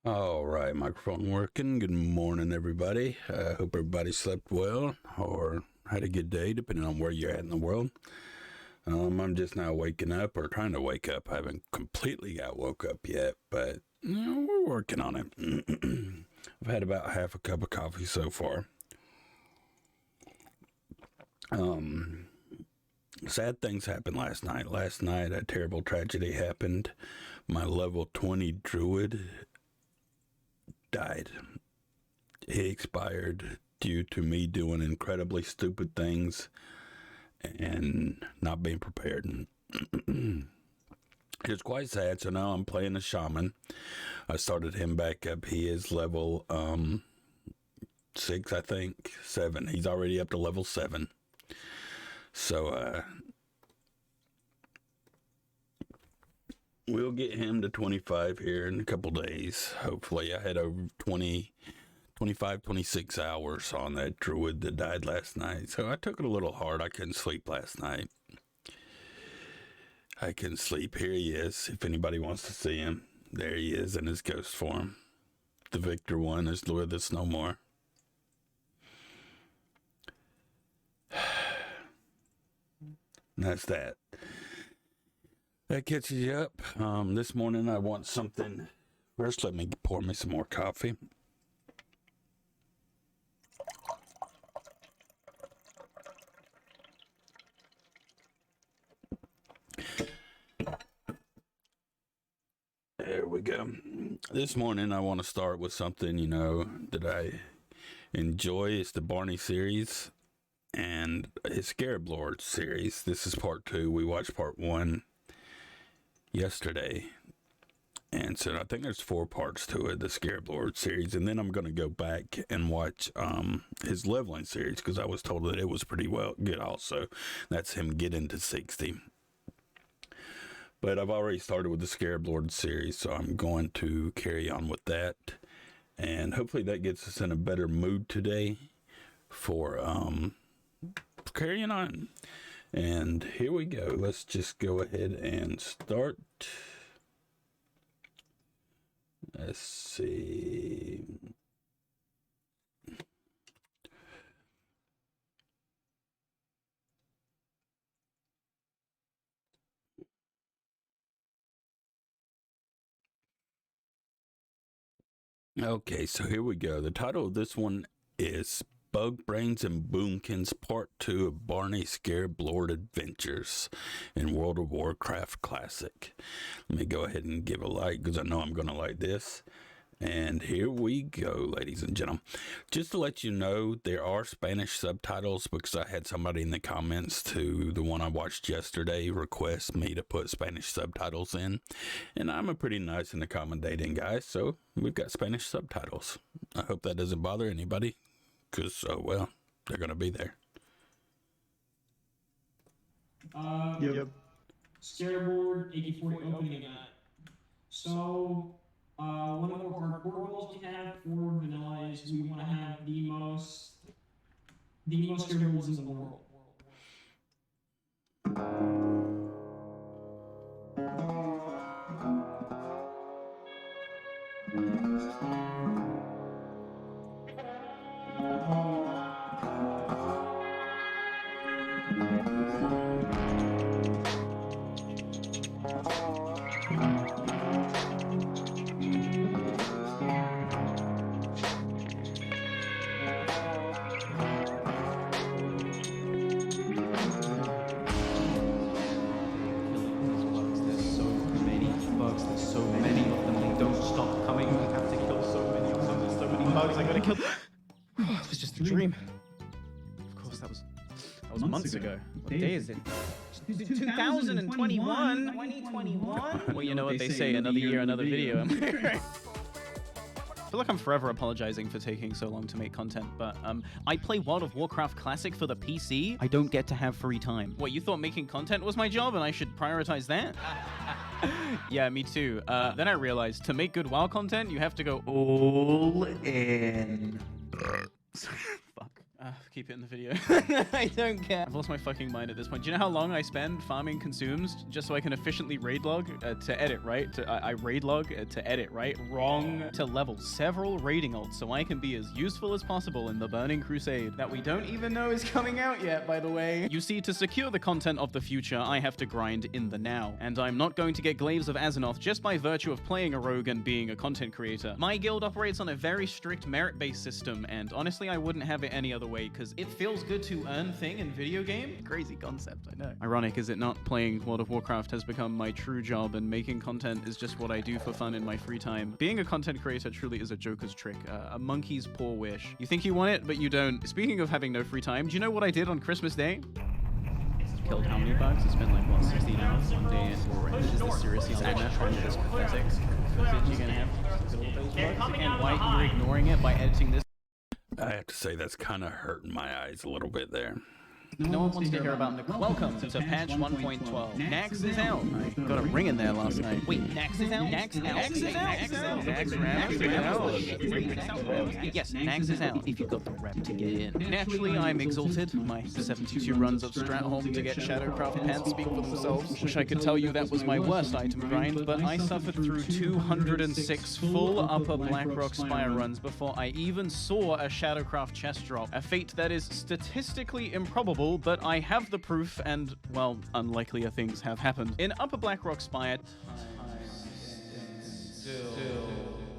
All right, microphone working. Good morning, everybody. Hope everybody slept well or had a good day, depending on where you're at in the world. I'm just now waking up or trying to wake up. I haven't completely got woke up yet, but we're working on it. I've had about half a cup of coffee so far. Sad things happened last night. Last night, a terrible tragedy happened. My level 20 druid died. He expired due to me doing incredibly stupid things and not being prepared. It's quite sad. So now I'm playing a shaman. I started him back up. He is level 6, I think, 7. He's already up to level 7. So we'll get him to 25 here in a couple days. Hopefully. I had over 25, 26 hours on that druid that died last night. So I took it a little hard. I couldn't sleep last night. I couldn't sleep. Here he is. If anybody wants to see him, there he is in his ghost form. The Victor one is with us no more. That's that. That catches you up. This morning I want something. First, let me pour me some more coffee. There we go. This morning I want to start with something, that I enjoy. It's the BARNEY series and his Scarab Lord series. This is part 2. We watched part 1 yesterday. And so I think there's 4 parts to it, the Scarab Lord series. And then I'm going to go back and watch his leveling series, because I was told that it was pretty well good also. That's him getting to 60. But I've already started with the Scarab Lord series, so I'm going to carry on with that. And hopefully that gets us in a better mood today for carrying on. And here we go. Let's just go ahead and start. Let's see. Okay, so here we go. The title of this one is Bug Brains and Boomkins Part 2 of Barney Scarab Lord Adventures in World of Warcraft Classic. Let me go ahead and give a like, because I know I'm going to like this. And here we go, ladies and gentlemen. Just to let you know, there are Spanish subtitles, because I had somebody in the comments to the one I watched yesterday request me to put Spanish subtitles in. And I'm a pretty nice and accommodating guy, so we've got Spanish subtitles. I hope that doesn't bother anybody, because, well, they're going to be there. Yep. Scarab Lord AK-40 opening event. So, one of the hardcore goals we have for vanilla is we want to have the most Scarab Lords in the world. I gotta kill. It was just a dream. Of course, that was months ago. What day is it? 2021. 2021. Well, you know what they say. Another year, another video. I feel like I'm forever apologizing for taking so long to make content, but I play World of Warcraft Classic for the PC. I don't get to have free time. What, you thought making content was my job and I should prioritize that? Yeah, me too. Then I realized to make good WoW content, you have to go all in. Fuck. Keep it in the video. I don't care. I've lost my fucking mind at this point. Do you know how long I spend farming consumes just so I can efficiently raid log to edit, right? I raid log to edit, right? Wrong. To level several raiding ults so I can be as useful as possible in the Burning Crusade that we don't even know is coming out yet, by the way. You see, to secure the content of the future, I have to grind in the now. And I'm not going to get Glaives of Azeroth just by virtue of playing a rogue and being a content creator. My guild operates on a very strict merit-based system, and honestly, I wouldn't have it any other way, because it feels good to earn thing in video game. Crazy concept, I know. Ironic, is it not? Playing World of Warcraft has become my true job, and making content is just what I do for fun in my free time. Being a content creator truly is a joker's trick, a monkey's poor wish. You think you want it, but you don't. Speaking of having no free time, do you know what I did on Christmas Day? Killed how many bugs? It's been like, what, 16 hours? One day and is this seriously saying that? This pathetic footage you're gonna have to kill all those bugs? And why you're ignoring it by editing this? I have to say that's kind of hurting my eyes a little bit there. No one wants to hear about Nicole. Welcome to patch 1.12. Nax is out. I got a ring in there last night. Wait, Nax is out? Nax is out? Nax is out? Yes, Nax is out. If you got the rep to get in. Naturally, I'm exalted. My 72 runs of Stratholme to get Shadowcraft pants speak for themselves. Wish I could tell you that was my worst item grind, but I suffered through 206 full upper Blackrock Spire runs before I even saw a Shadowcraft chest drop. A fate that is statistically improbable, but I have the proof, and, well, unlikelier things have happened. In Upper Blackrock Spire,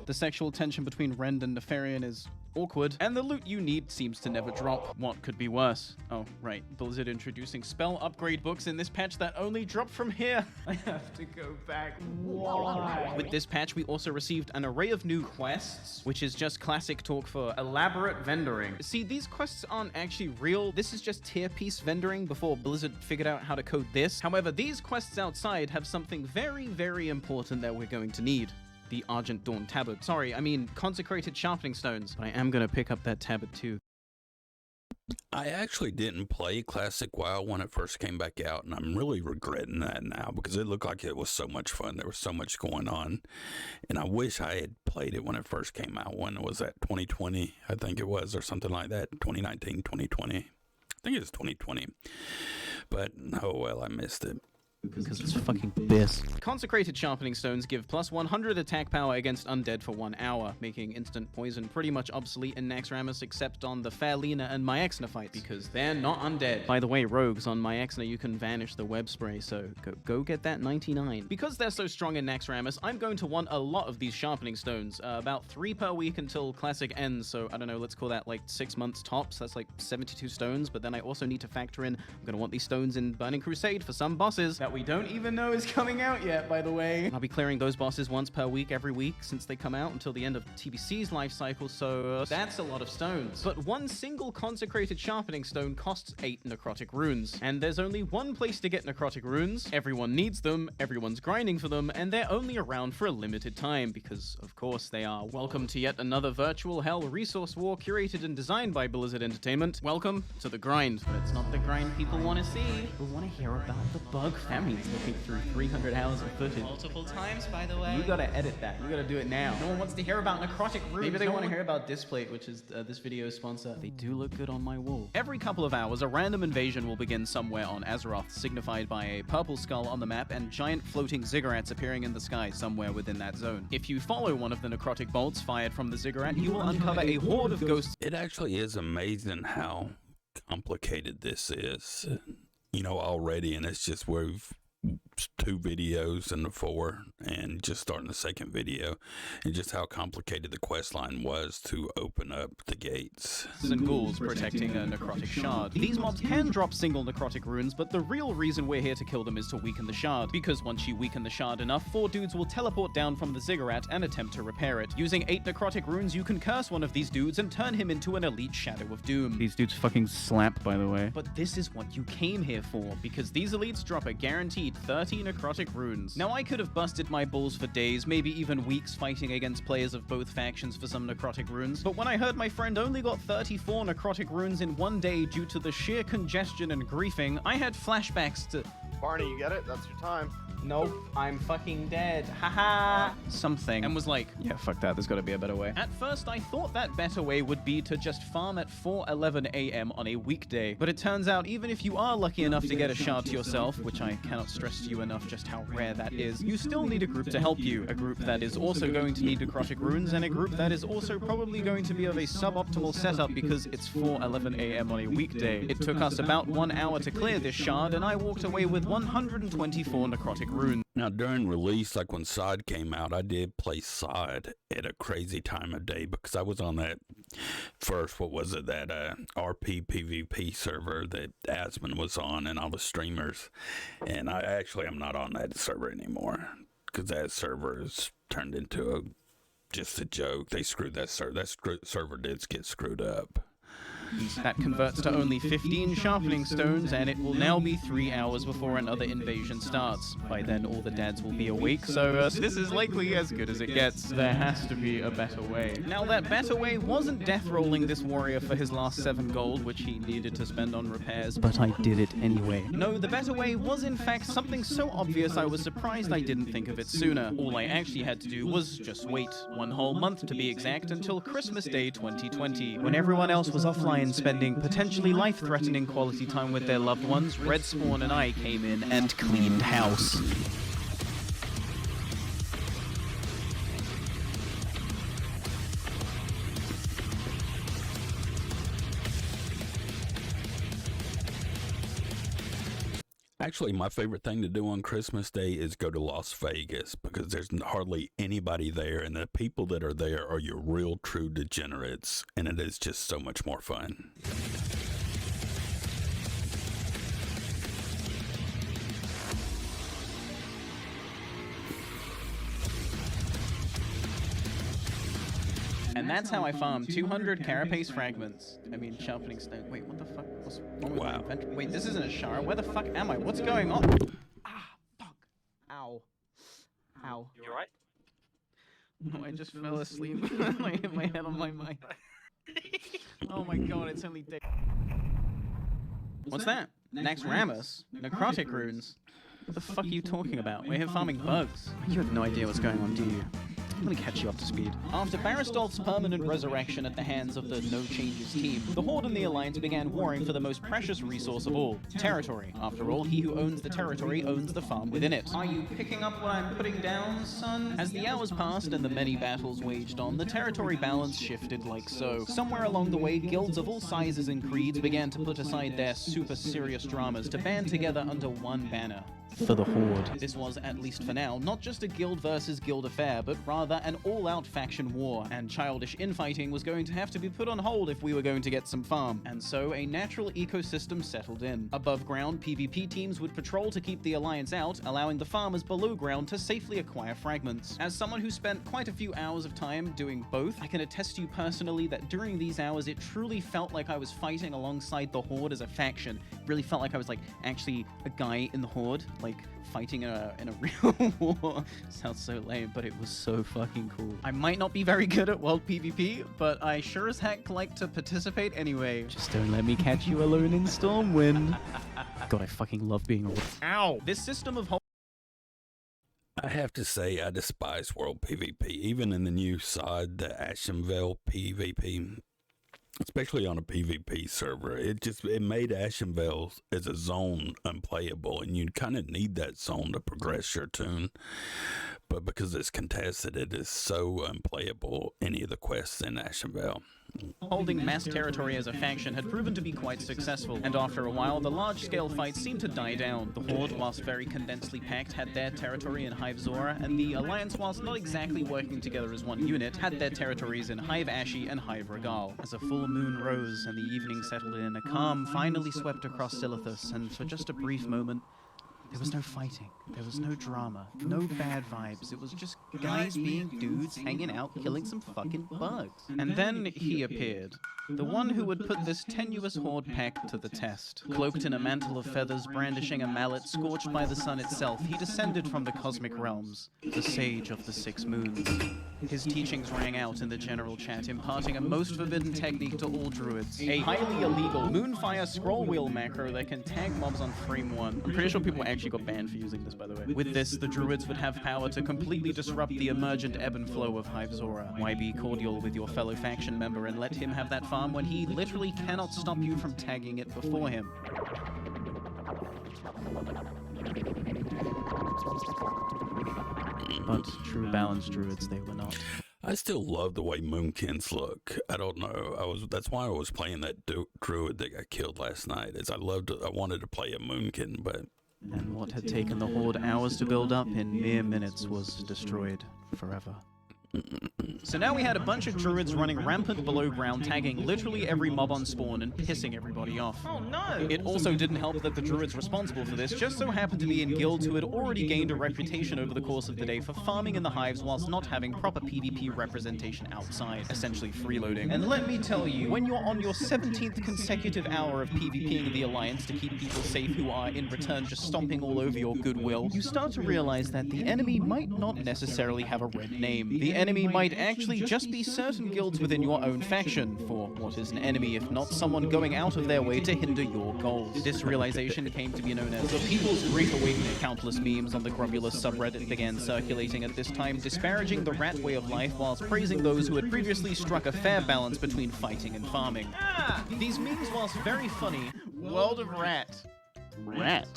the sexual tension between Rend and Nefarian is awkward, and the loot you need seems to never drop. What could be worse? Oh, right. Blizzard introducing spell upgrade books in this patch that only drop from here. I have to go back. Why? With this patch, we also received an array of new quests, which is just classic talk for elaborate vendoring. See, these quests aren't actually real. This is just tier piece vendoring before Blizzard figured out how to code this. However, these quests outside have something very, very important that we're going to need. the Argent Dawn tabard. Sorry, I mean consecrated sharpening stones. But I am gonna pick up that tabard too. I actually didn't play Classic WoW when it first came back out, and I'm really regretting that now because it looked like it was so much fun. There was so much going on, and I wish I had played it when it first came out. When it was that 2020, I think it was, or something like that, 2019, 2020. I think it was 2020. But, oh well, I missed it. Because it's fucking this. Consecrated sharpening stones give plus 100 attack power against undead for 1 hour, making instant poison pretty much obsolete in Naxxramas except on the Fairlina and Myexna fights, because they're not undead. By the way, rogues, on Myexna you can vanish the web spray, so go get that 99. Because they're so strong in Naxxramas, I'm going to want a lot of these sharpening stones, about 3 per week until Classic ends, so I don't know, let's call that like 6 months tops. That's like 72 stones, but then I also need to factor in, I'm gonna want these stones in Burning Crusade for some bosses that we don't even know is coming out yet, by the way. I'll be clearing those bosses once per week, every week, since they come out until the end of TBC's life cycle, so that's a lot of stones. But one single consecrated sharpening stone costs 8 necrotic runes, and there's only one place to get necrotic runes. Everyone needs them, everyone's grinding for them, and they're only around for a limited time, because of course they are. Welcome to yet another virtual hell resource war curated and designed by Blizzard Entertainment. Welcome to the grind. But it's not the grind people want to see. People want to hear about the bug family. Through 300 hours of footage. Multiple times, by the way. You gotta edit that. You gotta do it now. No one wants to hear about necrotic runes. Maybe they want to hear about Displate, which is this video's sponsor. They do look good on my wall. Every couple of hours, a random invasion will begin somewhere on Azeroth, signified by a purple skull on the map and giant floating ziggurats appearing in the sky somewhere within that zone. If you follow one of the necrotic bolts fired from the ziggurat, you will uncover a horde of ghosts. It actually is amazing how complicated this is, already, and it's just we've 2 videos and 4 and just starting the second video, and just how complicated the quest line was to open up the gates. And ghouls protecting a necrotic shard. These mobs can drop single necrotic runes, but the real reason we're here to kill them is to weaken the shard, because once you weaken the shard enough, 4 dudes will teleport down from the ziggurat and attempt to repair it. Using 8 necrotic runes, you can curse one of these dudes and turn him into an elite Shadow of Doom. These dudes fucking slap, by the way. But this is what you came here for, because these elites drop a guaranteed 30 necrotic runes. Now, I could have busted my balls for days, maybe even weeks, fighting against players of both factions for some necrotic runes, but when I heard my friend only got 34 necrotic runes in 1 day due to the sheer congestion and griefing, I had flashbacks to... Barney, you get it? That's your time. Nope, I'm fucking dead. Haha. Something. And was like, yeah, fuck that, there's gotta be a better way. At first, I thought that better way would be to just farm at 4:11 a.m. on a weekday. But it turns out, even if you are lucky enough to get a shard to yourself, which I cannot stress to you enough just how rare that is, you still need a group to help you. A group that is also going to need necrotic runes, and a group that is also probably going to be of a suboptimal setup because it's 4:11 a.m. on a weekday. It took us about 1 hour to clear this shard, and I walked away with 124 necrotic runes. Now, during release, like when SOD came out, I did play SOD at a crazy time of day because I was on that first, that RP PvP server that Asmon was on and all the streamers. And I'm not on that server anymore because that server has turned into just a joke. They screwed that server. That server did get screwed up. That converts to only 15 sharpening stones, and it will now be 3 hours before another invasion starts. By then, all the dads will be awake, so this is likely as good as it gets. There has to be a better way. Now, that better way wasn't death rolling this warrior for his last 7 gold, which he needed to spend on repairs, but I did it anyway. No, the better way was in fact something so obvious I was surprised I didn't think of it sooner. All I actually had to do was just wait. 1 whole month to be exact, until Christmas Day 2020. When everyone else was offline spending potentially life-threatening quality time with their loved ones, Red Spawn and I came in and cleaned house. Actually, my favorite thing to do on Christmas Day is go to Las Vegas because there's hardly anybody there, and the people that are there are your real true degenerates, and it is just so much more fun. And that's how I farmed 200 carapace fragments. I mean, sharpening stone. Wait, what the fuck? What's wrong with my inventory? Wait, this isn't a shard. Where the fuck am I? What's going on? Ah, fuck. Ow. Ow. You alright? No, I just fell asleep. I hit my head on my mic. Oh my god, it's only day. What's that? Naxxramas? Necrotic runes? What the fuck are you talking about? We're here farming bugs. You have no idea what's going on, do you? Let me catch you up to speed. After Baristolf's permanent resurrection at the hands of the No Changes team, the Horde and the Alliance began warring for the most precious resource of all, territory. After all, he who owns the territory owns the farm within it. Are you picking up what I'm putting down, son? As the hours passed and the many battles waged on, the territory balance shifted like so. Somewhere along the way, guilds of all sizes and creeds began to put aside their super serious dramas to band together under one banner. For the Horde. This was, at least for now, not just a guild versus guild affair, but rather an all-out faction war, and childish infighting was going to have to be put on hold if we were going to get some farm. And so, a natural ecosystem settled in. Above ground, PvP teams would patrol to keep the Alliance out, allowing the farmers below ground to safely acquire fragments. As someone who spent quite a few hours of time doing both, I can attest to you personally that during these hours, it truly felt like I was fighting alongside the Horde as a faction. It really felt like I was, like, actually a guy in the Horde, like, fighting in a real war. Sounds so lame, but it was so fucking cool. I might not be very good at world PvP, but I sure as heck like to participate anyway. Just don't let me catch you alone in Stormwind. God, I fucking love being a... Ow! This system of... I have to say, I despise world PvP, even in the new side, the Ashenvale PvP. Especially on a PvP server, it made Ashenvale as a zone unplayable, and you kind of need that zone to progress your tune. But because it's contested, it is so unplayable, any of the quests in Ashenvale. Holding mass territory as a faction had proven to be quite successful, and after a while, the large-scale fights seemed to die down. The Horde, whilst very condensely packed, had their territory in Hive Zora, and the Alliance, whilst not exactly working together as one unit, had their territories in Hive Ashi and Hive Regal. As a full moon rose and the evening settled in, a calm finally swept across Silithus, and for just a brief moment, there was no fighting, there was no drama, no bad vibes, it was just guys being dudes, hanging out, killing some fucking bugs. And then he appeared. The one who would put this tenuous Horde pack to the test. Cloaked in a mantle of feathers, brandishing a mallet, scorched by the sun itself, he descended from the cosmic realms, the Sage of the Six Moons. His teachings rang out in the general chat, imparting a most forbidden technique to all druids. A highly illegal Moonfire scroll wheel macro that can tag mobs on frame 1. I'm pretty sure people actually got banned for using this, by the way. With this, the druids would have power to completely disrupt the emergent ebb and flow of Hive Zora. Why be cordial with your fellow faction member and let him have that farm when he literally cannot stop you from tagging it before him? But true balanced druids they were not. I still love the way Moonkins look. I don't know. That's why I was playing that druid that got killed last night. I wanted to play a Moonkin, but... And what had taken the Horde hours to build up in mere minutes was destroyed forever. So now we had a bunch of druids running rampant below ground, tagging literally every mob on spawn and pissing everybody off. Oh no! It also didn't help that the druids responsible for this just so happened to be in guilds who had already gained a reputation over the course of the day for farming in the hives whilst not having proper PvP representation outside, essentially freeloading. And let me tell you, when you're on your 17th consecutive hour of PvPing the Alliance to keep people safe who are in return just stomping all over your goodwill, you start to realize that the enemy might not necessarily have a red name. The enemy might actually just be certain guilds within your own faction, for what is an enemy if not someone going out of their way to hinder your goals? This realization came to be known as the People's Great Awakening. Countless memes on the Grumulus subreddit began circulating at this time, disparaging the rat way of life whilst praising those who had previously struck a fair balance between fighting and farming. These memes, whilst very funny, World of Rat.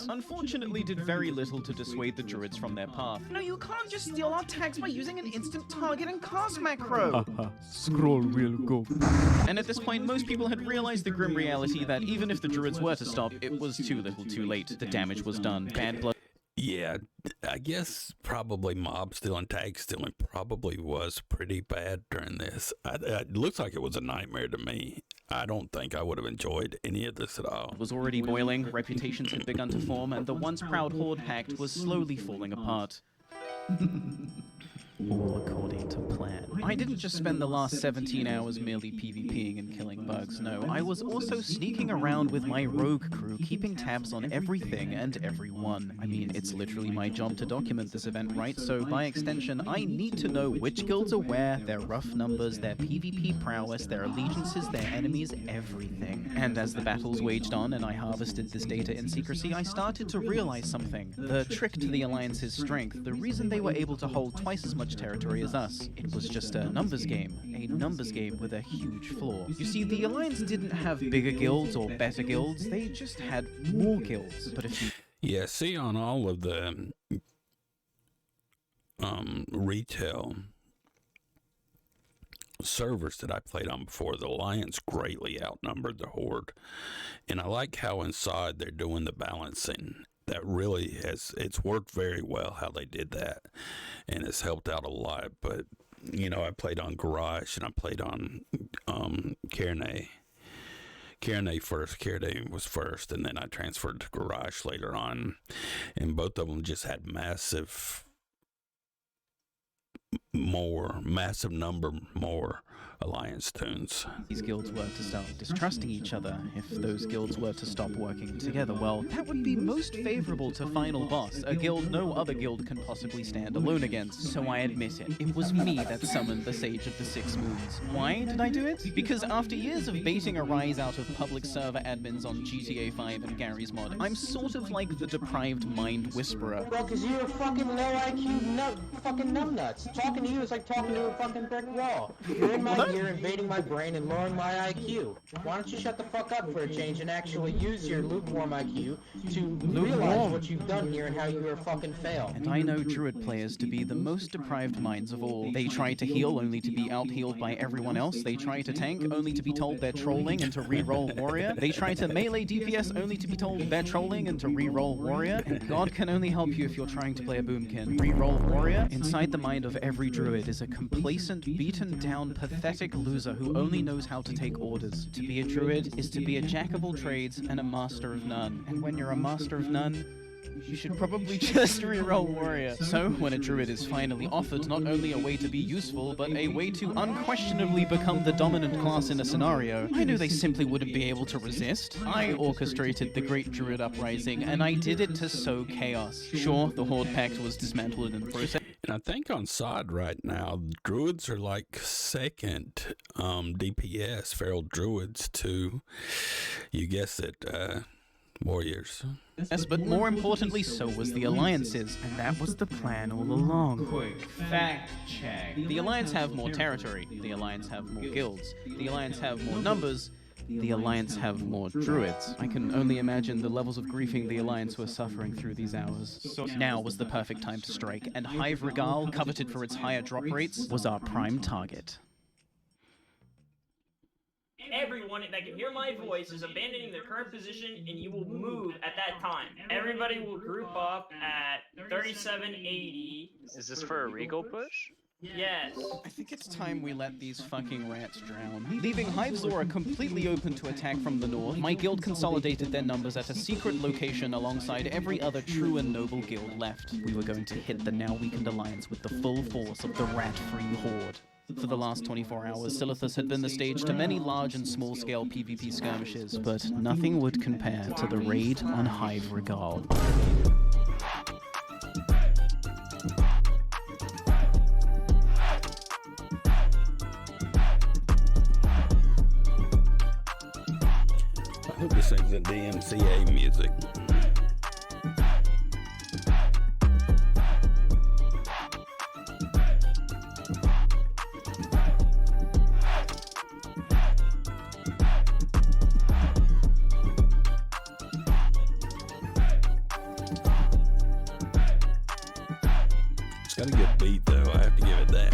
Unfortunately did very little to dissuade the druids from their path. No, you can't just steal our tags by using an instant target and cast macro! Scroll wheel go. And at this point, most people had realized the grim reality that even if the druids were to stop, it was too little too late. The damage was done. Bad blood. Yeah, I guess probably mob stealing, tag stealing probably was pretty bad during this. It looks like it was a nightmare to me. I don't think I would have enjoyed any of this at all. Was already boiling, reputations had begun to form, and the once proud Horde pact was slowly falling apart. All according to plan. I didn't just spend the last 17 hours merely PvPing and killing bugs, no. I was also sneaking around with my rogue crew, keeping tabs on everything and everyone. I mean, it's literally my job to document this event, right? So by extension, I need to know which guilds are where, their rough numbers, their PvP prowess, their allegiances, their enemies, everything. And as the battles waged on and I harvested this data in secrecy, I started to realize something. The trick to the Alliance's strength, the reason they were able to hold twice as much territory as us, it was just a numbers game with a huge flaw. You see, the Alliance didn't have bigger guilds or better guilds, they just had more guilds. But if you... Yeah, see, on all of the retail servers that I played on before, the Alliance greatly outnumbered the Horde. And I like how inside they're doing the balancing. That really it's worked very well how they did that. And it's helped out a lot. But, you know, I played on Garage and I played on Kearney. Kearney was first, and then I transferred to Garage later on. And both of them just had massive number more Alliance tunes. These guilds were to start distrusting each other, if those guilds were to stop working together, well, that would be most favorable to Final Boss, a guild no other guild can possibly stand alone against. So I admit it. It was me that summoned the Sage of the Six Moons. Why did I do it? Because after years of baiting a rise out of public server admins on GTA 5 and Gary's mod, I'm sort of like the deprived mind whisperer. Bro, cause you're a fucking low IQ fucking numbnuts. Talking to you is like talking to a fucking brick wall. You're in my ear, invading my brain and lowering my IQ. Why don't you shut the fuck up for a change and actually use your lukewarm IQ to realize what you've done here and how you are fucking failed. And I know Druid players to be the most deprived minds of all. They try to heal only to be out-healed by everyone else. They try to tank only to be told they're trolling and to re-roll Warrior. They try to melee DPS only to be told they're trolling and to re-roll Warrior. And God can only help you if you're trying to play a boomkin. Re-roll Warrior? Inside the mind of every Druid is a complacent, beaten down, pathetic loser who only knows how to take orders. To be a Druid is to be a jack of all trades and a master of none. And when you're a master of none, you should probably just reroll Warrior. So, when a Druid is finally offered not only a way to be useful, but a way to unquestionably become the dominant class in a scenario, I knew they simply wouldn't be able to resist. I orchestrated the Great Druid Uprising, and I did it to sow chaos. Sure, the Horde Pact was dismantled in the process. And I think on SOD right now, Druids are like second DPS, feral Druids, to, you guessed it, Warriors. Yes, but more importantly, so was the Alliances, and that was the plan all along. Quick fact check. The Alliance have more territory, the Alliance have more guilds, the Alliance have more numbers, the Alliance have more Druids. I can only imagine the levels of griefing the Alliance were suffering through these hours. So now was the perfect time to strike, and Hive Regal, coveted for its higher drop rates, was our prime target. Everyone that can hear my voice is abandoning their current position, and you will move at that time. Everybody will group up at 3780. Is this for a Regal push? Yes. I think it's time we let these fucking rats drown. Leaving Hive Zora completely open to attack from the north, my guild consolidated their numbers at a secret location alongside every other true and noble guild left. We were going to hit the now weakened alliance with the full force of the rat-free Horde. For the last 24 hours, Silithus had been the stage to many large and small-scale PvP skirmishes, but nothing would compare to the raid on Hive Regal. I hope this thing's a DMCA music. It's got a good beat, though. I have to give it that.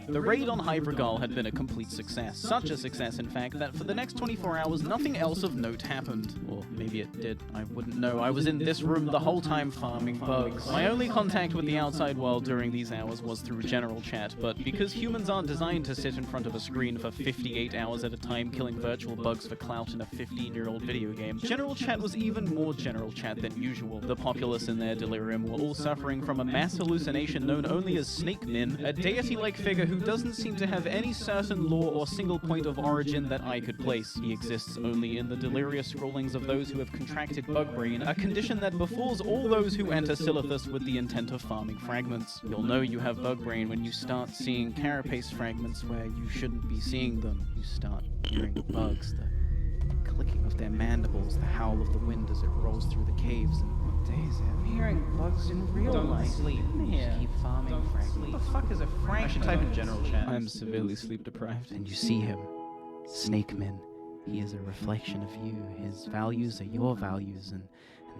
The raid on Hypergal had been a complete success. Such a success, in fact, that for the next 24 hours, nothing else of note happened. Or maybe it did. I wouldn't know. I was in this room the whole time farming bugs. My only contact with the outside world during these hours was through general chat, but because humans aren't designed to sit in front of a screen for 58 hours at a time killing virtual bugs for clout in a 15-year-old video game, general chat was even more general chat than usual. The populace in their delirium were all suffering from a mass hallucination known only as Snake Min, a deity-like figure who doesn't seem to have any certain lore or single point of origin that I could place. He exists only in the delirious scrollings of those who have contracted bug brain, a condition that befalls all those who enter Silithus with the intent of farming fragments. You'll know you have bug brain when you start seeing carapace fragments where you shouldn't be seeing them. You start hearing bugs, the clicking of their mandibles, the howl of the wind as it rolls through the caves, and what days I'm hearing bugs in real life. Sleep. Yeah. Keep farming fragments. What the fuck is a fragment? I should type in general chat. I'm severely sleep deprived. And you see him, Snake Min. He is a reflection of you. His values are your values, and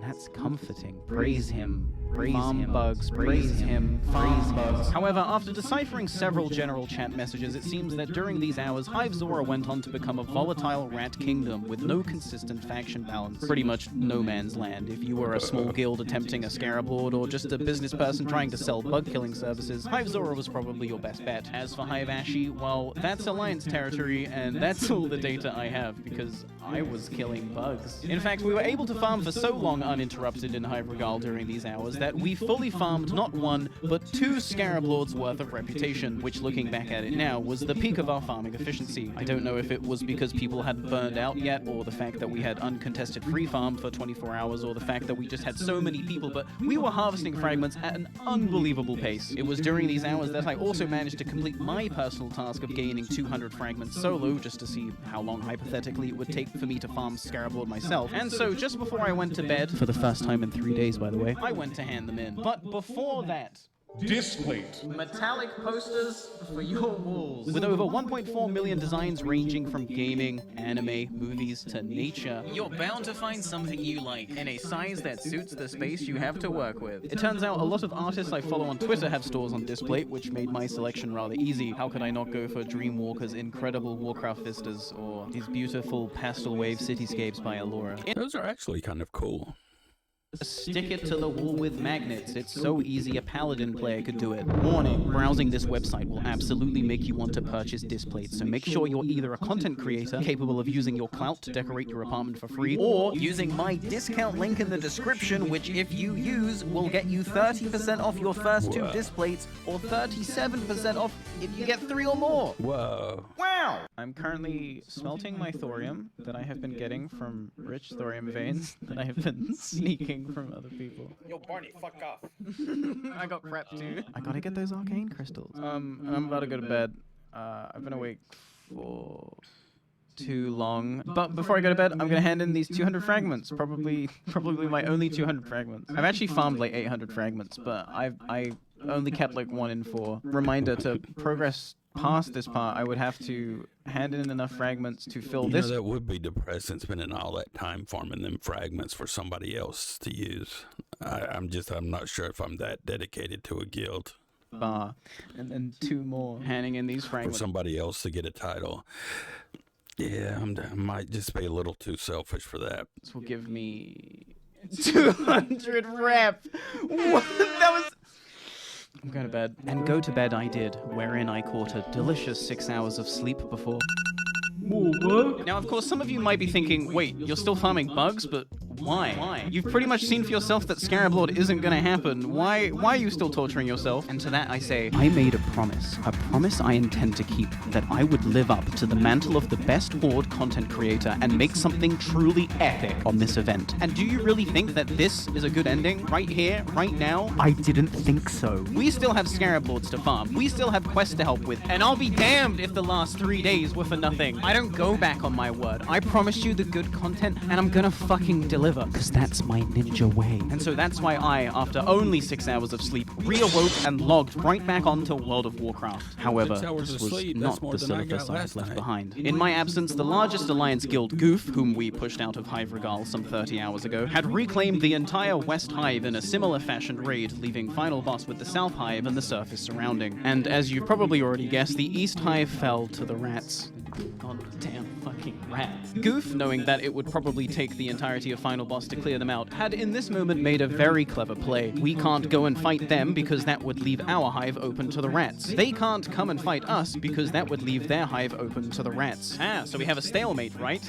that's comforting. Praise him. Praise him. Bugs. Praise him. Praise bugs. However, after deciphering several general chat messages, it seems that during these hours, Hive Zora went on to become a volatile rat kingdom with no consistent faction balance. Pretty much no man's land. If you were a small guild attempting a scarab lord or just a business person trying to sell bug killing services, Hive Zora was probably your best bet. As for Hive Ashi, well, that's Alliance territory, and that's all the data I have, because I was killing bugs. In fact, we were able to farm for so long uninterrupted in Hive Regal during these hours that we fully farmed not one, but 2 Scarab Lords worth of reputation, which looking back at it now was the peak of our farming efficiency. I don't know if it was because people hadn't burned out yet, or the fact that we had uncontested free farm for 24 hours, or the fact that we just had so many people, but we were harvesting fragments at an unbelievable pace. It was during these hours that I also managed to complete my personal task of gaining 200 fragments solo, just to see how long hypothetically it would take for me to farm Scarab Lord myself. And so just before I went to bed, for the first time in 3 days by the way, I went to hand them in. But before that, Displate. metallic posters for your walls. With over 1.4 million designs ranging from gaming, anime, movies, to nature, you're bound to find something you like, in a size that suits the space you have to work with. It turns out a lot of artists I follow on Twitter have stores on Displate, which made my selection rather easy. How could I not go for Dreamwalker's incredible Warcraft vistas, or these beautiful pastel wave cityscapes by Allura? Those are actually kind of cool. Stick it to the wall with magnets. It's so easy a paladin player could do it. Warning, browsing this website will absolutely make you want to purchase Displates, so make sure you're either a content creator capable of using your clout to decorate your apartment for free, or using my discount link in the description, which if you use will get you 30% off your first 2 Displates, or 37% off if you get 3 or more. Whoa. Wow! I'm currently smelting my thorium that I have been getting from rich thorium veins that I have been sneaking from other people. Yo, Barney, fuck off. I got crap too. I gotta get those arcane crystals. I'm about to go to bed. I've been awake for too long. But before I go to bed, I'm gonna hand in these 200 fragments. Probably my only 200 fragments. I've actually farmed like 800 fragments, but I only kept like 1 in 4. Reminder, to progress past this part, I would have to hand in enough fragments to fill this. That would be depressing, spending all that time farming them fragments for somebody else to use. I'm not sure if I'm that dedicated to a guild. Bar, and then 2 more handing in these For fragments. somebody else to get a title. Yeah, I might just be a little too selfish for that. This will give me 200 rep. What? That was... I'm going to bed. And go to bed I did, wherein I caught a delicious 6 hours of sleep before... More work? Now, of course, some of you might be thinking, wait, you're still farming bugs, but why? You've pretty much seen for yourself that Scarab Lord isn't gonna happen. Why are you still torturing yourself? And to that I say, I made a promise I intend to keep, that I would live up to the mantle of the best Horde content creator and make something truly epic on this event. And do you really think that this is a good ending? Right here, right now? I didn't think so. We still have Scarab Lords to farm. We still have quests to help with. And I'll be damned if the last 3 days were for nothing. I don't go back on my word. I promised you the good content, and I'm gonna fucking deliver. deliver, because that's my ninja way. And so that's why I, after only 6 hours of sleep, reawoke and logged right back onto World of Warcraft. However, 6 hours this of was sleep, not that's more the than I got silverfish I had last left night. behind. In my absence, the largest Alliance guild, Goof, whom we pushed out of Hive Regal some 30 hours ago, had reclaimed the entire West Hive in a similar fashioned raid, leaving final boss with the South Hive and the surface surrounding. And as you've probably already guessed, the East Hive fell to the rats. Goddamn fucking rats. Goof, knowing that it would probably take the entirety of final boss to clear them out, had in this moment made a very clever play. We can't go and fight them because that would leave our hive open to the rats. They can't come and fight us because that would leave their hive open to the rats. Ah, so we have a stalemate, right?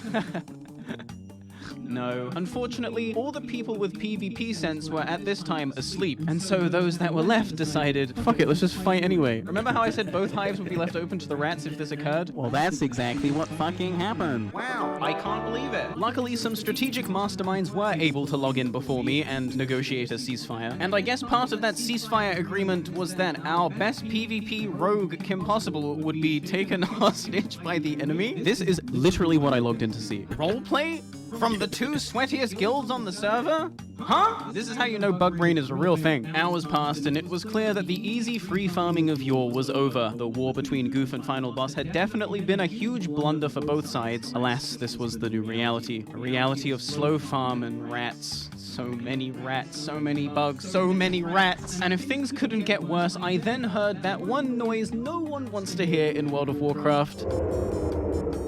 No. Unfortunately, all the people with PvP sense were at this time asleep, and so those that were left decided, fuck it, let's just fight anyway. Remember how I said both hives would be left open to the rats if this occurred? Well, that's exactly what fucking happened. Wow, I can't believe it. Luckily, some strategic masterminds were able to log in before me and negotiate a ceasefire, and I guess part of that ceasefire agreement was that our best PvP rogue, Kim Possible, would be taken hostage by the enemy. This is literally what I logged in to see. Roleplay? From the two sweatiest guilds on the server? Huh? This is how you know bug brain is a real thing. Hours passed, and it was clear that the easy free farming of yore was over. The war between Goof and Final Boss had definitely been a huge blunder for both sides. Alas, this was the new reality. A reality of slow farm and rats. So many rats, so many bugs, so many rats. And if things couldn't get worse, I then heard that one noise no one wants to hear in World of Warcraft.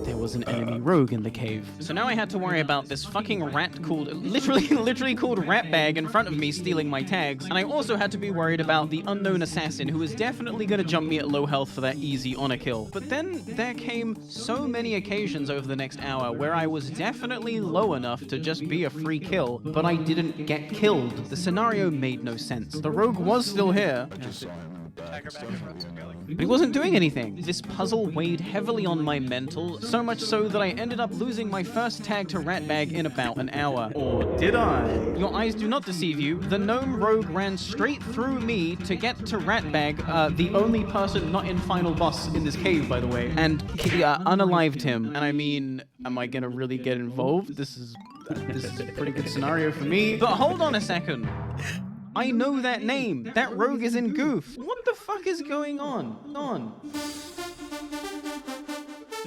There was an enemy rogue in the cave. So now I had to worry about this fucking rat called, literally called Ratbag in front of me stealing my tags. And I also had to be worried about the unknown assassin who was definitely gonna jump me at low health for that easy honor kill. But then there came so many occasions over the next hour where I was definitely low enough to just be a free kill, but I didn't get killed. The scenario made no sense. The rogue was still here. But he wasn't doing anything. This puzzle weighed heavily on my mental, so much so that I ended up losing my first tag to Ratbag in about an hour. Or did I? Your eyes do not deceive you. The gnome rogue ran straight through me to get to Ratbag, the only person not in final boss in this cave, by the way, and unalived him. And I mean, am I gonna really get involved? This is a pretty good scenario for me. But hold on a second. I know that name. That rogue is in Goof. What the fuck is going on?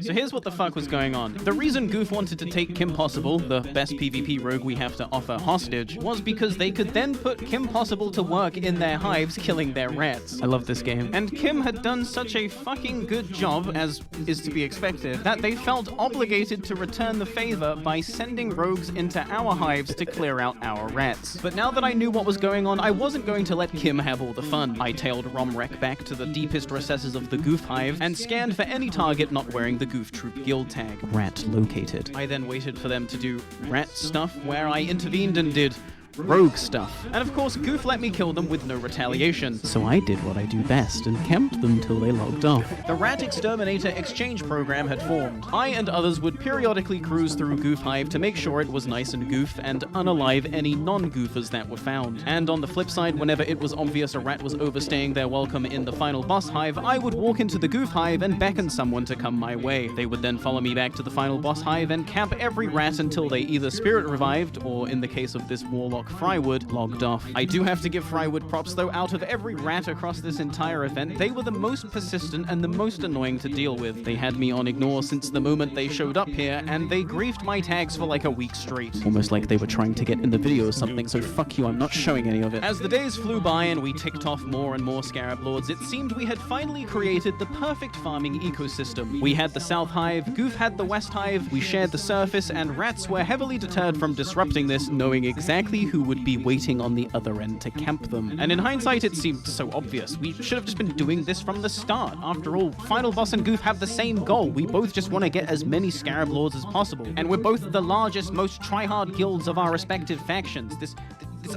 So here's what the fuck was going on. The reason Goof wanted to take Kim Possible, the best PvP rogue we have to offer, hostage, was because they could then put Kim Possible to work in their hives killing their rats. I love this game. And Kim had done such a fucking good job, as is to be expected, that they felt obligated to return the favor by sending rogues into our hives to clear out our rats. But now that I knew what was going on, I wasn't going to let Kim have all the fun. I tailed Romrek back to the deepest recesses of the Goof hive and scanned for any target not wearing the Goof Troop guild tag. Rat located. I then waited for them to do rat stuff, where I intervened and did rogue stuff. And of course, Goof let me kill them with no retaliation. So I did what I do best and camped them till they logged off. The Rat Exterminator exchange program had formed. I and others would periodically cruise through Goof Hive to make sure it was nice and goof and unalive any non-goofers that were found. And on the flip side, whenever it was obvious a rat was overstaying their welcome in the final boss hive, I would walk into the Goof Hive and beckon someone to come my way. They would then follow me back to the final boss hive and camp every rat until they either spirit revived, or in the case of this warlock Frywood, logged off. I do have to give Frywood props though. Out of every rat across this entire event, they were the most persistent and the most annoying to deal with. They had me on ignore since the moment they showed up here, and they griefed my tags for like a week straight. Almost like they were trying to get in the video or something, so fuck you, I'm not showing any of it. As the days flew by and we ticked off more and more Scarab Lords, it seemed we had finally created the perfect farming ecosystem. We had the South Hive, Goof had the West Hive, we shared the surface, and rats were heavily deterred from disrupting this, knowing exactly who would be waiting on the other end to camp them. And in hindsight, it seemed so obvious. We should have just been doing this from the start. After all, Final Boss and Goof have the same goal. We both just want to get as many Scarab Lords as possible. And we're both the largest, most try-hard guilds of our respective factions. This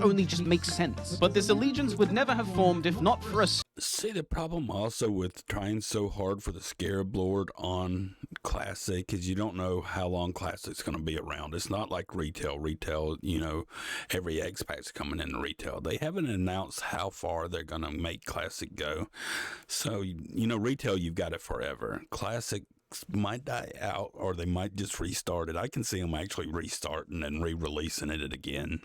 only just makes sense. But this allegiance would never have formed if not for a... See, the problem also with trying so hard for the Scarab Lord on Classic is you don't know how long Classic's going to be around. It's not like retail. Retail, you know, every X-Pack's coming in retail. They haven't announced how far they're going to make Classic go. So, you know, retail, you've got it forever. Classic X might die out, or they might just restart it. I can see them actually restarting and re-releasing it again.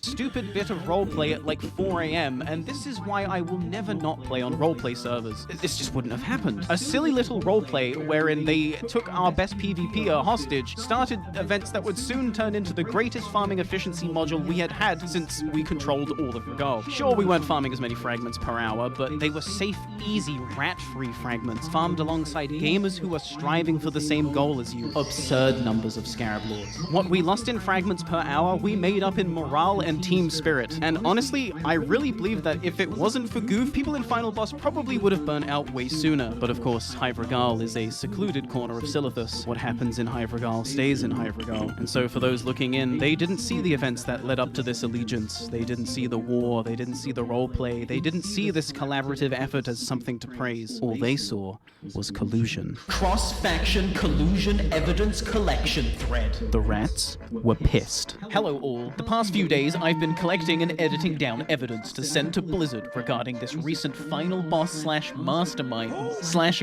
Stupid bit of roleplay at like 4 a.m., and this is why I will never not play on roleplay servers. This just wouldn't have happened. A silly little roleplay wherein they took our best PvPer hostage, started events that would soon turn into the greatest farming efficiency module we had had since we controlled all of Regal. Sure, we weren't farming as many fragments per hour, but they were safe, easy, rat-free fragments, farmed alongside gamers who were striving for the same goal as you. Absurd numbers of Scarab Lords. What we lost in fragments per hour, we made up in morale and team spirit. And honestly, I really believe that if it wasn't for Goof, people in Final Boss probably would have burnt out way sooner. But of course, Hive Regal is a secluded corner of Silithus. What happens in Hive Regal stays in Hive Regal. And so for those looking in, they didn't see the events that led up to this allegiance. They didn't see the war. They didn't see the roleplay. They didn't see this collaborative effort as something to praise. All they saw was collusion. Cross-faction collusion evidence collection thread. The rats were pissed. Hello all. The past few days, I've been collecting and editing down evidence to send to Blizzard regarding this recent Final Boss / Mastermind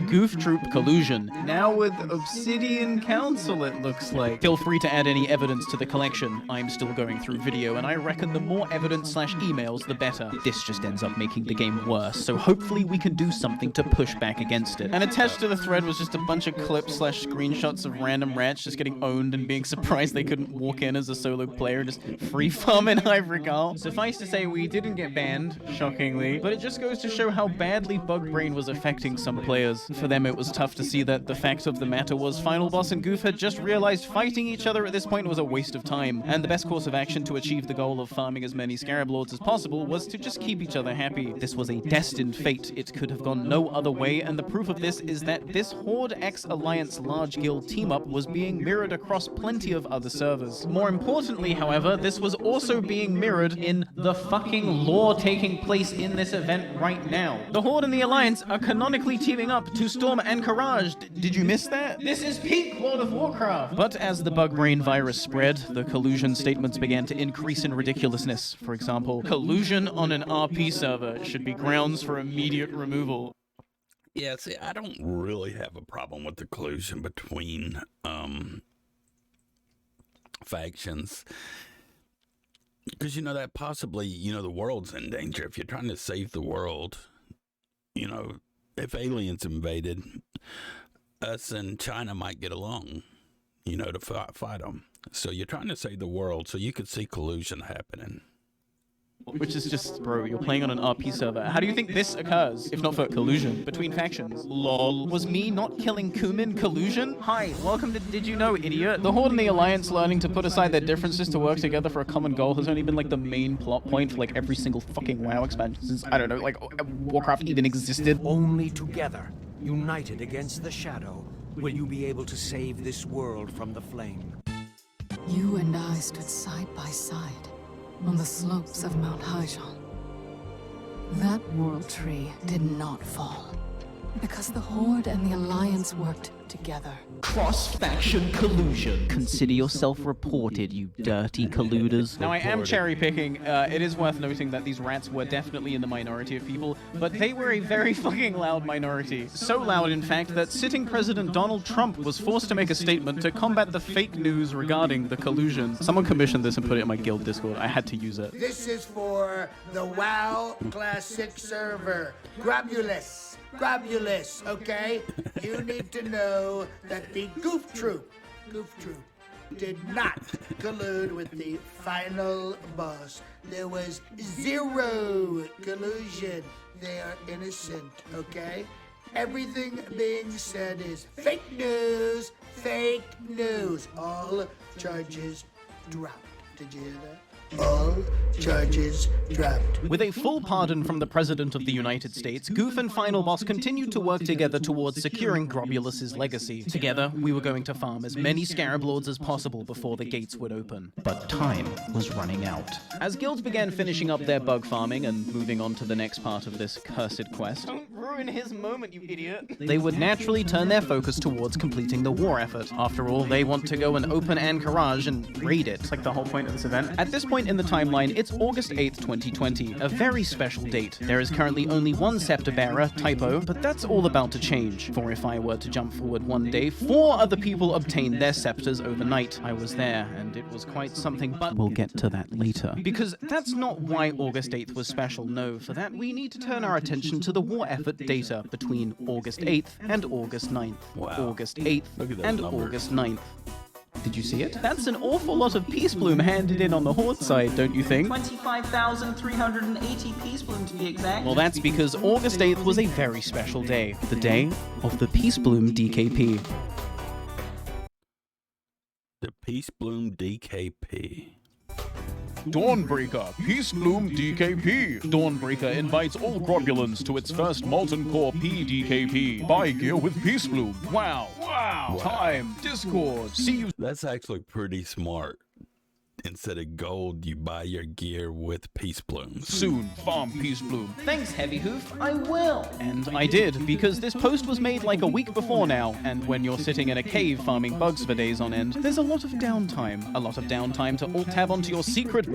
/ Goof Troop collusion. Now with Obsidian Council, it looks like. Feel free to add any evidence to the collection. I'm still going through video, and I reckon the more evidence / emails, the better. This just ends up making the game worse, so hopefully we can do something to push back against it. And attached to the thread was just a bunch of clips / screenshots of random rats just getting owned and being surprised they couldn't walk in as a solo player and just free farm in Hive Regal. Suffice to say, we didn't get banned, shockingly, but it just goes to show how badly Bug Brain was affecting some players. For them, it was tough to see that the fact of the matter was Final Boss and Goof had just realized fighting each other at this point was a waste of time, and the best course of action to achieve the goal of farming as many Scarab Lords as possible was to just keep each other happy. This was a destined fate. It could have gone no other way, and the proof of this is that this Horde X Alliance large guild team-up was being mirrored across plenty of other servers. More importantly, however, this was also being mirrored in the fucking lore taking place in this event right now. The Horde and the Alliance are canonically teaming up to storm Anchorage. Did you miss that? This is peak World of Warcraft! But as the Bug Brain virus spread, the collusion statements began to increase in ridiculousness. For example, collusion on an RP server should be grounds for immediate removal. Yeah, see, I don't really have a problem with the collusion between factions. Because, that possibly, the world's in danger. If you're trying to save the world, if aliens invaded, us and China might get along, to fight them. So you're trying to save the world, so you could see collusion happening. Which is just, bro, you're playing on an RP server. How do you think this occurs, if not for collusion between factions? LOL. Was me not killing Kumin collusion? Hi, welcome to Did You Know, idiot? The Horde and the Alliance learning to put aside their differences to work together for a common goal has only been like the main plot point for like every single fucking WoW expansion since, I don't know, like Warcraft even existed. Only together, united against the shadow, will you be able to save this world from the flame. You and I stood side by side on the slopes of Mount Haijan. That world tree did not fall, because the Horde and the Alliance worked together. Cross-faction collusion. Consider yourself reported, you dirty colluders. Now, I am cherry-picking. It is worth noting that these rats were definitely in the minority of people, but they were a very fucking loud minority. So loud, in fact, that sitting President Donald Trump was forced to make a statement to combat the fake news regarding the collusion. Someone commissioned this and put it in my guild Discord. I had to use it. This is for the WoW Classic server. Grabulous, okay? You need to know that the Goof Troop did not collude with the Final Boss. There was zero collusion. They are innocent, okay? Everything being said is fake news. All charges dropped. Did you hear that? All charges dropped. With a full pardon from the President of the United States, Goof and Final Boss continued to work together towards securing Grobulus's legacy. Together, we were going to farm as many Scarab Lords as possible before the gates would open. But time was running out. As guilds began finishing up their bug farming and moving on to the next part of this cursed quest, don't ruin his moment, you idiot. They would naturally turn their focus towards completing the war effort. After all, they want to go and open Anchorage and raid it. It's like the whole point of this event. At this point in the timeline, it's August 8th, 2020, a very special date. There is currently only one scepter bearer, Typo, but that's all about to change. For if I were to jump forward one day, 4 other people obtained their scepters overnight. I was there, and it was quite something, but we'll get to that later. Because that's not why August 8th was special, no. For that, we need to turn our attention to the war effort data between August 8th and August 9th. Wow. August 8th Look at those and numbers. August 9th. Did you see it? That's an awful lot of Peace Bloom handed in on the Horde side, don't you think? 25,380 Peace Bloom to be exact. Well, that's because August 8th was a very special day. The day of the Peace Bloom DKP. The Peace Bloom DKP. Dawnbreaker, Peace Bloom DKP. Dawnbreaker invites all Grobulans to its first Molten Core PDKP. Buy gear with Peace Bloom. Wow. Time, Discord, see you. That's actually pretty smart. Instead of gold, you buy your gear with Peace Blooms. Soon, farm Peace Bloom. Thanks, Heavy Hoof. I will. And I did, because this post was made like a week before now, and when you're sitting in a cave farming bugs for days on end, there's a lot of downtime. A lot of downtime to alt-tab onto your secret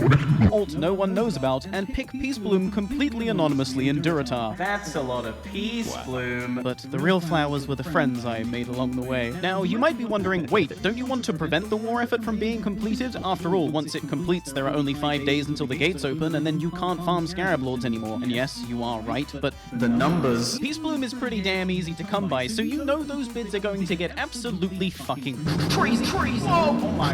alt no one knows about, and pick Peace Bloom completely anonymously in Durotar. That's a lot of Peace Bloom. But the real flowers were the friends I made along the way. Now, you might be wondering, wait, don't you want to prevent the war effort from being completed? After all, once it completes, there are only 5 days until the gates open, and then you can't farm Scarab Lords anymore. And yes, you are right, but the numbers. Peace Bloom is pretty damn easy to come by, so you know those bids are going to get absolutely fucking crazy. Oh my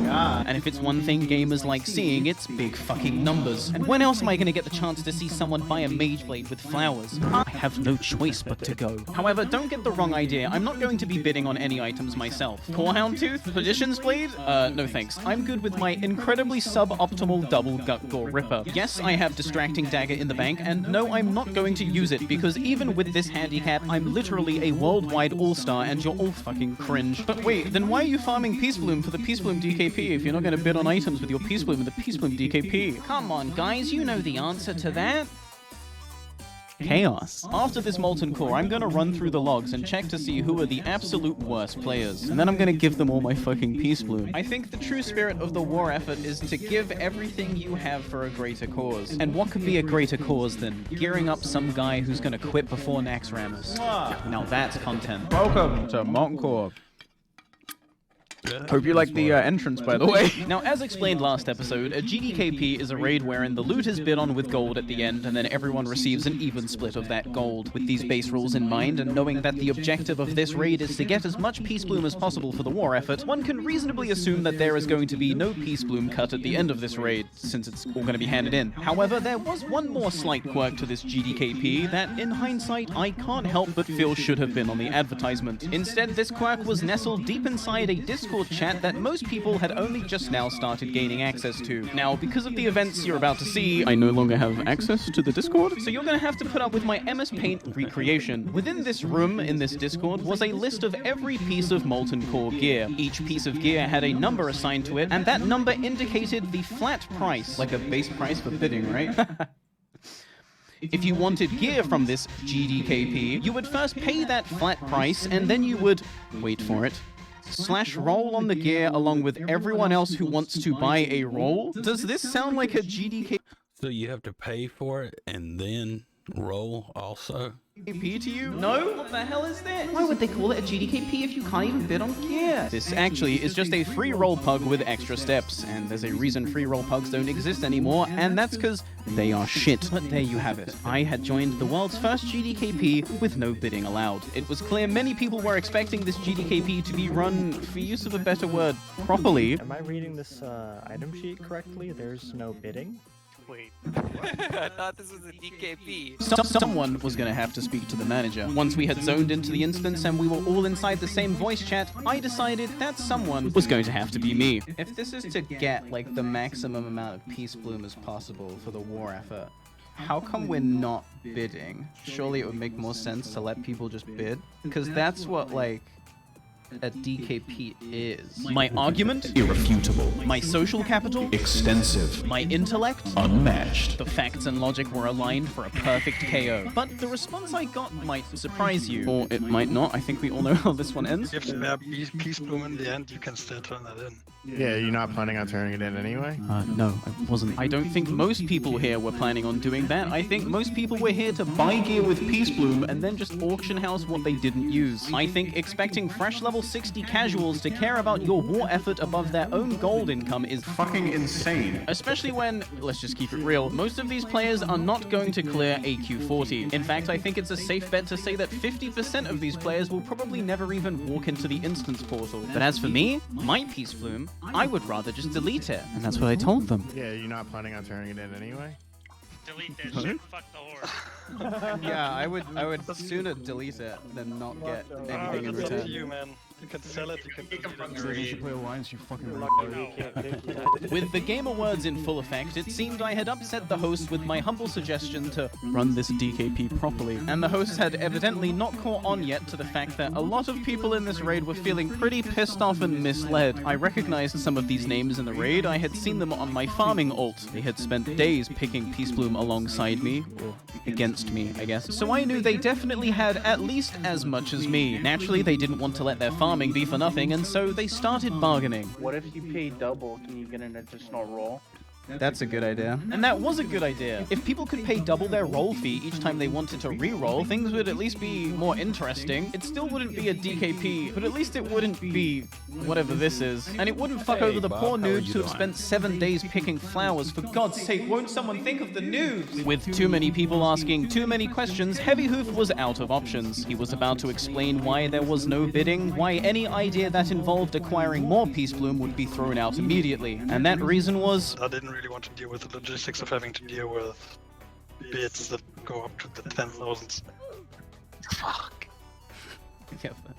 god. And if it's one thing gamers like seeing, it's big fucking numbers. And when else am I going to get the chance to see someone buy a Mage Blade with flowers? I have no choice but to go. However, don't get the wrong idea. I'm not going to be bidding on any items myself. Corehound Tooth? Magician's Blade? No thanks. I'm good with my incredibly suboptimal double Gutgore Ripper. Yes, I have Distracting Dagger in the bank, and no, I'm not going to use it, because even with this handicap, I'm literally a worldwide all-star, and you're all fucking cringe. But wait, then why are you farming Peace Bloom for the Peace Bloom DKP if you're not going to bid on items with your Peace Bloom and the Peace Bloom DKP? Come on, guys, you know the answer to that. Chaos. After this Molten Core, I'm gonna run through the logs and check to see who are the absolute worst players. And then I'm gonna give them all my fucking Peace Bloom. I think the true spirit of the war effort is to give everything you have for a greater cause. And what could be a greater cause than gearing up some guy who's gonna quit before Naxxramas? Now that's content. Welcome to Molten Core. Hope you like the entrance, by the way. Now, as explained last episode, a GDKP is a raid wherein the loot is bid on with gold at the end, and then everyone receives an even split of that gold. With these base rules in mind, and knowing that the objective of this raid is to get as much Peace Bloom as possible for the war effort, one can reasonably assume that there is going to be no Peace Bloom cut at the end of this raid, since it's all going to be handed in. However, there was one more slight quirk to this GDKP that, in hindsight, I can't help but feel should have been on the advertisement. Instead, this quirk was nestled deep inside a Discord chat that most people had only just now started gaining access to. Now, because of the events you're about to see, I no longer have access to the Discord, so you're gonna have to put up with my MS Paint recreation. Within this room, in this Discord, was a list of every piece of Molten Core gear. Each piece of gear had a number assigned to it, and that number indicated the flat price, like a base price for bidding, right? If you wanted gear from this GDKP, you would first pay that flat price, and then you would, wait for it, /roll on the gear along with everyone else who wants to buy a roll? Does this sound like a GDK? So you have to pay for it and then roll also? GDKP to you? No? What the hell is this? Why would they call it a GDKP if you can't even bid on gear? This actually is just a free roll pug with extra steps, and there's a reason free roll pugs don't exist anymore, and that's because they are shit. But there you have it. I had joined the world's first GDKP with no bidding allowed. It was clear many people were expecting this GDKP to be run, for use of a better word, properly. Am I reading this item sheet correctly? There's no bidding? Wait, I thought this was a DKP. Someone was going to have to speak to the manager. Once we had zoned into the instance and we were all inside the same voice chat, I decided that someone was going to have to be me. If this is to get, like, the maximum amount of Peace Bloom as possible for the war effort, how come we're not bidding? Surely it would make more sense to let people just bid? Because that's what, like, a DKP is. My argument? Irrefutable. My social capital? Extensive. My intellect? Unmatched. The facts and logic were aligned for a perfect KO. But the response I got might surprise you. Or it might not. I think we all know how this one ends. If there Peace Bloom in the end, you can still turn that in. Yeah, you're not planning on turning it in anyway? No, I wasn't. I don't think most people here were planning on doing that. I think most people were here to buy gear with Peace Bloom and then just auction house what they didn't use. I think expecting fresh level 60 casuals to care about your war effort above their own gold income is fucking insane. Especially when, let's just keep it real, most of these players are not going to clear AQ40. In fact, I think it's a safe bet to say that 50% of these players will probably never even walk into the instance portal. But as for me, my Peace Bloom, I would rather just delete it. And that's what I told them. Yeah, you're not planning on turning it in anyway? Delete that shit, fuck the whore. Yeah, I would sooner delete it than not get anything in It's up return. to you, man. You can sell it, you can put it on your You should play Alliance, you fucking With the Game Awards in full effect, it seemed I had upset the host with my humble suggestion to run this DKP properly. And the host had evidently not caught on yet to the fact that a lot of people in this raid were feeling pretty pissed off and misled. I recognized some of these names in the raid. I had seen them on my farming ult. They had spent days picking Peace Bloom alongside me, or against me, I guess. So I knew they definitely had at least as much as me. Naturally, they didn't want to let their farming be for nothing, and so they started bargaining. What if you pay double? Can you get an additional roll? That's a good idea. And that was a good idea. If people could pay double their roll fee each time they wanted to re-roll, things would at least be more interesting. It still wouldn't be a DKP, but at least it wouldn't be whatever this is. And it wouldn't fuck over the poor noobs who have spent 7 days picking flowers. For God's sake, won't someone think of the noobs? With too many people asking too many questions, Heavy Hoof was out of options. He was about to explain why there was no bidding, why any idea that involved acquiring more Peace Bloom would be thrown out immediately. And that reason was... I didn't really want to deal with the logistics of having to deal with bids that go up to the 10,000s. Fuck. Yeah, but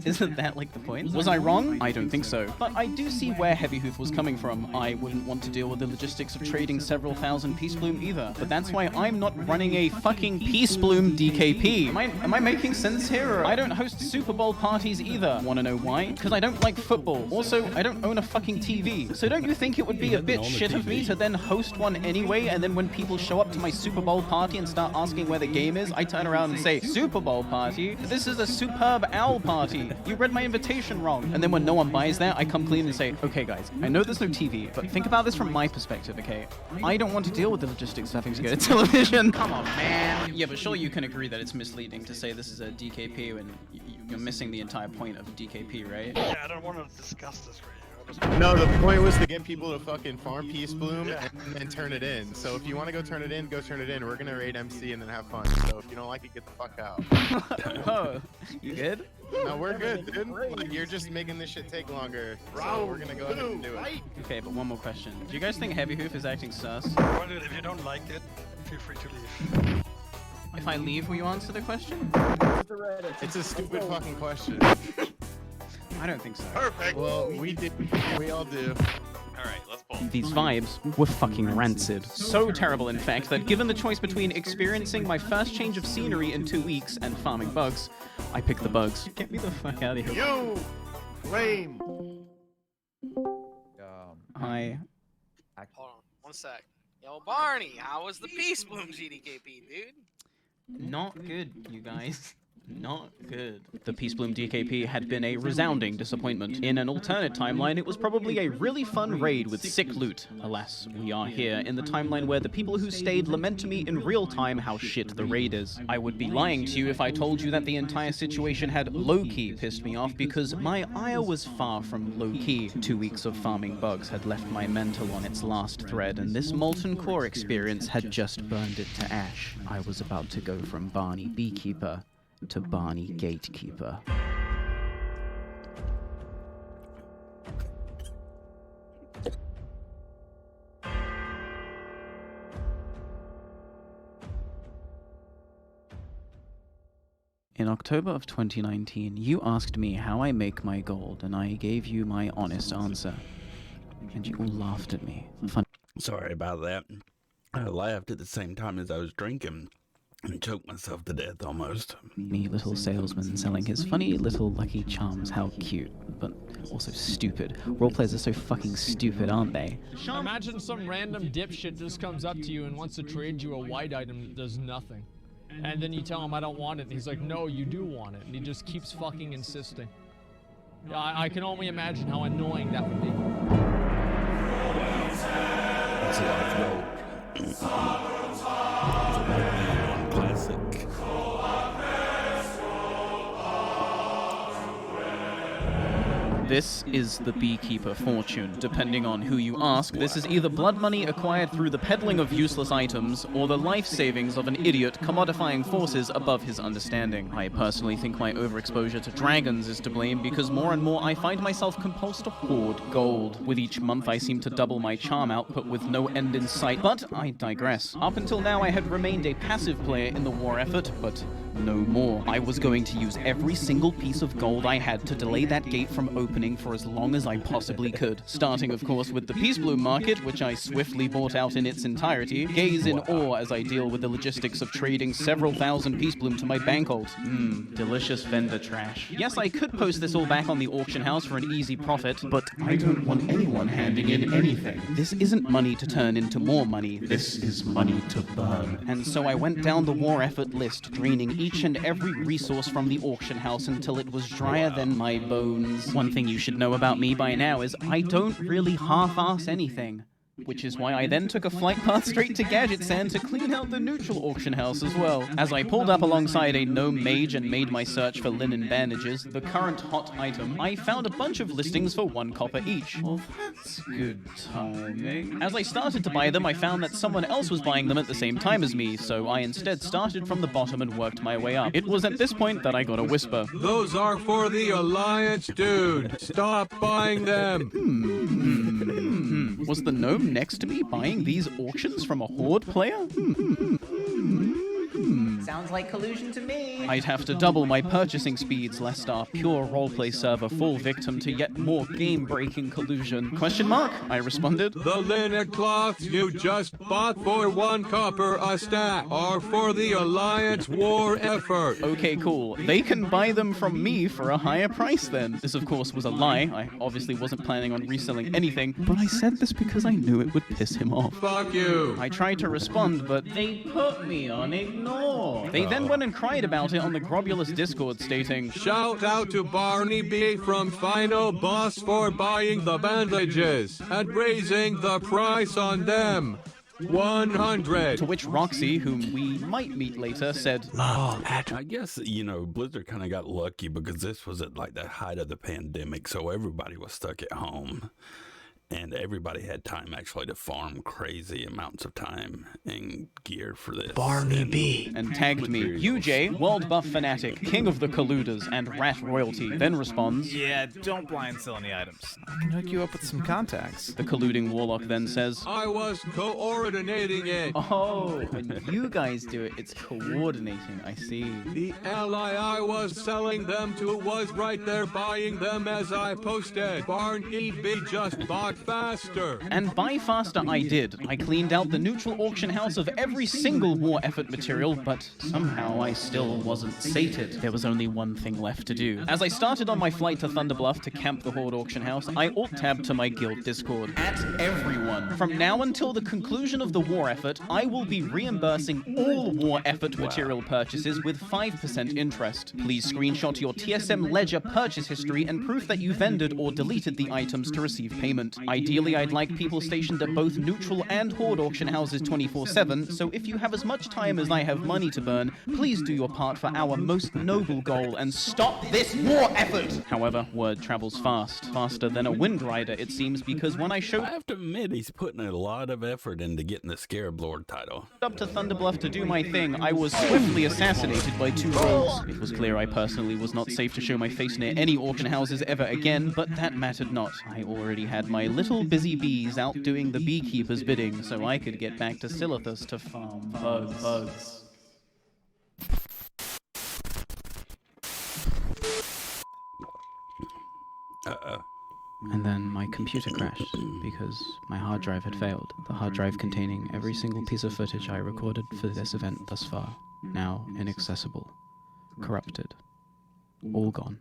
isn't that like the point? Was I wrong? I don't think so. But I do see where Heavy Hoof was coming from. I wouldn't want to deal with the logistics of trading several thousand Peace Bloom either. But that's why I'm not running a fucking Peace Bloom DKP. Am I making sense here? I don't host Super Bowl parties either. Wanna know why? Because I don't like football. Also, I don't own a fucking TV. So don't you think it would be a bit shit of me to then host one anyway, and then when people show up to my Super Bowl party and start asking where the game is, I turn around and say, Super Bowl party? This is a superb owl party. You read my invitation wrong. And then when no one buys that, I come clean and say, okay guys, I know there's no TV, but think about this from my perspective, okay? I don't want to deal with the logistics of having to go to television. Come on, man. Yeah, but surely you can agree that it's misleading to say this is a DKP when you're missing the entire point of DKP, right? Yeah, I don't want to discuss this right No, the point was to get people to fucking farm Peace Bloom and then turn it in. So if you want to go turn it in, go turn it in. We're gonna raid MC and then have fun. So if you don't like it, get the fuck out. Oh, you good? No, we're good, dude. Like, you're just making this shit take longer. So we're gonna go ahead and do it. Okay, but one more question. Do you guys think Heavy Hoof is acting sus? Well, dude, if you don't like it, feel free to leave. If I leave, will you answer the question? It's a stupid fucking question. I don't think so. Perfect. Well, we all do. Alright, let's pull. These vibes were fucking rancid. So terrible, in fact, that given the choice between experiencing my first change of scenery in 2 weeks and farming bugs, I picked the bugs. Get me the fuck out of here. You! Flame! Hi. Hold on, one sec. Yo, Barney, how was the Peace Bloom GDKP, dude? Not good, you guys. Not good. The Peace Bloom DKP had been a resounding disappointment. In an alternate timeline, it was probably a really fun raid with sick loot. Alas, we are here in the timeline where the people who stayed lament to me in real time how shit the raid is. I would be lying to you if I told you that the entire situation had low-key pissed me off, because my ire was far from low-key. 2 weeks of farming bugs had left my mental on its last thread, and this molten core experience had just burned it to ash. I was about to go from Barney Beekeeper to Barney Gatekeeper. In October of 2019, you asked me how I make my gold, and I gave you my honest answer. And you all laughed at me. Sorry about that. I laughed at the same time as I was drinking. and choked myself to death almost. Me little salesman selling his funny little Lucky Charms. How cute, but also stupid. Roleplayers are so fucking stupid, aren't they? Imagine some random dipshit just comes up to you and wants to trade you a white item that does nothing. And then you tell him, I don't want it. And he's like, no, you do want it. And he just keeps fucking insisting. I can only imagine how annoying that would be. That's a lot of gold. It's a classic. This is the beekeeper fortune. Depending on who you ask, this is either blood money acquired through the peddling of useless items, or the life savings of an idiot commodifying forces above his understanding. I personally think my overexposure to dragons is to blame, because more and more I find myself compulsed to hoard gold. With each month I seem to double my charm output with no end in sight, but I digress. Up until now I had remained a passive player in the war effort, but no more. I was going to use every single piece of gold I had to delay that gate from opening for as long as I possibly could. Starting, of course, with the Peace Bloom market, which I swiftly bought out in its entirety. Gaze in awe as I deal with the logistics of trading several thousand Peace Bloom to my bankhold. Delicious vendor trash. Yes, I could post this all back on the auction house for an easy profit, but I don't want anyone handing in anything. This isn't money to turn into more money. This is money to burn. And so I went down the war effort list, draining each and every resource from the auction house until it was drier than my bones. One thing you should know about me by now is I don't really half-ass anything. Which is why I then took a flight path straight to Gadget Sand to clean out the neutral auction house as well. As I pulled up alongside a gnome mage and made my search for linen bandages, the current hot item, I found a bunch of listings for 1 copper each. Well, that's good timing. As I started to buy them, I found that someone else was buying them at the same time as me, so I instead started from the bottom and worked my way up. It was at this point that I got a whisper. Those are for the Alliance, dude. Stop buying them. Was the gnome next to me buying these auctions from a horde player? Sounds like collusion to me. I'd have to double my purchasing speeds lest our pure roleplay server fall victim to yet more game-breaking collusion. Question mark? I responded. The linen cloths you just bought for 1 copper a stack are for the Alliance war effort. Okay, cool. They can buy them from me for a higher price then. This, of course, was a lie. I obviously wasn't planning on reselling anything, but I said this because I knew it would piss him off. Fuck you. I tried to respond, but they put me on ignore. They then went and cried about it on the Grobulus Discord, stating, Shout out to Barney B from Final Boss for buying the bandages and raising the price on them. 100. To which Roxy, whom we might meet later, said, I guess, Blizzard kind of got lucky because this was at like the height of the pandemic, so everybody was stuck at home. And everybody had time actually to farm crazy amounts of time and gear for this. Barney B. And tagged me, UJ, World Buff Fanatic, King of the Colluders, and Rat Royalty. Then responds, Yeah, don't blind sell any items. I can hook you up with some contacts. The colluding warlock then says, I was coordinating it. Oh, when you guys do it, it's coordinating, I see. The ally I was selling them to was right there buying them as I posted. Barney B just bought faster. And buy faster I did. I cleaned out the neutral auction house of every single war effort material, but somehow I still wasn't sated. There was only one thing left to do. As I started on my flight to Thunderbluff to camp the Horde auction house, I alt-tabbed to my guild Discord. At everyone. From now until the conclusion of the war effort, I will be reimbursing all war effort material purchases with 5% interest. Please screenshot your TSM Ledger purchase history and proof that you vendored or deleted the items to receive payment. Ideally, I'd like people stationed at both neutral and horde auction houses 24/7, so if you have as much time as I have money to burn, please do your part for our most noble goal and stop this war effort! However, word travels fast. Faster than a wind rider, it seems, because when I showed I have to admit, he's putting a lot of effort into getting the Scarab Lord title. Up to Thunderbluff to do my thing, I was swiftly assassinated by 2 rogues. It was clear I personally was not safe to show my face near any auction houses ever again, but that mattered not. I already had my little busy bees out doing the beekeeper's bidding, so I could get back to Silithus to farm bugs. And then my computer crashed because my hard drive had failed. The hard drive containing every single piece of footage I recorded for this event thus far. now inaccessible, corrupted, all gone.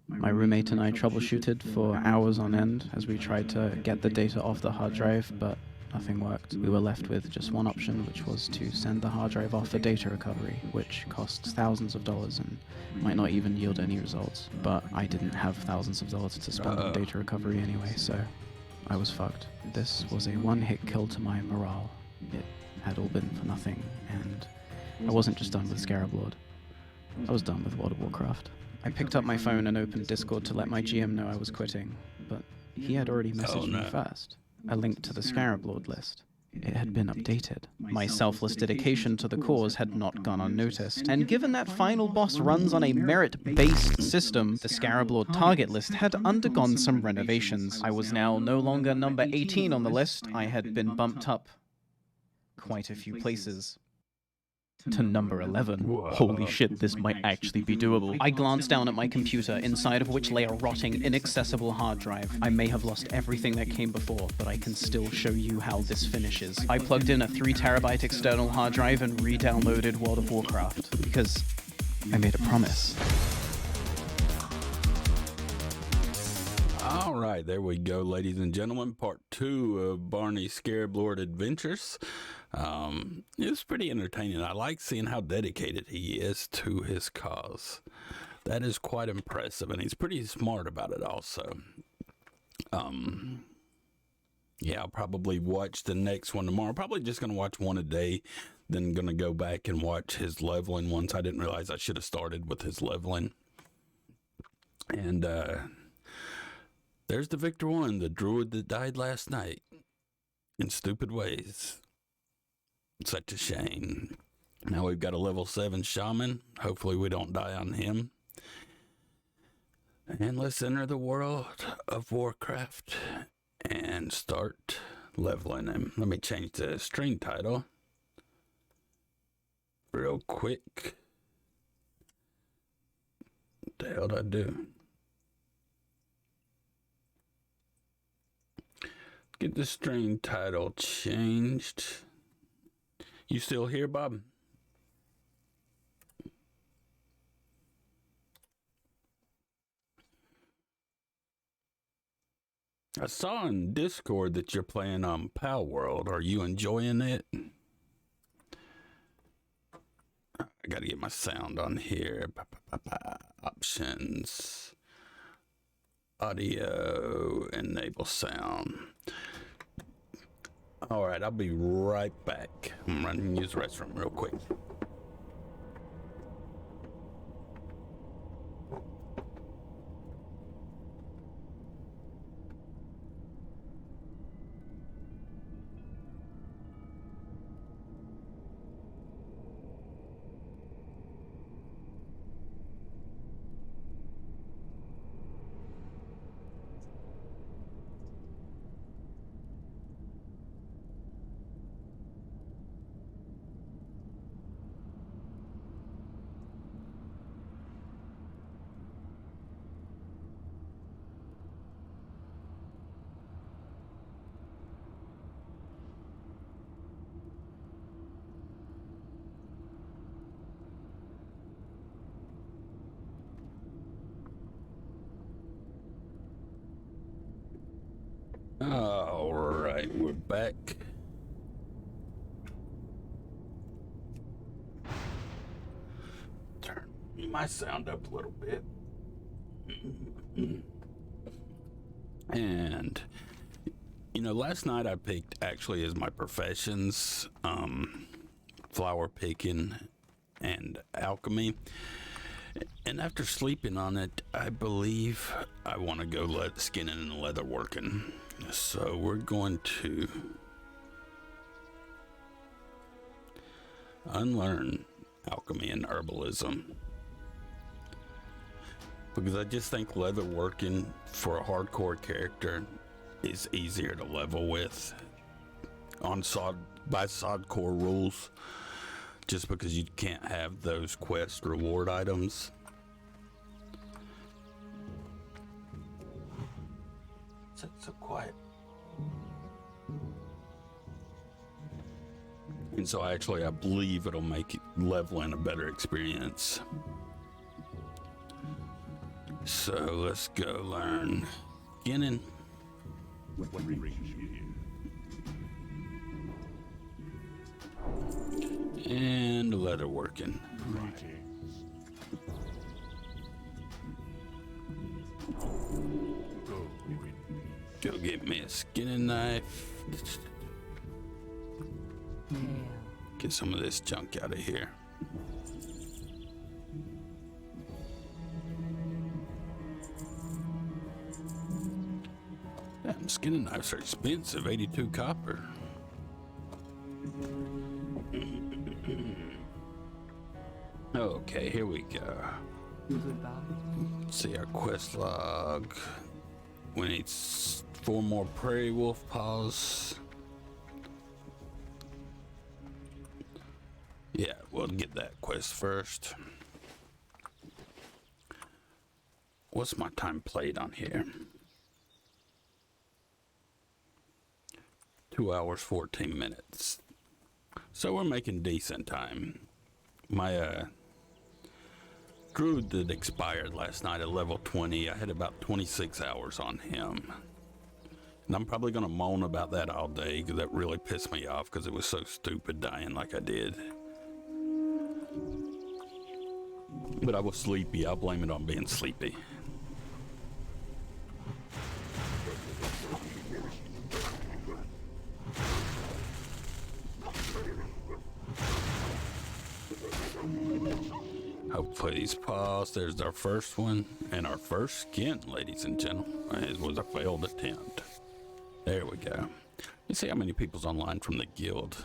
My roommate and I troubleshooted for hours on end as we tried to get the data off the hard drive, but nothing worked. We were left with just one option, which was to send the hard drive off for data recovery, which costs thousands of dollars and might not even yield any results. But I didn't have thousands of dollars to spend on data recovery anyway, so I was fucked. This was a one-hit kill to my morale. It had all been for nothing, and I wasn't just done with Scarab Lord. I was done with World of Warcraft. I picked up my phone and opened Discord to let my GM know I was quitting, but he had already messaged me first. A link to the Scarab Lord list. It had been updated. My selfless dedication to the cause had not gone unnoticed, and given that final boss runs on a merit-based system, the Scarab Lord target list had undergone some renovations. I was now no longer number 18 on the list. I had been bumped up quite a few places to number 11. Whoa. Holy shit, this might actually be doable. I glanced down at my computer, inside of which lay a rotting, inaccessible hard drive. I may have lost everything that came before, but I can still show you how this finishes. I plugged in a 3 terabyte external hard drive and re-downloaded World of Warcraft, because I made a promise. All right, there we go, ladies and gentlemen. Part 2 of Barney's Scarab Lord Adventures. It was pretty entertaining. I like seeing how dedicated he is to his cause. That is quite impressive, and he's pretty smart about it also. Yeah, I'll probably watch the next one tomorrow. Probably just going to watch one a day, then going to go back and watch his leveling ones. I didn't realize I should have started with his leveling. And, there's the Victor One, the druid that died last night in stupid ways. Such a shame. Now we've got a level 7 shaman. Hopefully we don't die on him. And let's enter the world of Warcraft and start leveling him. Let me change the stream title real quick. What the hell did I do? Get the stream title changed. You still here, Bob? I saw in Discord that you're playing on Pal World. Are you enjoying it? I gotta get my sound on here. Options. Audio. Enable sound. All right, I'll be right back. I'm running to use the restroom real quick. All right, we're back. Turn my sound up a little bit. And, you know, last night I picked actually as my professions, flower picking and alchemy. And after sleeping on it, I believe I want to go skinning and leather working. So we're going to unlearn alchemy and herbalism. Because I just think leather working for a hardcore character is easier to level with on by SodCore rules. Just because you can't have those quest reward items. It's so quiet. And so actually I believe it'll make leveling a better experience. So let's go learn skinning. And leather working. Go get me a skinning knife. Get some of this junk out of here. Damn, skinning knives are expensive, 82 copper. Okay, here we go. Let's see our quest log. We need 4 more prairie wolf paws. Yeah, we'll get that quest first. What's my time played on here? 2 hours, 14 minutes. So we're making decent time. My druid that expired last night at level 20, I had about 26 hours on him. And I'm probably gonna moan about that all day because that really pissed me off because it was so stupid dying like I did. But I was sleepy. I'll blame it on being sleepy. Hopefully these paws. There's our first one and our first skin, ladies and gentlemen. It was a failed attempt. There we go. Let's see how many people's online from the guild.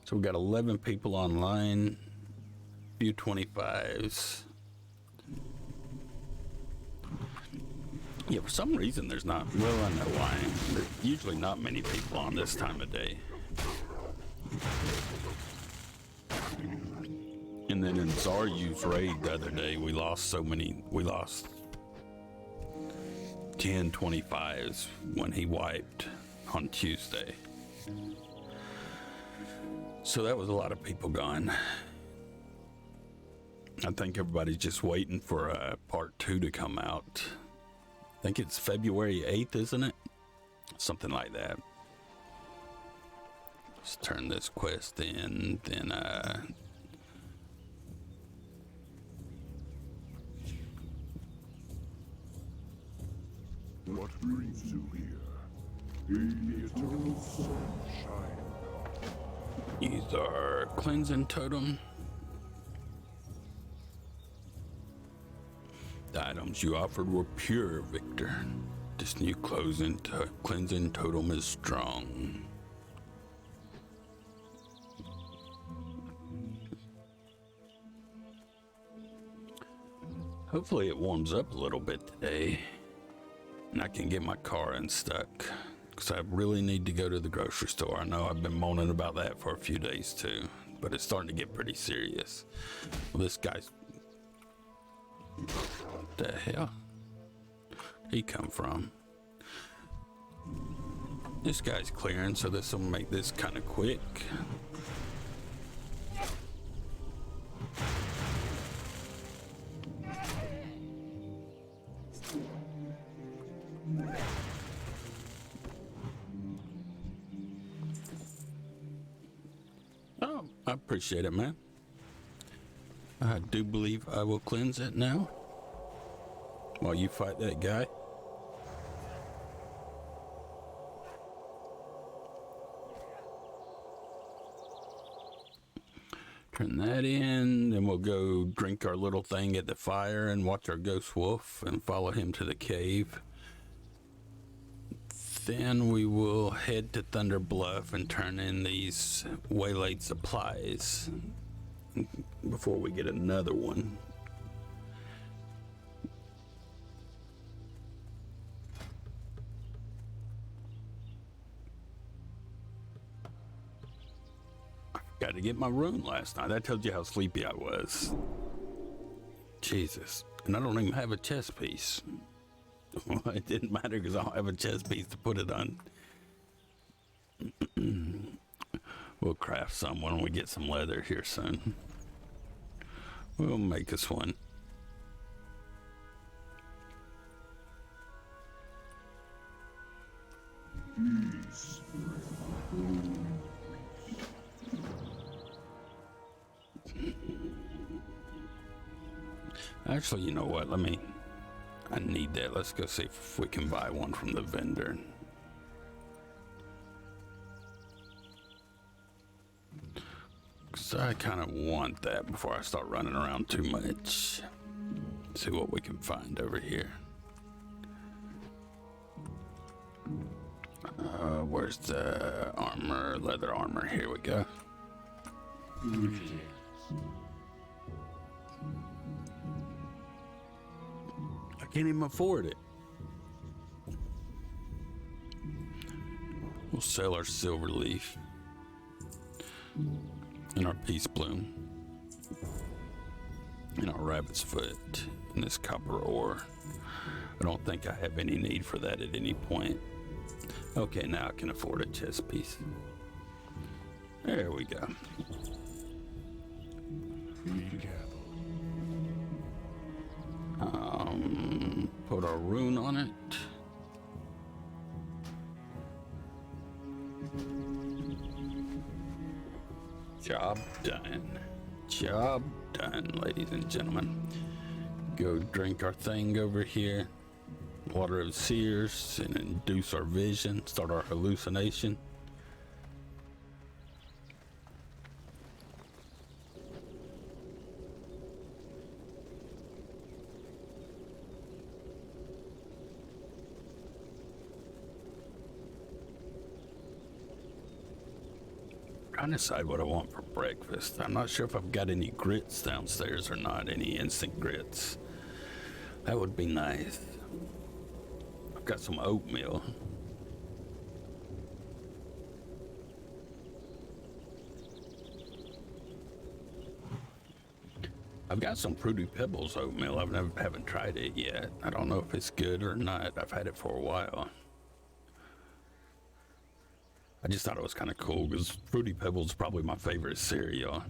So we got 11 people online, a few 25s. Yeah, for some reason there's not, well, I know why. There's usually not many people on this time of day. And then in Zaryu's raid the other day, we lost 10 25s when he wiped on Tuesday. So that was a lot of people gone. I think everybody's just waiting for part 2 to come out. I think it's February 8th, isn't it? Something like that. Let's turn this quest in, then what brings you here? May the eternal sun shine. Use our cleansing totem. The items you offered were pure, Victor. This new cleansing totem is strong. Hopefully it warms up a little bit today and I can get my car unstuck, because I really need to go to the grocery store. I know I've been moaning about that for a few days too, but it's starting to get pretty serious. Well, this guy's... What the hell? Where'd he come from? This guy's clearing, so this will make this kind of quick. Oh, I appreciate it, man. I do believe I will cleanse it now while you fight that guy. Turn that in, then we'll go drink our little thing at the fire and watch our ghost wolf and follow him to the cave. Then we will head to Thunder Bluff and turn in these waylaid supplies before we get another one. I forgot to get my rune last night. I told you how sleepy I was. Jesus. And I don't even have a chest piece. Well, it didn't matter because I don't have a chest piece to put it on. We'll craft some when we get some leather here soon. We'll make us one. Actually, you know what? I need that. Let's go see if we can buy one from the vendor. Because I kind of want that before I start running around too much. See what we can find over here. Where's the armor? Leather armor. Here we go. I can't even afford it. We'll sell our silver leaf and our peace bloom and our rabbit's foot and this copper ore. I don't think I have any need for that at any point. Okay, now I can afford a chest piece. There we go. Put our rune on it. Job done. Job done, ladies and gentlemen. Go drink our thing over here. Water of Seers, and induce our vision. Start our hallucination. Trying to decide what I want for breakfast. I'm not sure if I've got any grits downstairs or not, any instant grits. That would be nice. I've got some oatmeal. I've got some Fruity Pebbles oatmeal. Haven't tried it yet. I don't know if it's good or not. I've had it for a while. I just thought it was kind of cool because Fruity Pebbles is probably my favorite cereal.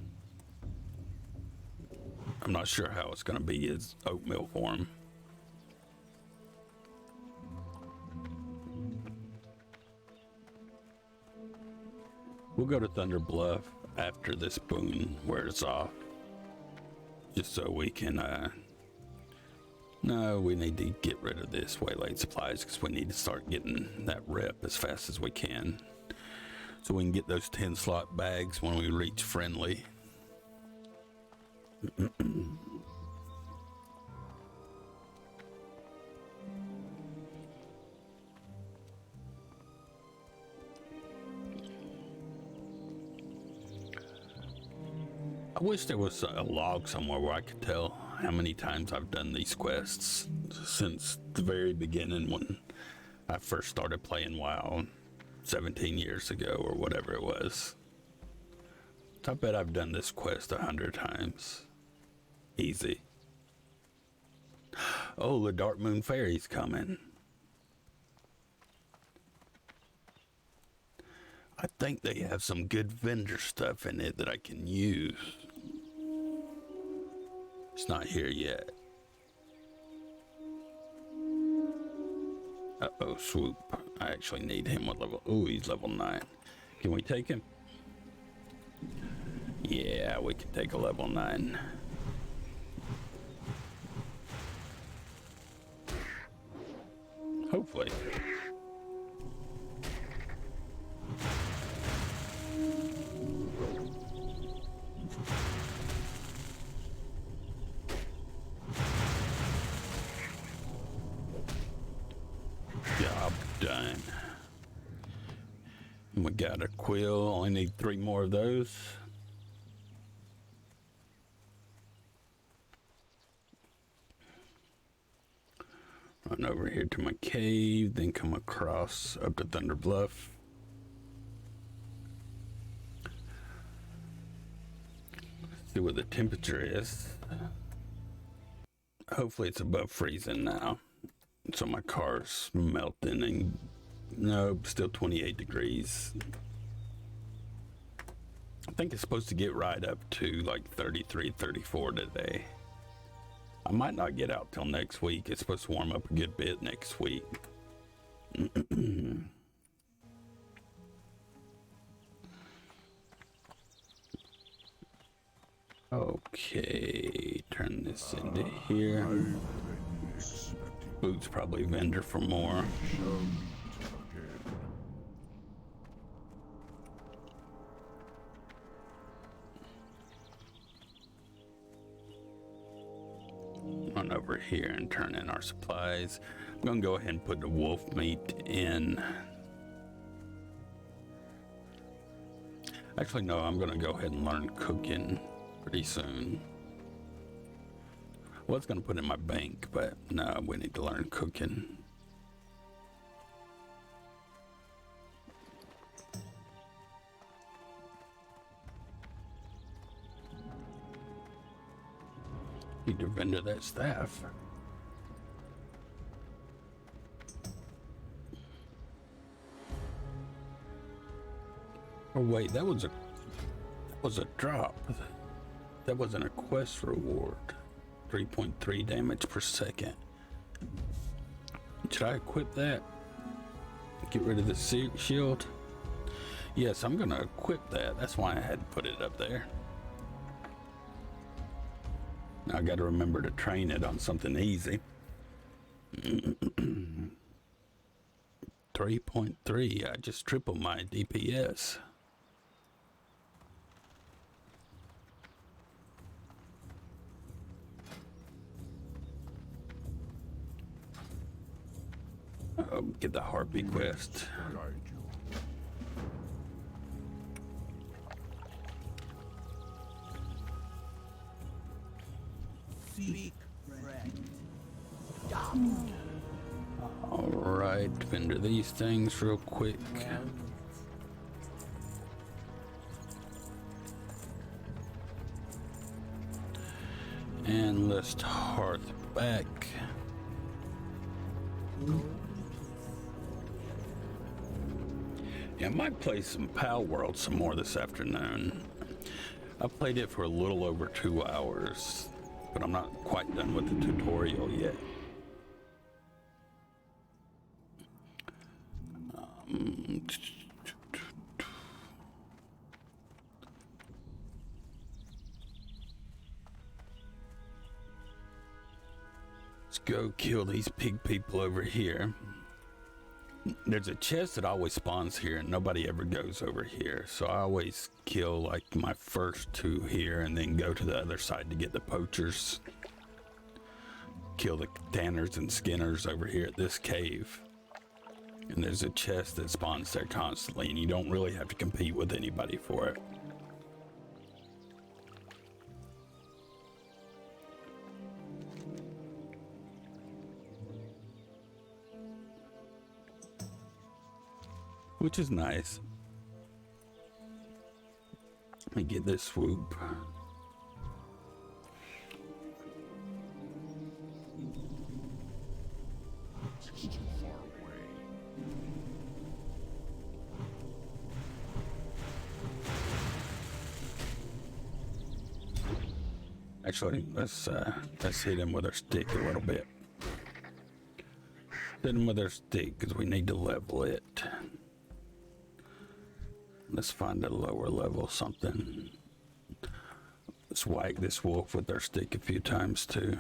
I'm not sure how it's going to be as oatmeal form. We'll go to Thunder Bluff after this boon wears off. Just so we can, no, we need to get rid of this waylaid supplies because we need to start getting that rep as fast as we can. So we can get those 10 slot bags when we reach friendly. I wish there was a log somewhere where I could tell how many times I've done these quests since the very beginning when I first started playing WoW 17 years ago or whatever it was. I bet I've done this quest 100 times. Easy. Oh, the Dark Moon Fairy's coming. I think they have some good vendor stuff in it that I can use. It's not here yet. Uh-oh, Swoop. I actually need him with level... Ooh, he's level 9. Can we take him? Yeah, we can take a level 9. Hopefully. Job done. We got a quill. Only need 3 more of those. Run over here to my cave, then come across up to Thunder Bluff. See what the temperature is. Hopefully it's above freezing now. So my car's melting and no, still 28 degrees. I think it's supposed to get right up to like 33, 34 today. I might not get out till next week. It's supposed to warm up a good bit next week. Okay, turn this into here. Boots probably vendor for more. Run over here and turn in our supplies. I'm gonna go ahead and put the wolf meat in. Actually, no, I'm gonna go ahead and learn cooking pretty soon. I was gonna put it in my bank, but no, we need to learn cooking. Need to vendor that staff. Oh wait, that was a drop. That wasn't a quest reward. 3.3 damage per second. Should I equip that? Get rid of the shield? Yes, I'm gonna equip that. That's why I had to put it up there. Now I gotta remember to train it on something easy. 3.3, I just tripled my DPS. Get the Harpy quest. Alright, vendor these things real quick. And list hearth back. Yeah, I might play some Pal World some more this afternoon. I played it for a little over 2 hours, but I'm not quite done with the tutorial yet. Let's go kill these pig people over here. There's a chest that always spawns here and nobody ever goes over here, so I always kill like my first 2 here and then go to the other side to get the poachers. Kill the tanners and skinners over here at this cave. And there's a chest that spawns there constantly and you don't really have to compete with anybody for it. Which is nice. Let me get this swoop. Actually, let's hit him with our stick a little bit. Hit him with our stick because we need to level it. Let's find a lower level something. Let's whack this wolf with our stick a few times too.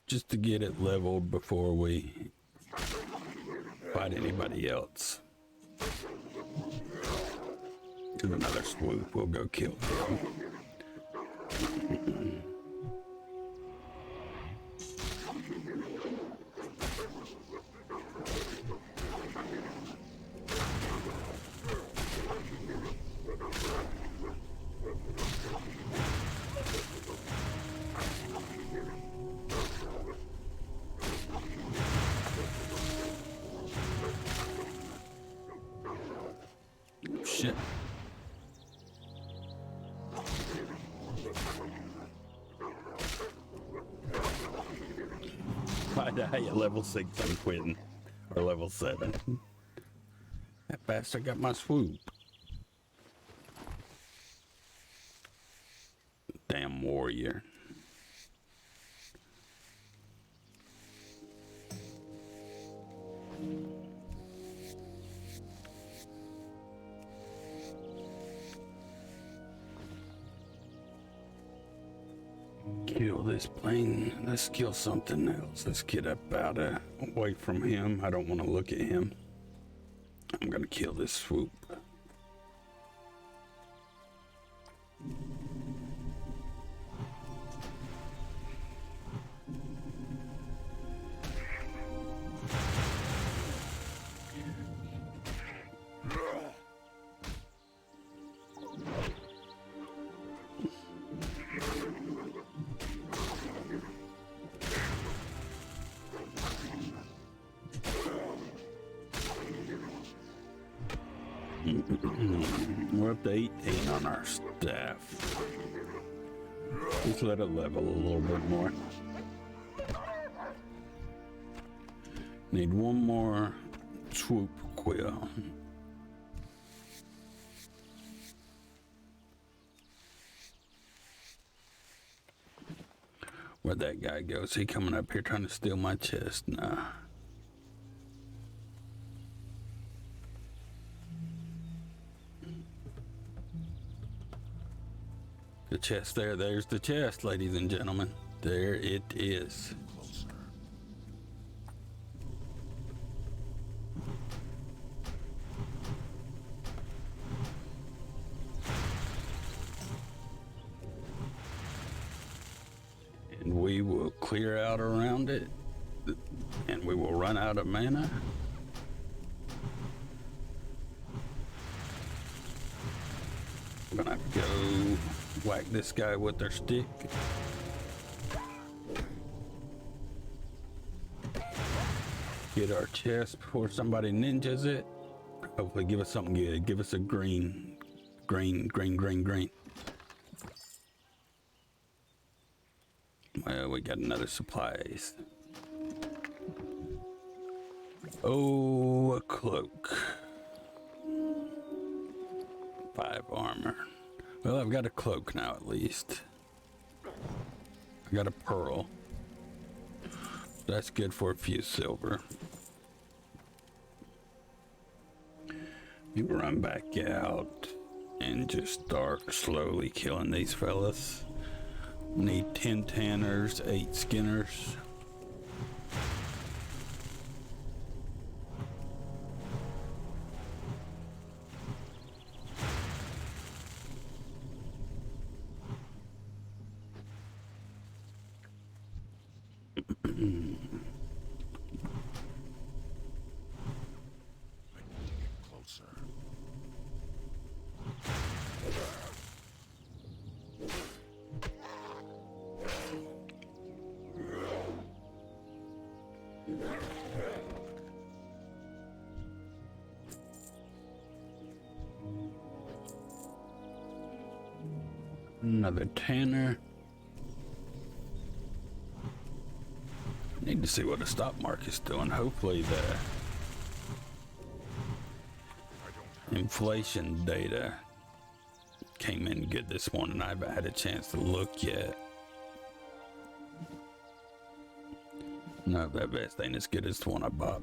Just to get it leveled before we fight anybody else. Do another swoop, we'll go kill him. Shit. If I die at level 6, I'm quitting. Or level 7. That bastard got my swoop. Damn warrior. Kill this plane. Let's kill something else. Let's get up out of away from him. I don't want to look at him. I'm gonna kill this swoop. We're up to 18 on our staff. Just let it level a little bit more. Need one more swoop quill. Where'd that guy go? Is he coming up here trying to steal my chest? Nah. The chest there, there's the chest, ladies and gentlemen. There it is. And we will clear out around it, and we will run out of mana. I'm gonna have to go whack this guy with their stick. Get our chest before somebody ninjas it. Hopefully give us something good. Give us a green. Well, we got another supplies. Oh, a cloak. 5 armor. Well, I've got a cloak now at least. I got a pearl. That's good for a few silver. You run back out and just start slowly killing these fellas. Need 10 tanners, 8 skinners. Another tanner. Need to see what the stock market's doing. Hopefully the inflation data came in good this morning. I haven't had a chance to look yet. No, that vest ain't as good as the one I bought.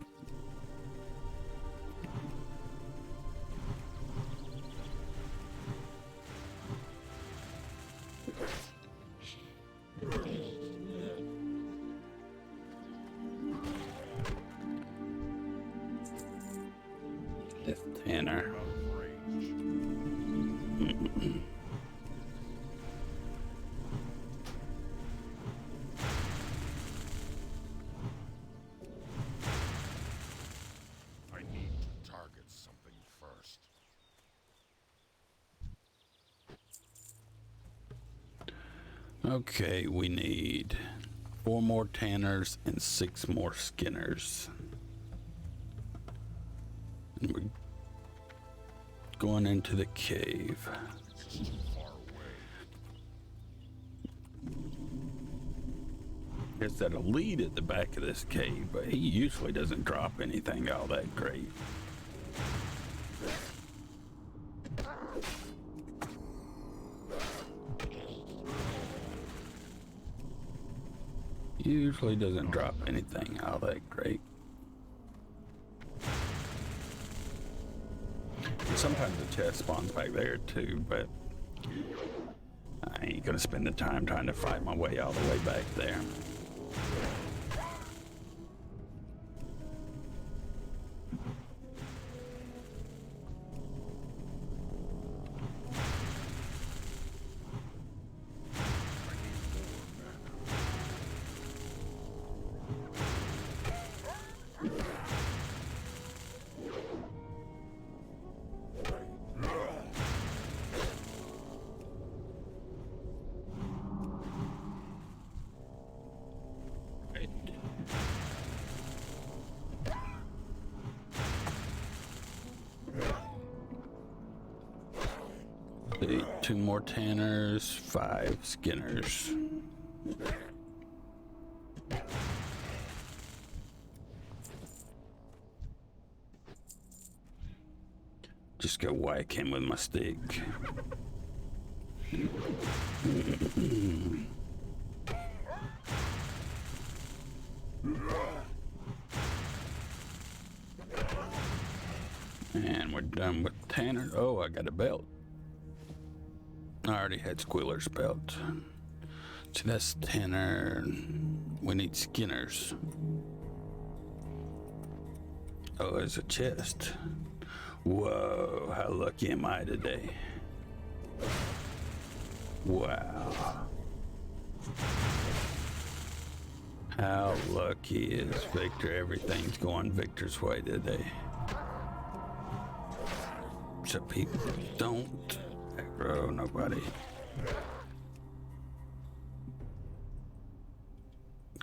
This tanner. I need to target something first. Okay, we need 4 more tanners and 6 more skinners. And we're going into the cave. There's that elite at the back of this cave, but he usually doesn't drop anything all that great. Usually doesn't drop anything all that great. Sometimes the chest spawns back there too, but I ain't gonna spend the time trying to fight my way all the way back there. Two more Tanners, 5 Skinners. Just go whack him with my stick. And we're done with Tanner. Oh, I got a belt. I already had Squiller's belt. So that's Tanner. We need Skinners. Oh, there's a chest. Whoa, how lucky am I today? Wow. How lucky is Victor? Everything's going Victor's way today. So people don't aggro nobody.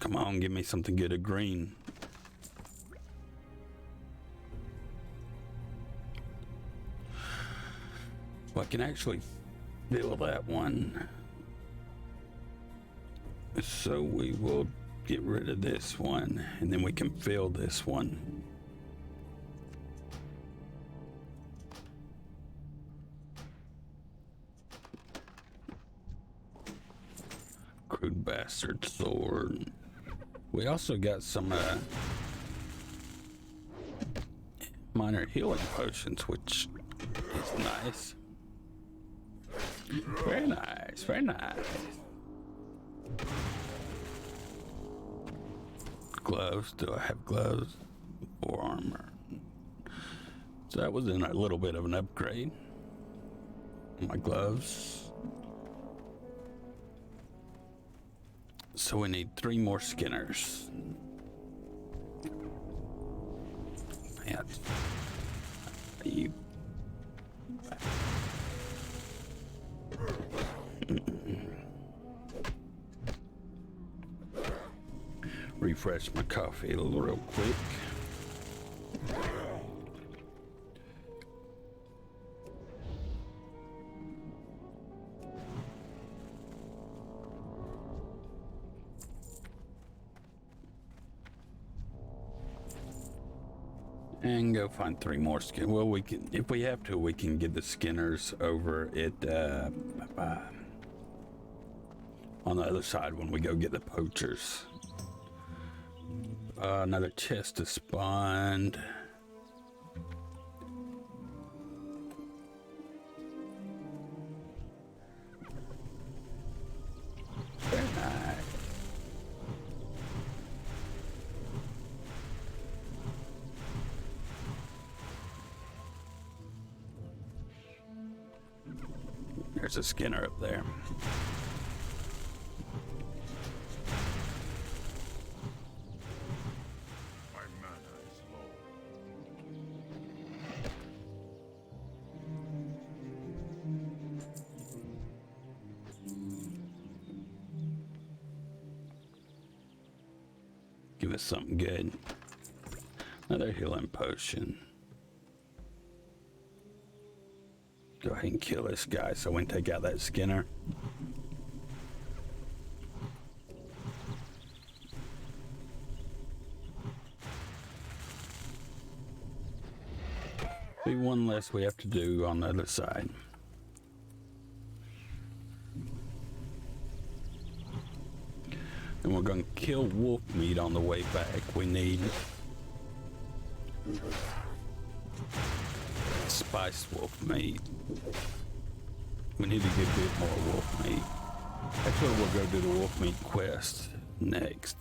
Come on, give me something good of green. Well, I can actually fill that one. So we will get rid of this one, and then we can fill this one. Crude bastard sword. We also got some minor healing potions, which is nice. Very nice, very nice. Gloves, do I have gloves or armor? So that was in a little bit of an upgrade. My gloves. So we need 3 more Skinners. Man, you. Refresh my coffee a little real quick. And go find 3 more skin. Well, we can, if we have to, we can get the Skinners over at on the other side when we go get the poachers. Another chest to spawned. Very nice. There's a Skinner up there. Give us something good. Another healing potion. Go ahead and kill this guy so we can take out that Skinner. Be one less we have to do on the other side. And we're going to kill wolf meat on the way back. We need spiced wolf meat. We need to get a bit more wolf meat. Actually, we'll go do the wolf meat quest next.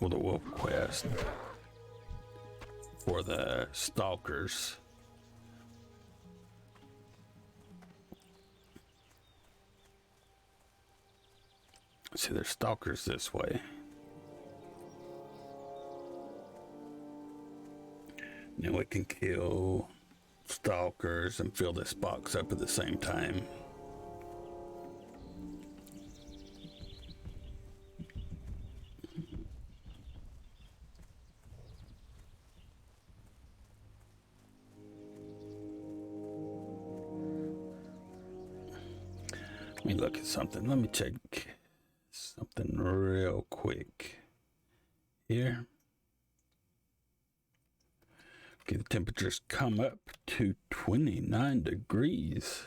Well, the wolf quest for the stalkers. See, there's stalkers this way. Then we can kill stalkers and fill this box up at the same time. Let me look at something. Let me check something real quick here. Okay, the temperatures come up to 29 degrees.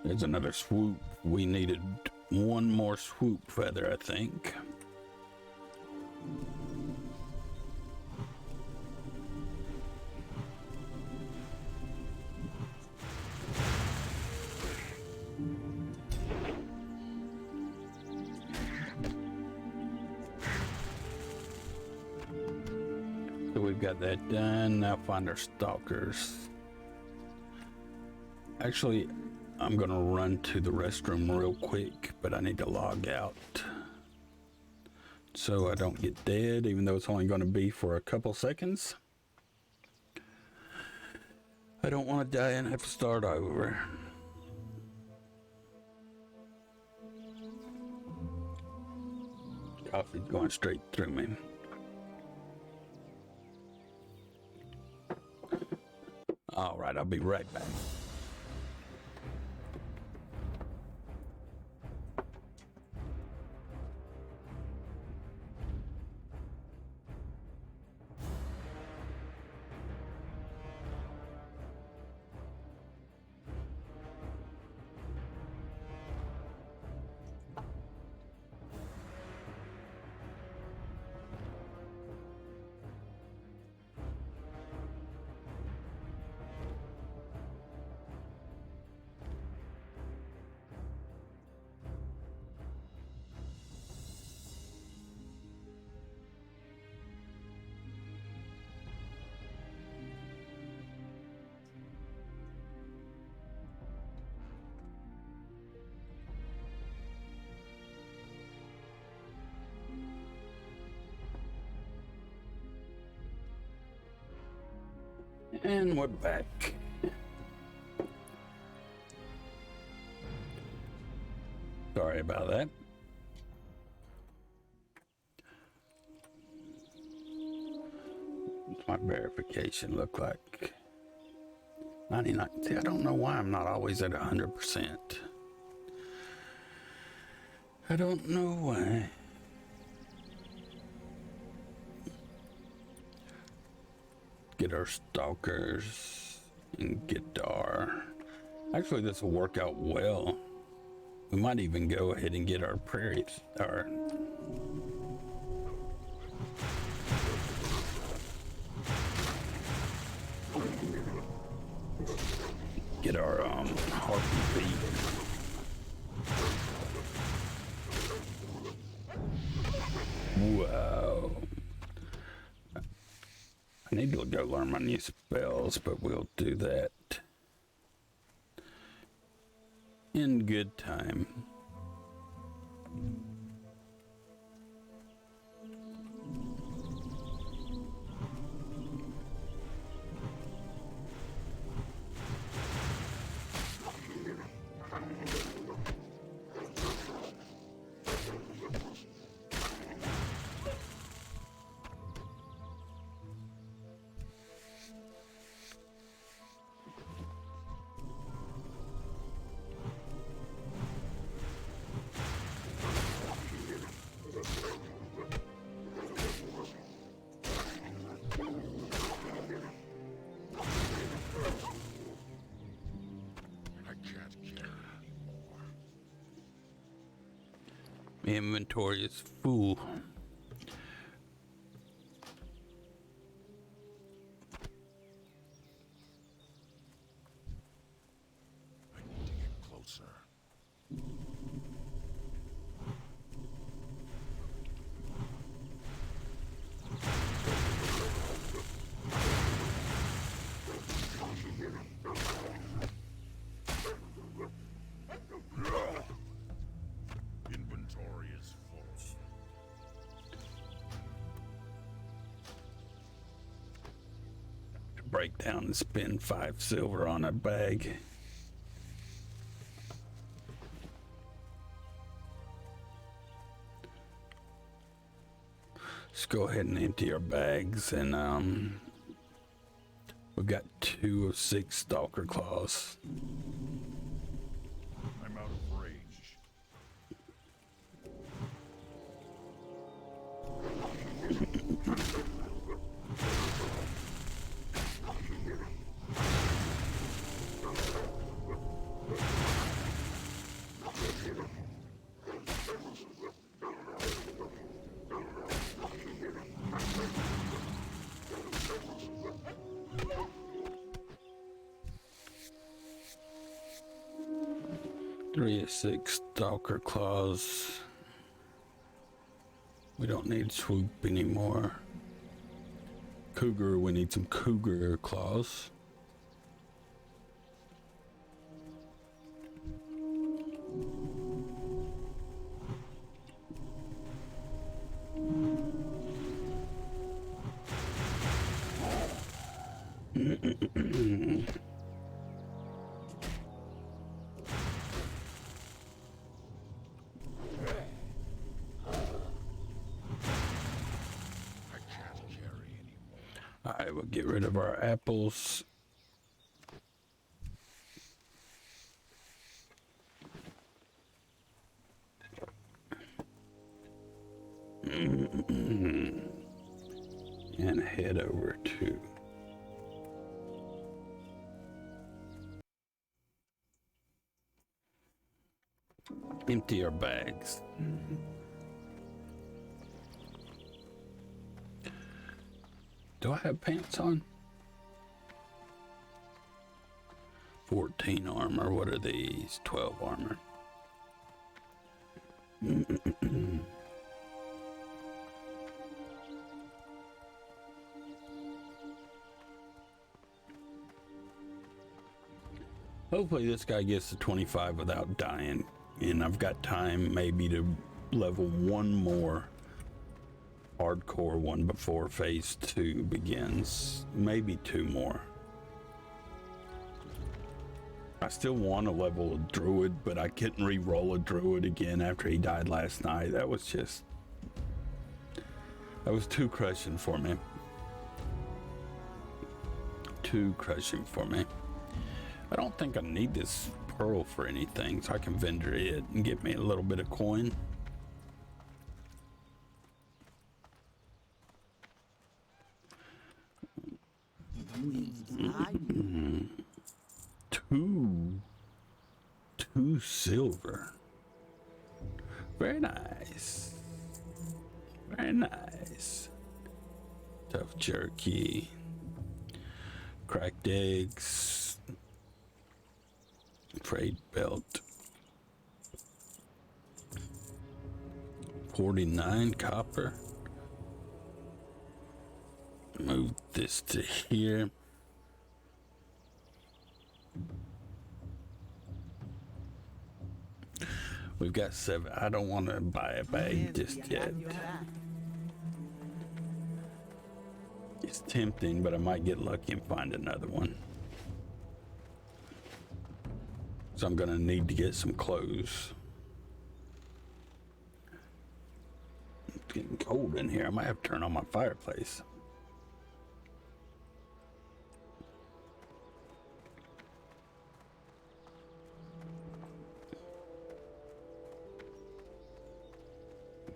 There's another swoop. We needed one more swoop feather, I think. So we've got that done. Now find our stalkers. Actually, I'm gonna run to the restroom real quick, but I need to log out so I don't get dead, even though it's only gonna be for a couple seconds. I don't want to die and have to start over. Coffee's going straight through me. All right, I'll be right back. And we're back. Sorry about that. What's my verification look like? 99. See, I don't know why I'm not always at 100%. I don't know why. Get our stalkers and get our... Actually, this will work out well. We might even go ahead and get our prairies, our... Get our, harpy feet. Wow. I need to go learn my new spells, but we'll do that in good time. Inventory is full. Closer. Inventory is full. To break down and spend 5 silver on a bag. Let's go ahead and empty our bags, and we've got 2 of 6 stalker claws. I'm out of range. Three of 6 stalker claws. We don't need swoop anymore. Cougar, we need some cougar claws. Alright, we'll get rid of our apples. And head over to empty our bags. Do I have pants on? 14 armor. What are these? 12 armor. Hopefully this guy gets to 25 without dying. And I've got time maybe to level one more hardcore one before phase 2 begins. Maybe 2 more. I still want to level a druid, but I couldn't re-roll a druid again after he died last night. That was too crushing for me. Too crushing for me. I don't think I need this pearl for anything, so I can vendor it and get me a little bit of coin. Two silver. Very nice. Very nice. Tough jerky. Cracked eggs. Freight belt. 49 copper. Move this to here. We've got 7. I don't want to buy a bag just yet. It's tempting, but I might get lucky and find another one. So I'm gonna need to get some clothes. It's getting cold in here. I might have to turn on my fireplace.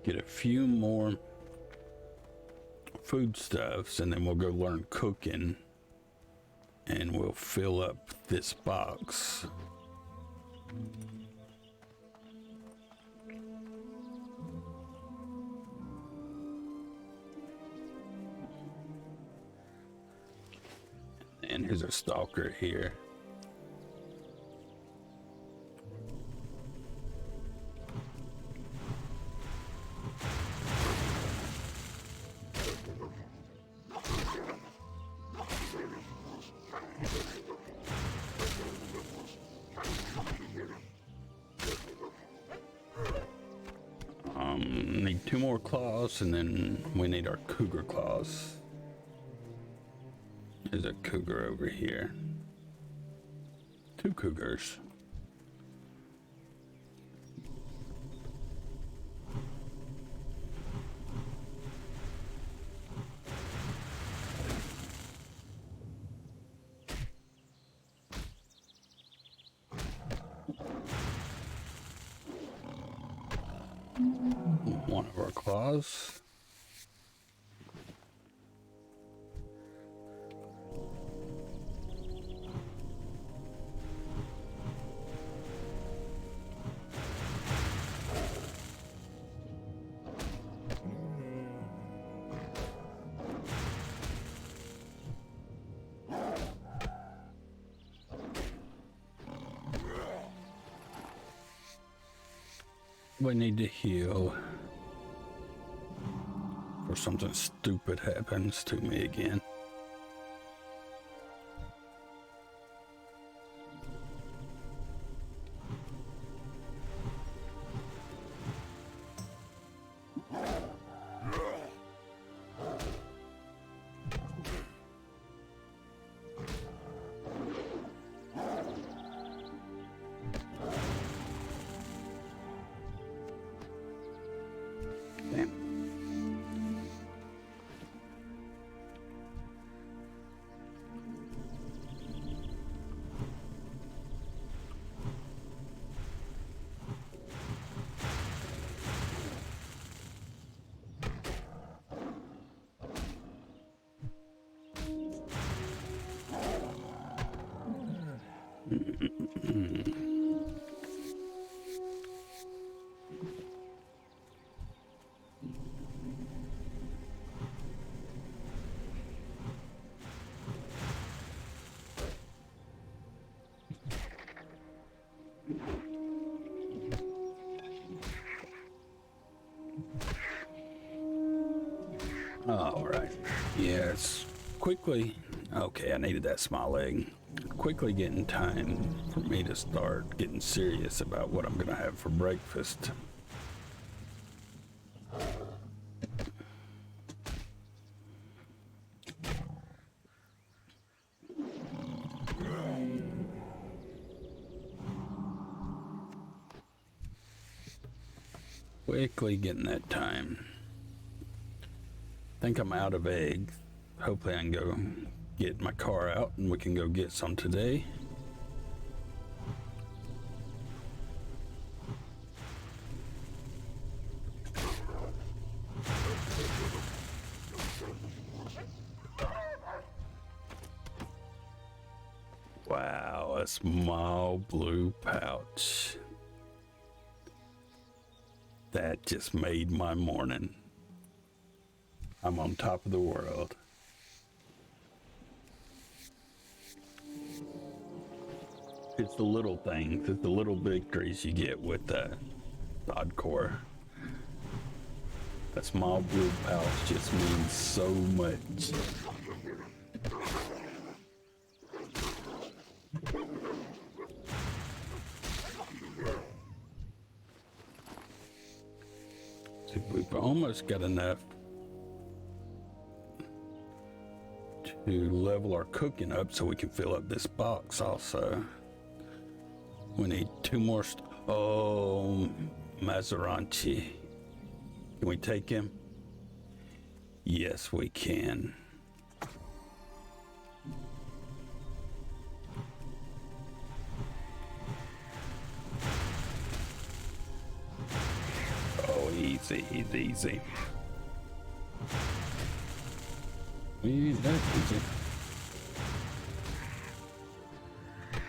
Get a few more foodstuffs and then we'll go learn cooking and we'll fill up this box. Here's a stalker here. Need 2 more claws, and then we need our cougar claws. There's a cougar over here. 2 cougars. One of our claws. We need to heal. Or something stupid happens to me again. All right. Yes. Quickly. Okay, I needed that small egg. Quickly getting time for me to start getting serious about what I'm gonna have for breakfast. Quickly getting that time. Think I'm out of eggs. Hopefully I can go get my car out and we can go get some today. Wow, a small blue pouch. That just made my morning. I'm on top of the world. It's the little things, it's the little victories you get with SodCore. That small blue pouch just means so much. See, we've almost got enough to level our cooking up so we can fill up this box also. We need 2 more. Oh, Maserati. Can we take him? Yes, we can. Oh, easy, easy, easy. That's easy.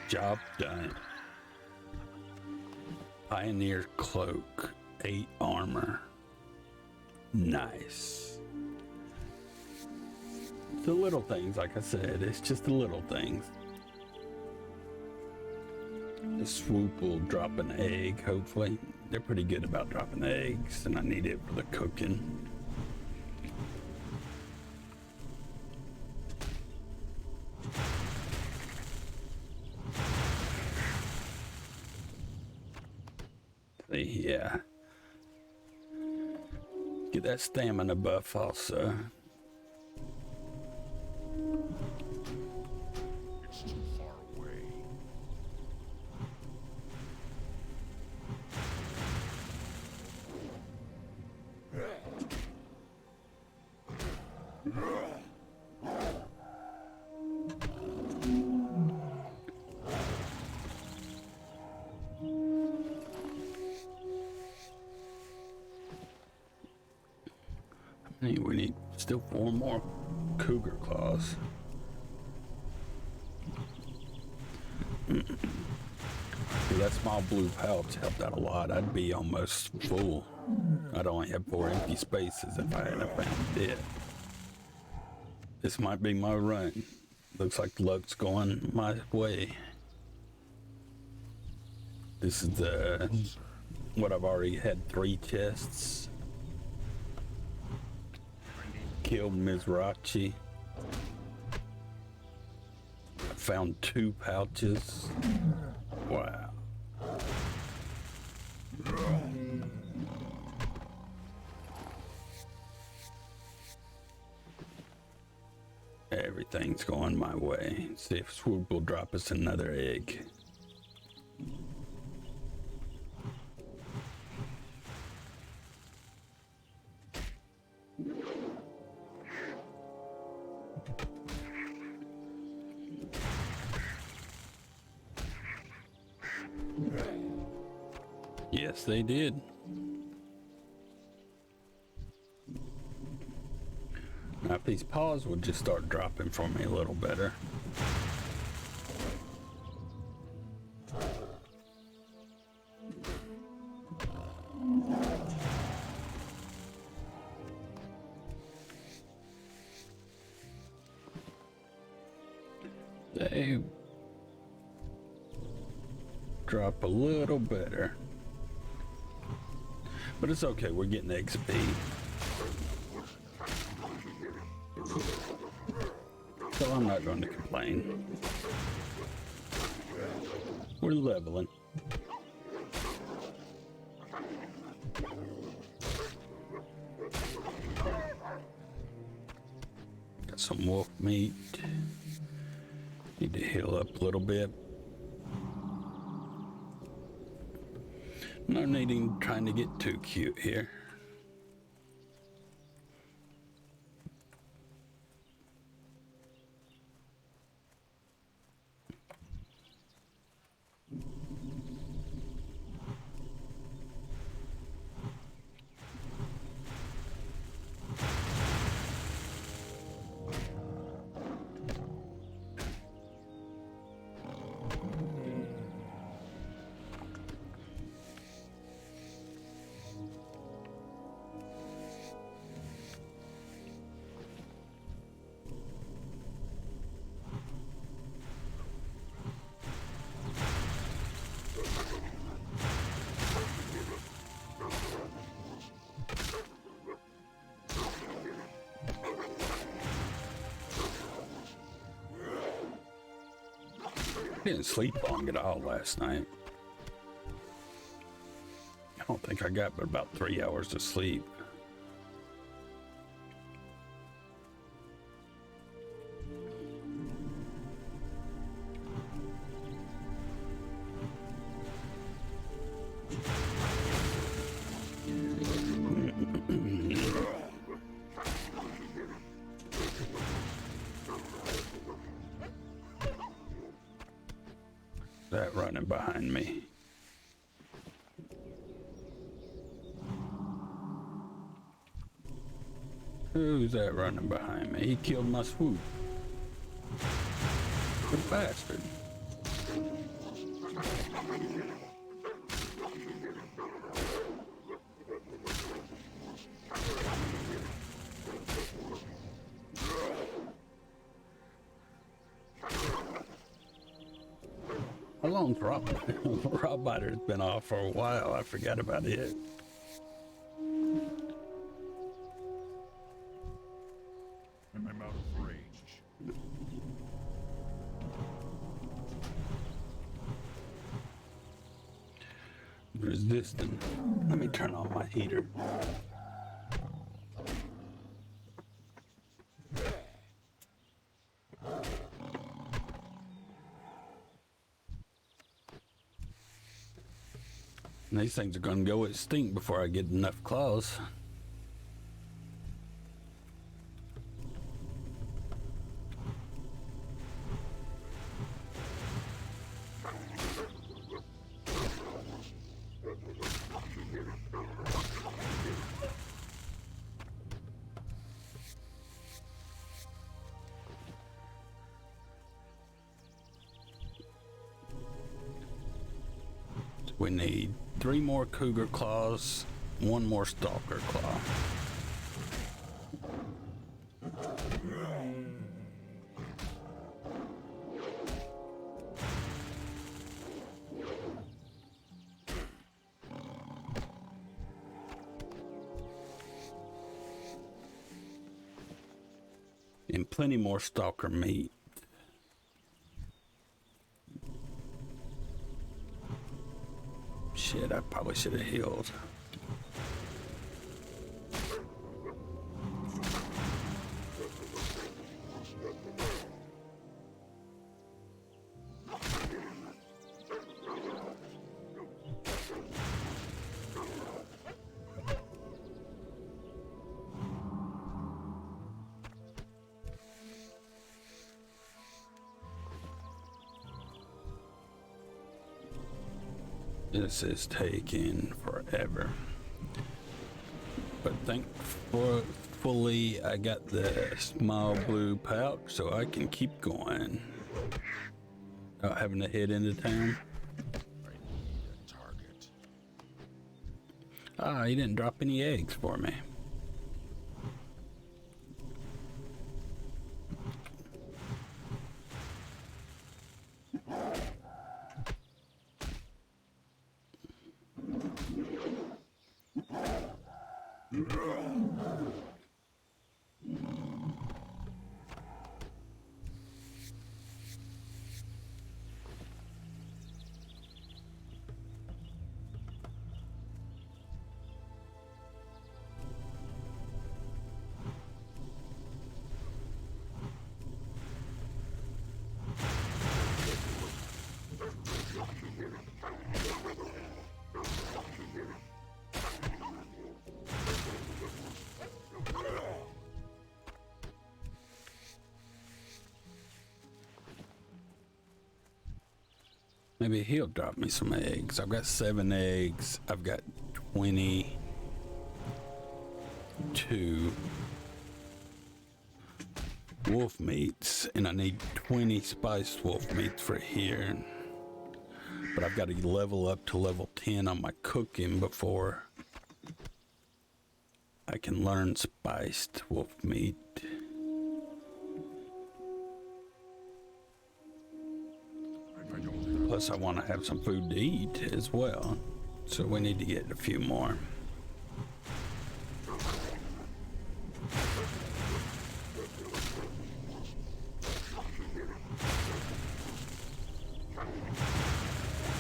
Job done. Pioneer cloak, 8 armor. Nice. It's the little things, like I said. It's just the little things. The swoop will drop an egg, hopefully. They're pretty good about dropping eggs, and I need it for the cooking. See, yeah. Get that stamina buff also. It's too far away. We need still 4 more cougar claws. That small blue pouch helped out a lot. I'd be almost full. I'd only have 4 empty spaces if I hadn't found it. This might be my run. Looks like luck's going my way. This is what I've already had 3 chests. Killed Mizrachi. I found 2 pouches. Wow. Everything's going my way. See if Swoop will drop us another egg. Yes, they did. Now, if these paws would just start dropping for me a little better. They drop a little better. But it's okay, we're getting XP. So I'm not going to complain. We're leveling. Got some wolf meat. Need to heal up a little bit. No needing trying to get too cute here. I didn't sleep long at all last night. I don't think I got but about 3 hours of sleep. That running behind me. Who's that running behind me? He killed my swoop. Good bastard. long's Rob Biter's been off for a while. I forgot about it. I'm out of range. Resistant. Let me turn on my heater. These things are going to go extinct before I get enough claws. We need 3 more cougar claws, 1 more stalker claw. And plenty more stalker meat. Shit, I probably should have healed. This is taking forever. But thankfully I got the small blue pouch so I can keep going. Without having to head into town. Ah, he didn't drop any eggs for me. Maybe he'll drop me some eggs. I've got 7 eggs. I've got 22 wolf meats, and I need 20 spiced wolf meats for here. But I've got to level up to level 10 on my cooking before I can learn spiced wolf meat. Plus, I want to have some food to eat as well, so we need to get a few more.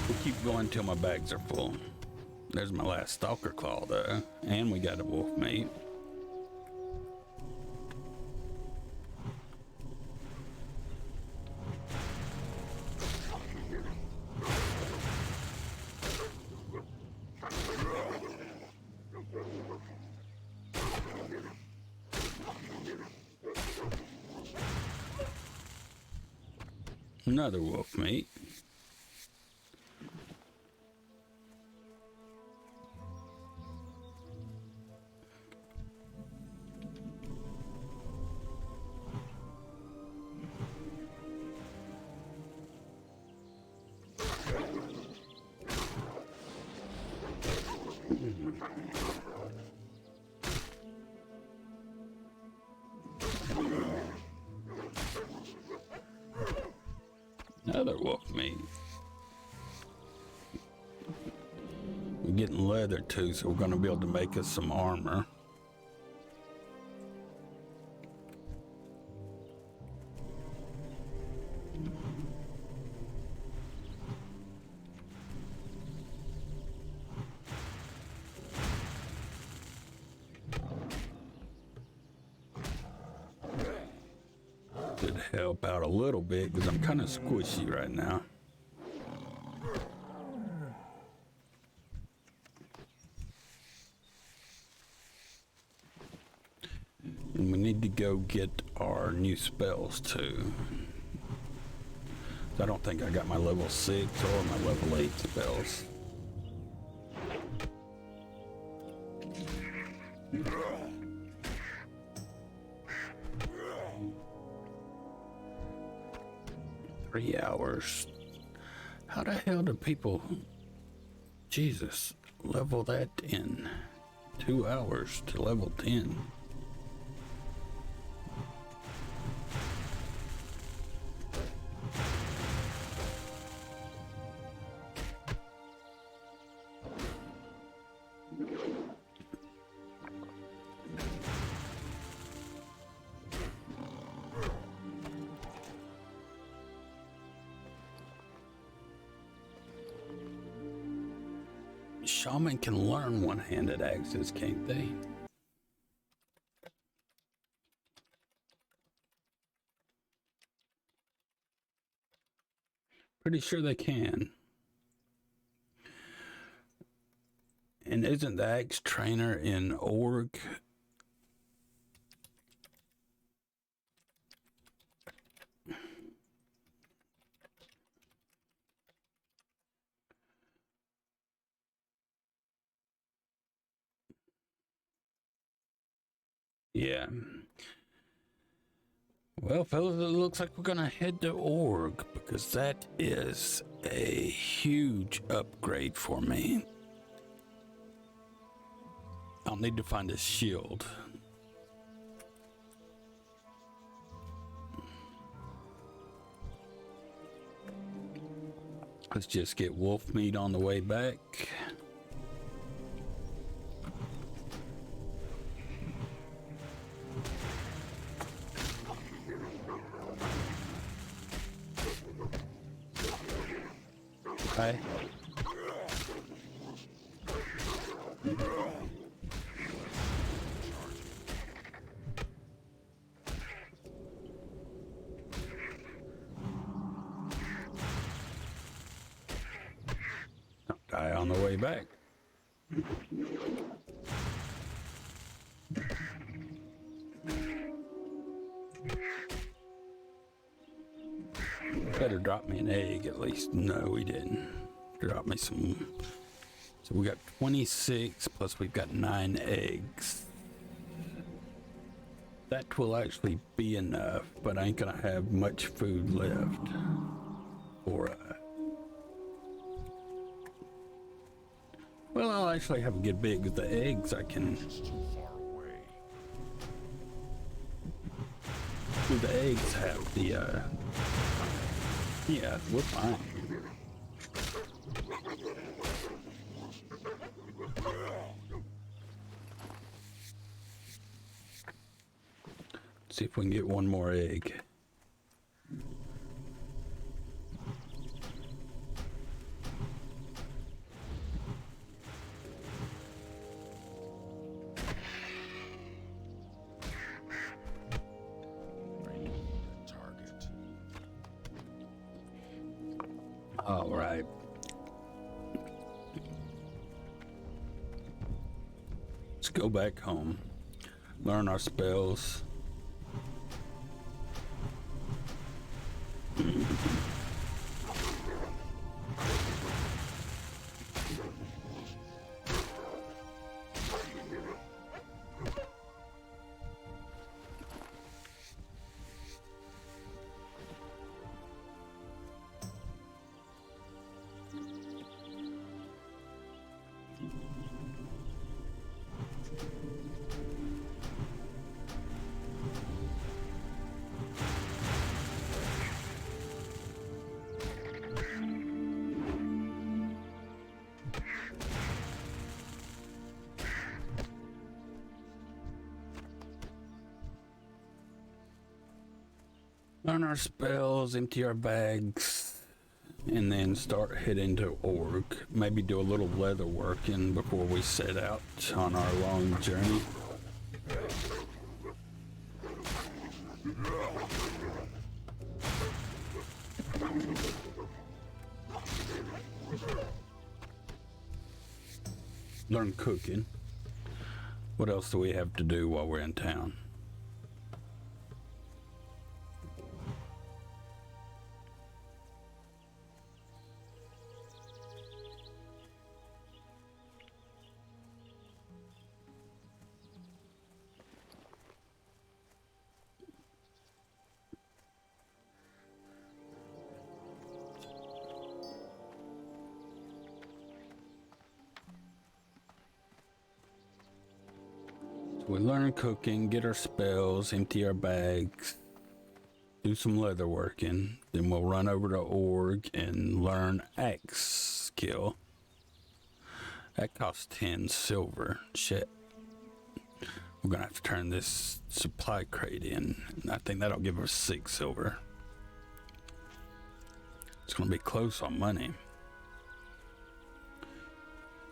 We'll keep going till my bags are full. There's my last stalker claw though, and we got a wolf meat. Another wolf meat. Another wolf meat. getting leather too, so we're going to be able to make us some armor. Should help out a little bit because I'm kind of squishy right now. And we need to go get our new spells too. I don't think I got my level 6 or my level 8 spells. Three hours. How the hell do people, Jesus, level that in 2 hours to level 10? Shaman can learn one-handed axes, can't they? Pretty sure they can. And isn't the axe trainer in org? Yeah. Well, fellas, it looks like we're gonna head to org because that is a huge upgrade for me. I'll need to find a shield. Let's just get wolf meat on the way back. Hi. Don't die on the way back. Better drop me an egg at least. No, he didn't. Drop me some. So we got 26 plus we've got 9 eggs. That will actually be enough, but I ain't gonna have much food left. Or well, I'll actually have a good bit with the eggs. I can. Do the eggs have the yeah, we're fine. Let's see if we can get one more egg. All right. Let's go back home. Learn our spells. Learn our spells, empty our bags, and then start heading to Org. Maybe do a little leather working before we set out on our long journey. Learn cooking. What else do we have to do while we're in town? We learn cooking, get our spells, empty our bags, do some leather working, then we'll run over to Org and learn axe skill. That costs 10 silver. Shit. We're gonna have to turn this supply crate in. I think that'll give us 6 silver. It's gonna be close on money.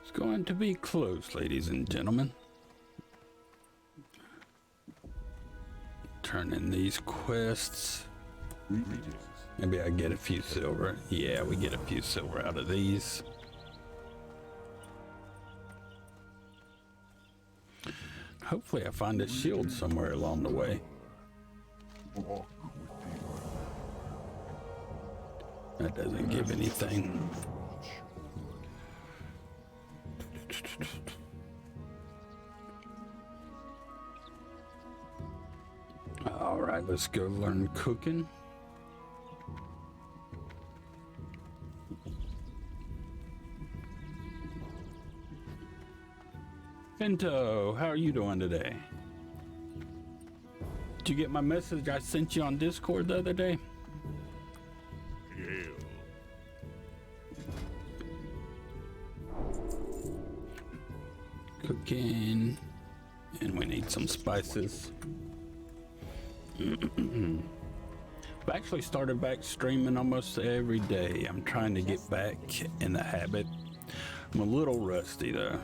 It's going to be close, ladies and gentlemen. Turn in these quests. Maybe I get a few silver. Yeah, we get a few silver out of these. Hopefully I find a shield somewhere along the way. That doesn't give anything. All right, let's go learn cooking. Pinto, how are you doing today? Did you get my message I sent you on Discord the other day? Hail. Cooking, and we need some spices. I've actually started back streaming almost every day. I'm trying to get back in the habit. I'm a little rusty though.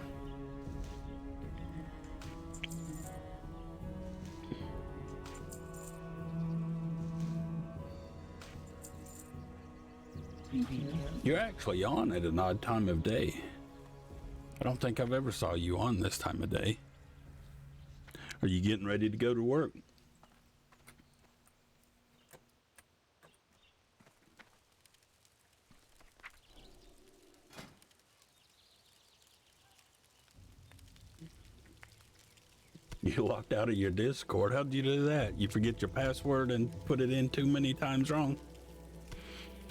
You're actually on at an odd time of day. I don't think I've ever saw you on this time of day. Are you getting ready to go to work? You locked out of your Discord. How'd you do that? You forget your password and put it in too many times wrong?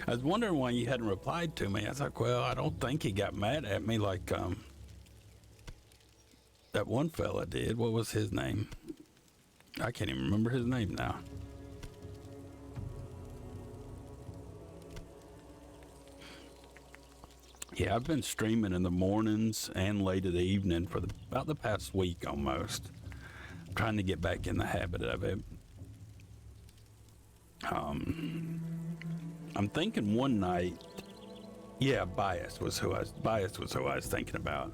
I was wondering why you hadn't replied to me. I was like, well, I don't think he got mad at me like that one fella did. What was his name? I can't even remember his name now. Yeah, I've been streaming in the mornings and late in the evening for about the past week almost. I'm trying to get back in the habit of it. I'm thinking one night, yeah, Bias was who I was thinking about.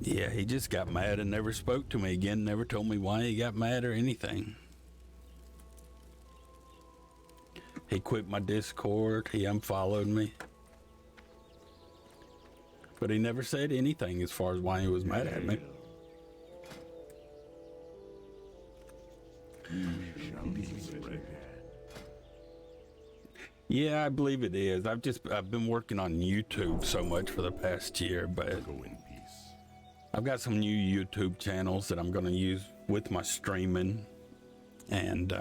Yeah, he just got mad and never spoke to me again, never told me why he got mad or anything. He quit my Discord, he unfollowed me. But he never said anything as far as why he was mad at me. Yeah, I believe it is. I've been working on YouTube so much for the past year, but I've got some new YouTube channels that I'm going to use with my streaming, and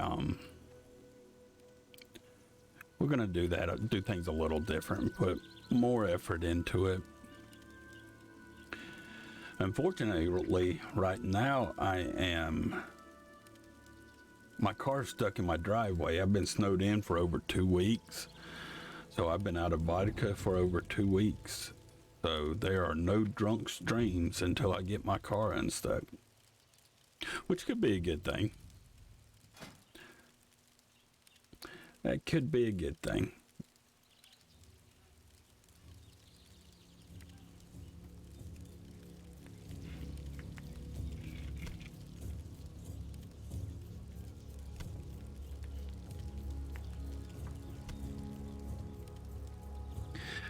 we're going to do that, do things a little different, put more effort into it. Unfortunately, right now my car's stuck in my driveway. I've been snowed in for over 2 weeks, so I've been out of vodka for over 2 weeks. So there are no drunk streams until I get my car unstuck, which could be a good thing. That could be a good thing.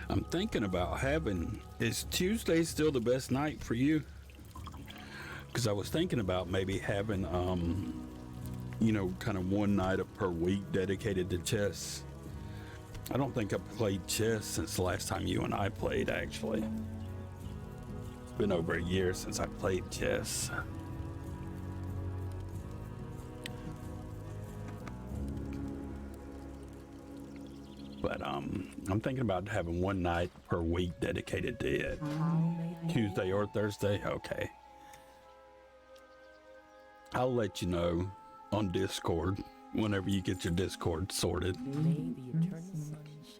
I'm thinking about having, is Tuesday still the best night for you? Because I was thinking about maybe having, you know, kind of one night per week dedicated to chess. I don't think I've played chess since the last time you and I played, actually. It's been over a year since I played chess. But I'm thinking about having one night per week dedicated to it. Tuesday or Thursday? Okay. I'll let you know on Discord whenever you get your Discord sorted.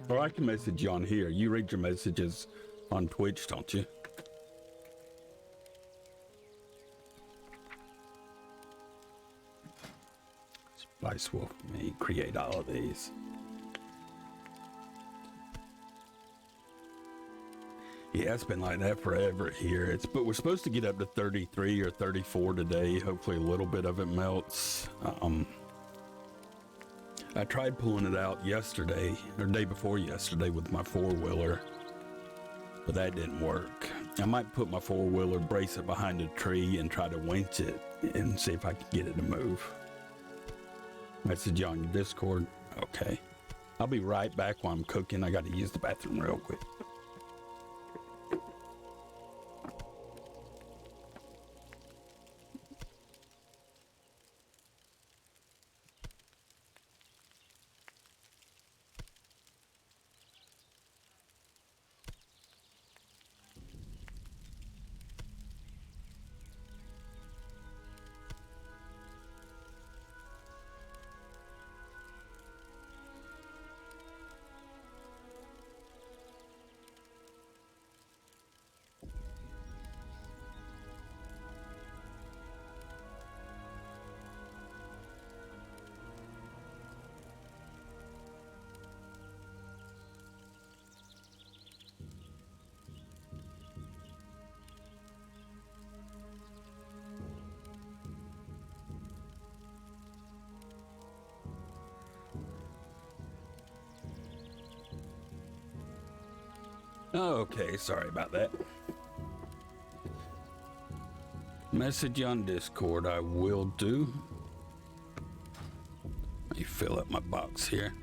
Or I can message you on here. You read your messages on Twitch, don't you? Spice Wolf, me create all of these. Yeah, it's been like that forever here. But we're supposed to get up to 33 or 34 today. Hopefully a little bit of it melts. I tried pulling it out yesterday, or day before yesterday, with my four-wheeler, but that didn't work. I might put my four-wheeler, brace it behind a tree, and try to winch it and see if I can get it to move. Message you on your Discord. Okay. I'll be right back while I'm cooking. I got to use the bathroom real quick. Okay, sorry about that. Message you on Discord, I will do. Let me fill up my box here.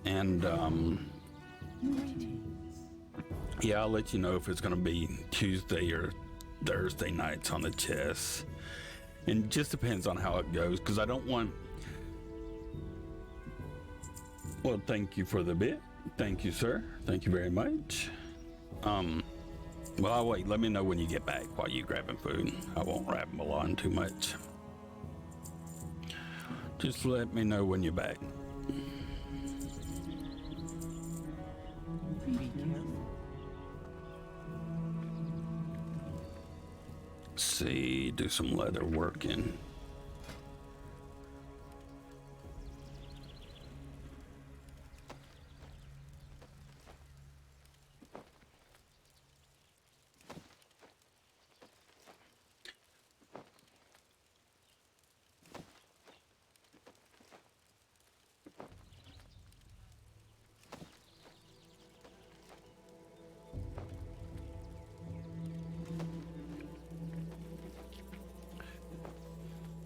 And, yeah, I'll let you know if it's going to be Tuesday or Thursday nights on the chess. And it just depends on how it goes, because I don't want... Well, thank you for the bit. Thank you, sir. Thank you very much. Well, I'll wait. Let me know when you get back while you're grabbing food. I won't ramble on too much. Just let me know when you're back. See, do some leather working.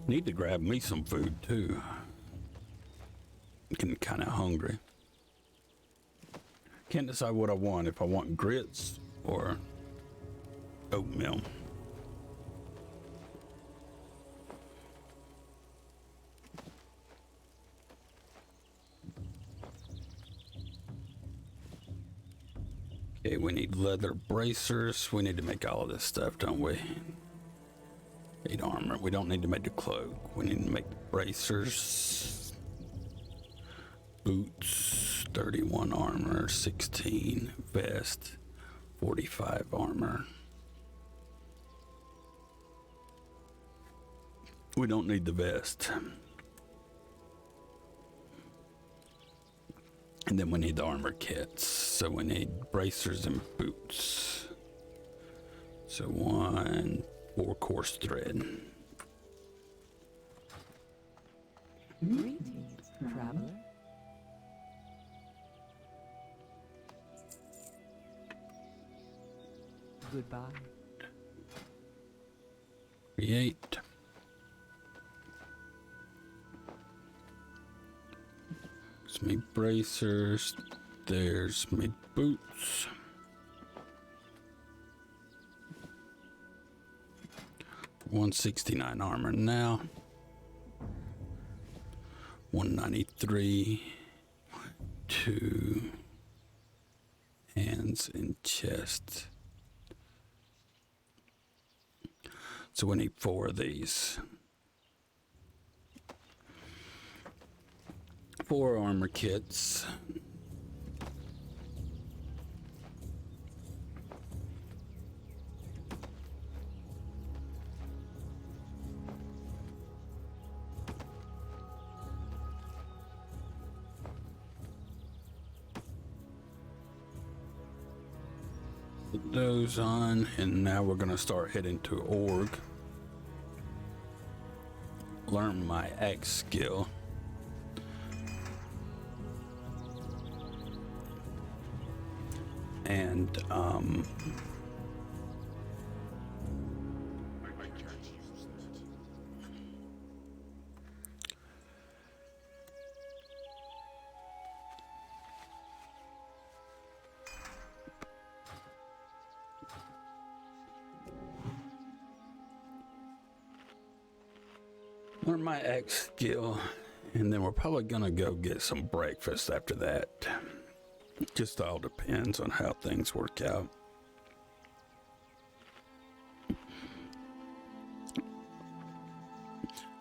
Need to grab me some food too. I'm getting kind of hungry. Can't decide what I want, if I want grits or oatmeal. Okay, we need leather bracers. We need to make all of this stuff, don't we? 8 armor. We don't need to make the cloak. We need to make the bracers. Boots, 31 armor, 16 vest, 45 armor. We don't need the vest. And then we need the armor kits. So we need bracers and boots. So 1 4-course thread. Greetings, traveler. Goodbye. Create. There's me bracers. There's me boots. $169 armor now. 193. 2 hands and chest. So we need 4 of these. 4 armor kits. Put those on, and now we're gonna start heading to org. Learn my axe skill. And learn my axe skill, and then we're probably gonna go get some breakfast after that. Just all depends on how things work out.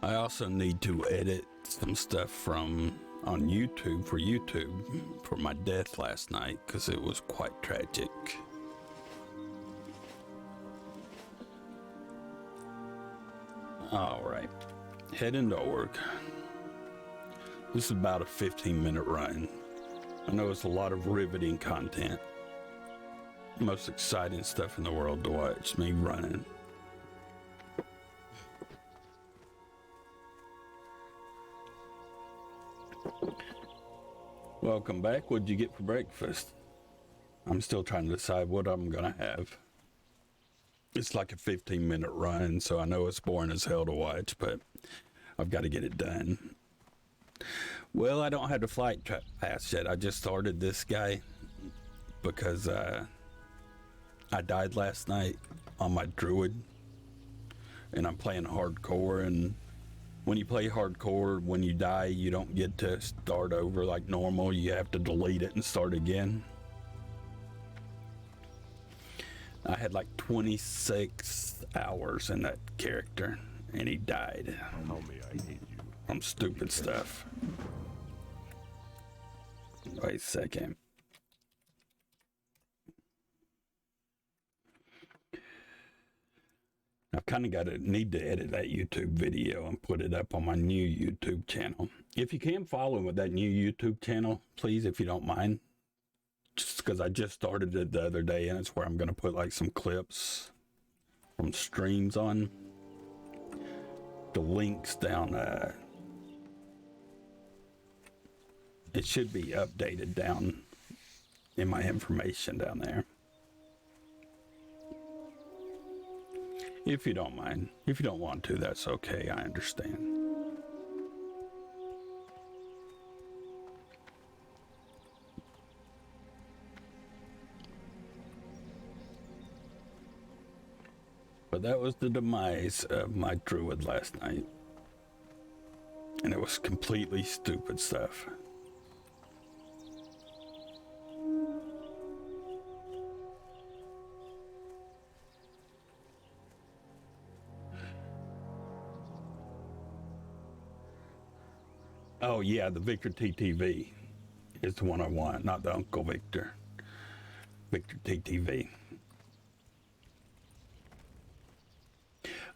I also need to edit some stuff on YouTube for my death last night, because it was quite tragic. All right, heading to org. This is about a 15-minute run. I know it's a lot of riveting content. Most exciting stuff in the world to watch, me running. Welcome back. What'd you get for breakfast? I'm still trying to decide what I'm gonna have. It's like a 15-minute run, so I know it's boring as hell to watch, but I've got to get it done. Well, I don't have the flight pass yet. I just started this guy because I died last night on my druid, and I'm playing hardcore, and when you play hardcore, when you die, you don't get to start over like normal. You have to delete it and start again. I had like 26 hours in that character, and he died. Tell me I hate you. From stupid stuff. Wait a second. I've kind of need to edit that YouTube video and put it up on my new YouTube channel. If you can follow with that new YouTube channel, please, if you don't mind. Just because I just started it the other day, and it's where I'm going to put like some clips from streams on. The links down, it should be updated down in my information down there. If you don't mind. If you don't want to, that's okay. I understand. But that was the demise of my druid last night. And it was completely stupid stuff. Oh yeah, the Victor TTV is the one I want, not the Uncle Victor. Victor TTV.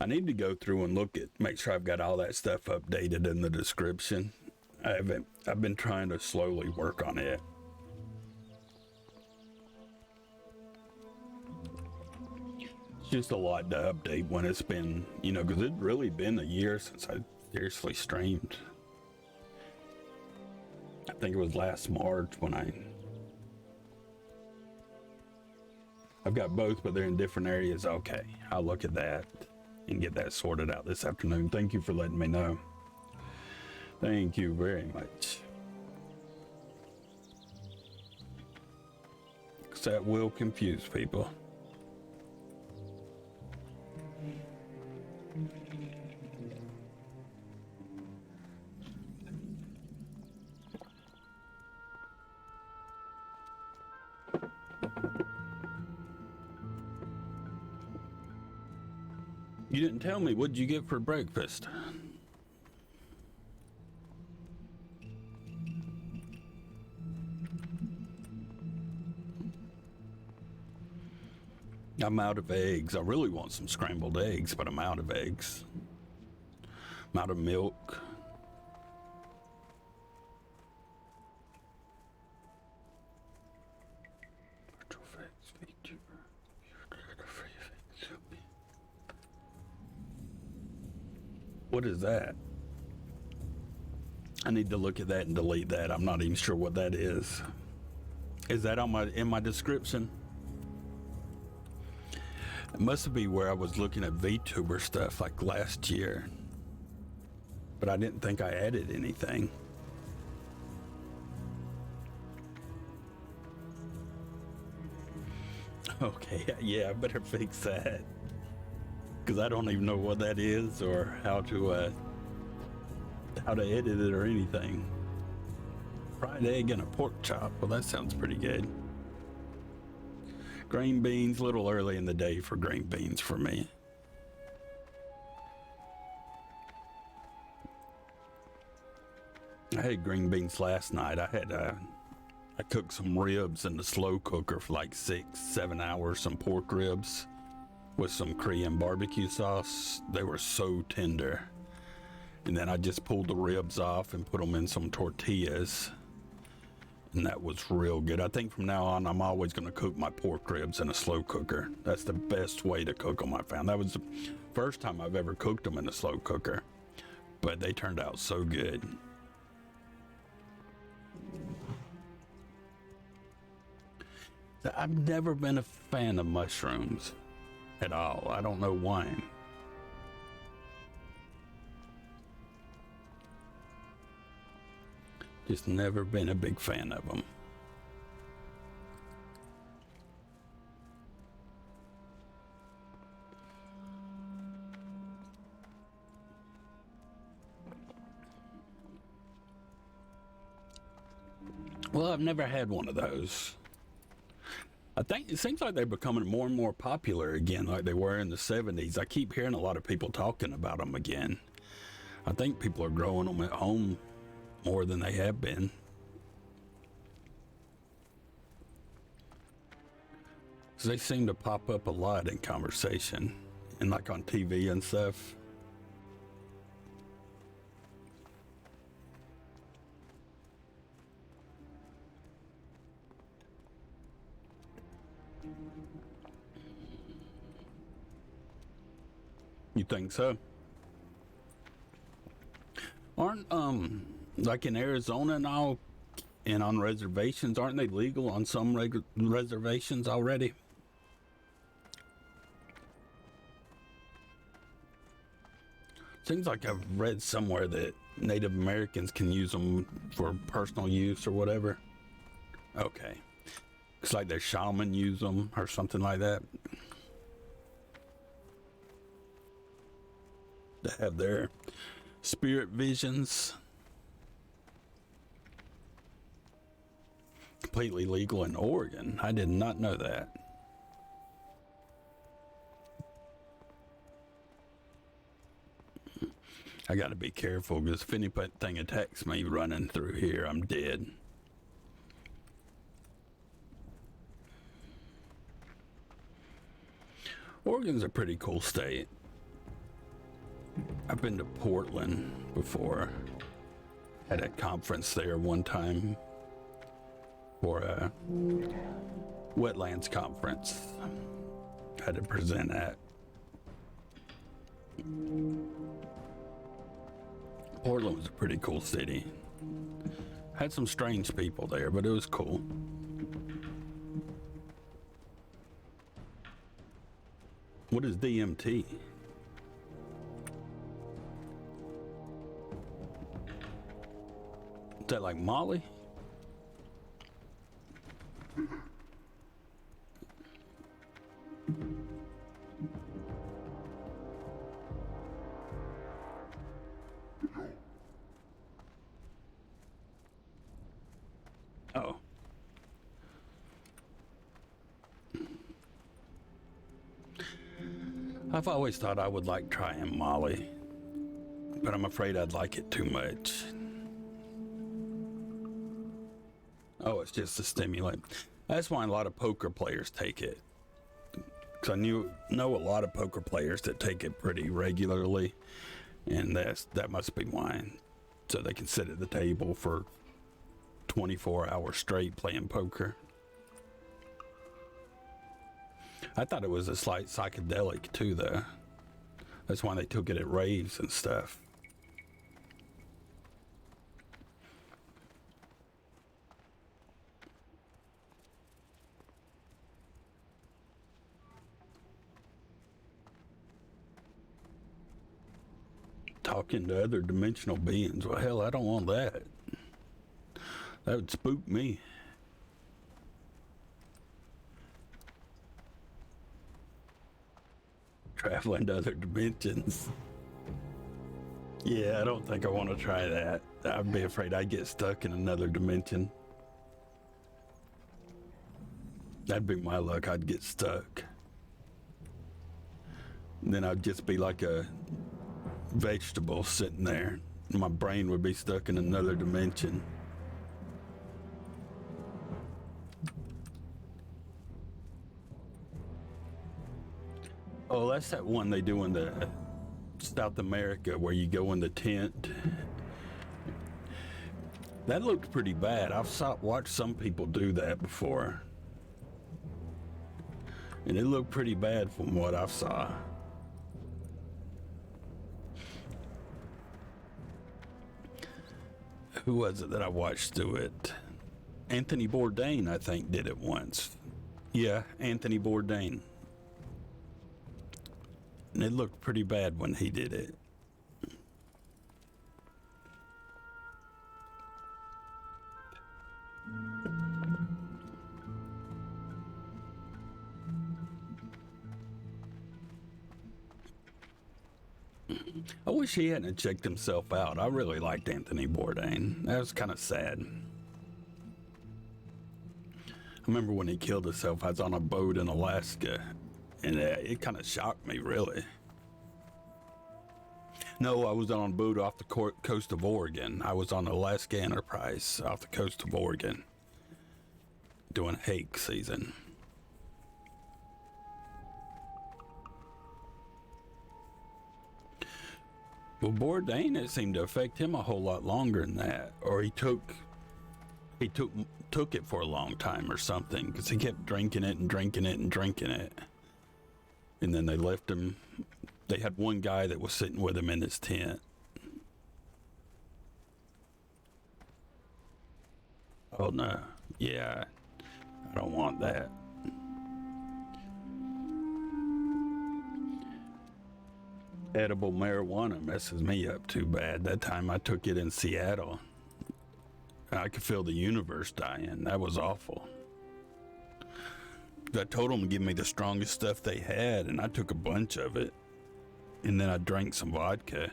I need to go through and make sure I've got all that stuff updated in the description. I've been trying to slowly work on it. just a lot to update when it's been, you know, because it's really been a year since I seriously streamed. I think it was last March when I've got both, but they're in different areas. Okay, I'll look at that and get that sorted out this afternoon. Thank you for letting me know. Thank you very much. Because that will confuse people. You didn't tell me, what'd you get for breakfast? I'm out of eggs. I really want some scrambled eggs, but I'm out of eggs. I'm out of milk. What is that? I need to look at that and delete that. I'm not even sure what that is. Is that on in my description? It must be where I was looking at VTuber stuff like last year. But I didn't think I added anything. Okay, yeah, I better fix that. Because I don't even know what that is or how to edit it or anything. Fried egg and a pork chop. Well, that sounds pretty good. Green beans, a little early in the day for green beans for me. I had green beans last night. I cooked some ribs in the slow cooker for like 6-7 hours, some pork ribs with some Korean barbecue sauce. They were so tender. And then I just pulled the ribs off and put them in some tortillas. And that was real good. I think from now on, I'm always going to cook my pork ribs in a slow cooker. That's the best way to cook them, I found. That was the first time I've ever cooked them in a slow cooker. But they turned out so good. I've never been a fan of mushrooms at all. I don't know why. Just never been a big fan of them. Well, I've never had one of those. I think it seems like they're becoming more and more popular again, like they were in the 70s. I keep hearing a lot of people talking about them again. I think people are growing them at home more than they have been. So they seem to pop up a lot in conversation and like on TV and stuff. You think so? Aren't like in Arizona and all, and on reservations, aren't they legal on some reservations already? Seems like I've read somewhere that Native Americans can use them for personal use or whatever. Okay. It's like their shaman use them or something like that. To have their spirit visions. Completely legal in Oregon. I did not know that. I gotta be careful because if anything attacks me running through here, I'm dead. Oregon's a pretty cool state. I've been to Portland before. Had a conference there one time for a wetlands conference. Had to present at. Portland was a pretty cool city. Had some strange people there, but it was cool. What is DMT? Is that like Molly? Oh. I've always thought I would like trying Molly, but I'm afraid I'd like it too much. Oh, it's just a stimulant. That's why a lot of poker players take it. Because I know a lot of poker players that take it pretty regularly, and that must be why. So they can sit at the table for 24 hours straight playing poker. I thought it was a slight psychedelic too, though. That's why they took it at raves and stuff. Talking to other dimensional beings. Well, hell, I don't want that. That would spook me. Traveling to other dimensions. Yeah, I don't think I want to try that. I'd be afraid I'd get stuck in another dimension. That'd be my luck. I'd get stuck. Then I'd just be like a vegetable sitting there. My brain would be stuck in another dimension. Oh, that's that one they do in the South America where you go in the tent. That looked pretty bad. I've watched some people do that before. And it looked pretty bad from what I saw. Who was it that I watched do it? Anthony Bourdain, I think, did it once. Yeah, Anthony Bourdain. And it looked pretty bad when he did it. I wish he hadn't checked himself out. I really liked Anthony Bourdain. That was kind of sad. I remember when he killed himself, I was on a boat in Alaska, and it kind of shocked me, really. No, I was on a boat off the coast of Oregon. I was on Alaska Enterprise off the coast of Oregon doing hake season. Well, Bourdain, it seemed to affect him a whole lot longer than that, or he took it for a long time or something, because he kept drinking it and drinking it and drinking it, and then they left him. They had one guy that was sitting with him in his tent. Oh no, yeah, I don't want that. Edible marijuana messes me up too bad. That time I took it in Seattle, I could feel the universe dying. That was awful. I told them to give me the strongest stuff they had, and I took a bunch of it. And then I drank some vodka.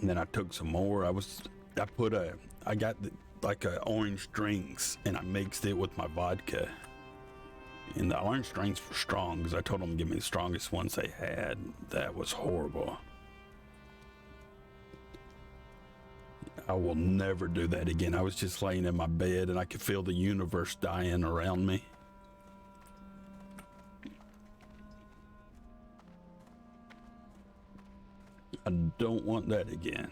And then I took some more. I got like orange drinks, and I mixed it with my vodka. And the orange drinks were strong because I told them to give me the strongest ones they had. That was horrible. I will never do that again. I was just laying in my bed and I could feel the universe dying around me. I don't want that again.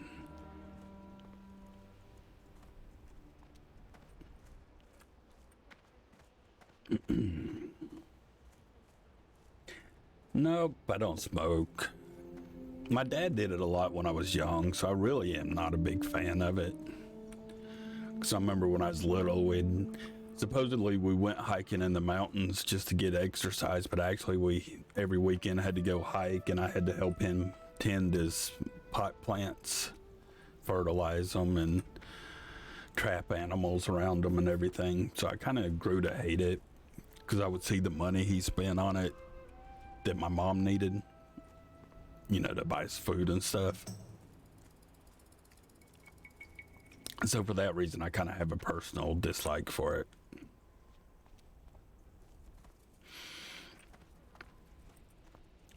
Nope, I don't smoke. My dad did it a lot when I was young, so I really am not a big fan of it. Because I remember when I was little, supposedly we went hiking in the mountains just to get exercise, but actually we every weekend had to go hike, and I had to help him tend his pot plants, fertilize them, and trap animals around them and everything. So I kind of grew to hate it because I would see the money he spent on it that my mom needed, you know, to buy us food and stuff. So for that reason, I kind of have a personal dislike for it.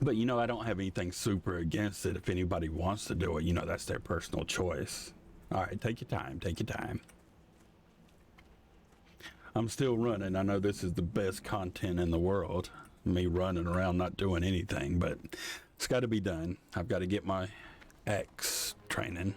But, you know, I don't have anything super against it. If anybody wants to do it, you know, that's their personal choice. All right, take your time. Take your time. I'm still running. I know this is the best content in the world. Me running around not doing anything, but it's got to be done. I've got to get my X training.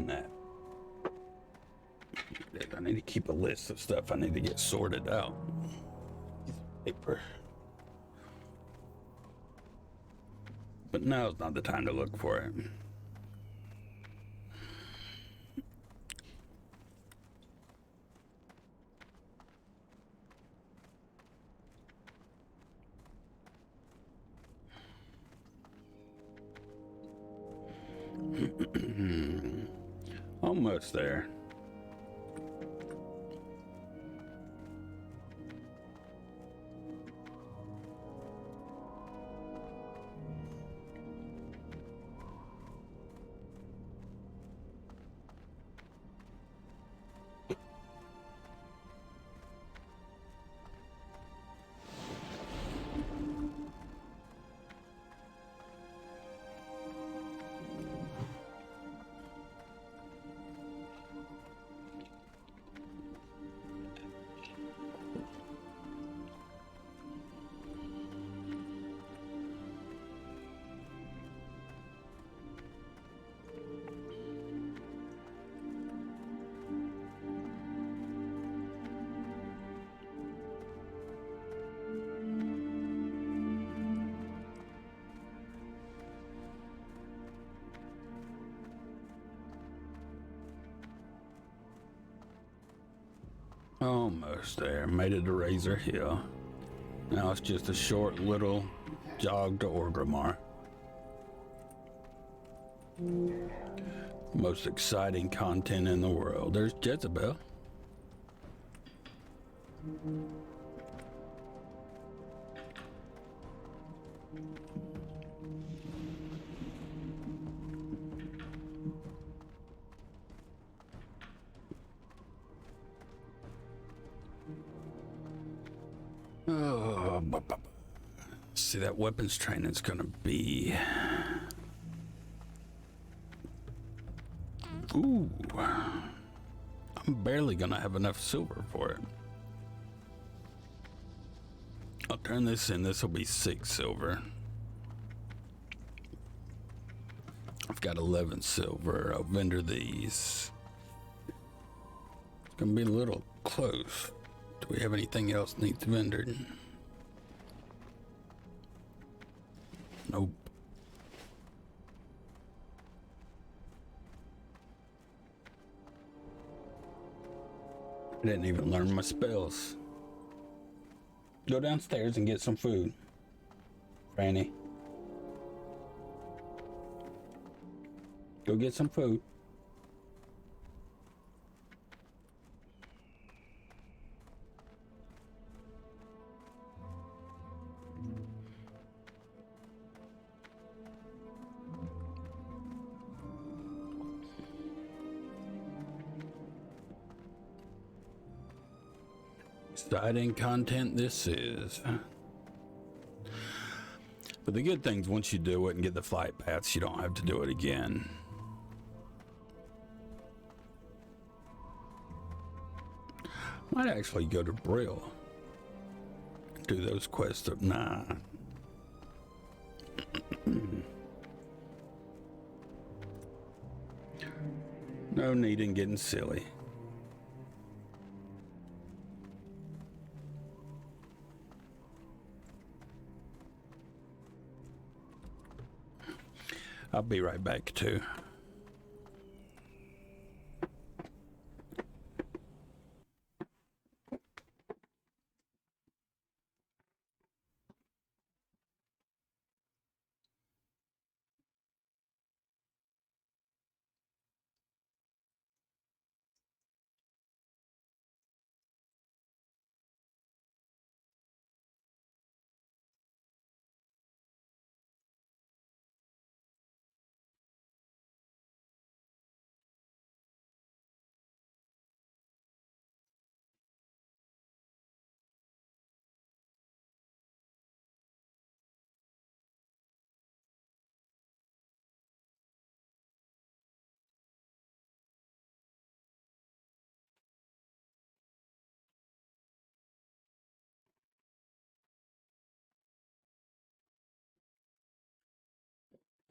At. I need to keep a list of stuff I need to get sorted out. Paper. But now's not the time to look for it. Almost there. Almost there. Made it to Razor Hill. Now it's just a short little jog to Orgrimmar. Most exciting content in the world. There's Jezebel. Oh, see, that weapons training's gonna be. Ooh, I'm barely gonna have enough silver for it. I'll turn this in. This will be 6 silver. I've got 11 silver. I'll vendor these. It's gonna be a little close. Do we have anything else needs vendored? Nope. I didn't even learn my spells. Go downstairs and get some food, Franny. Go get some food. exciting content this is. But the good thing's once you do it and get the flight paths, you don't have to do it again. Might actually go to Brill. Do those quests. Nah. No need in getting silly. I'll be right back too.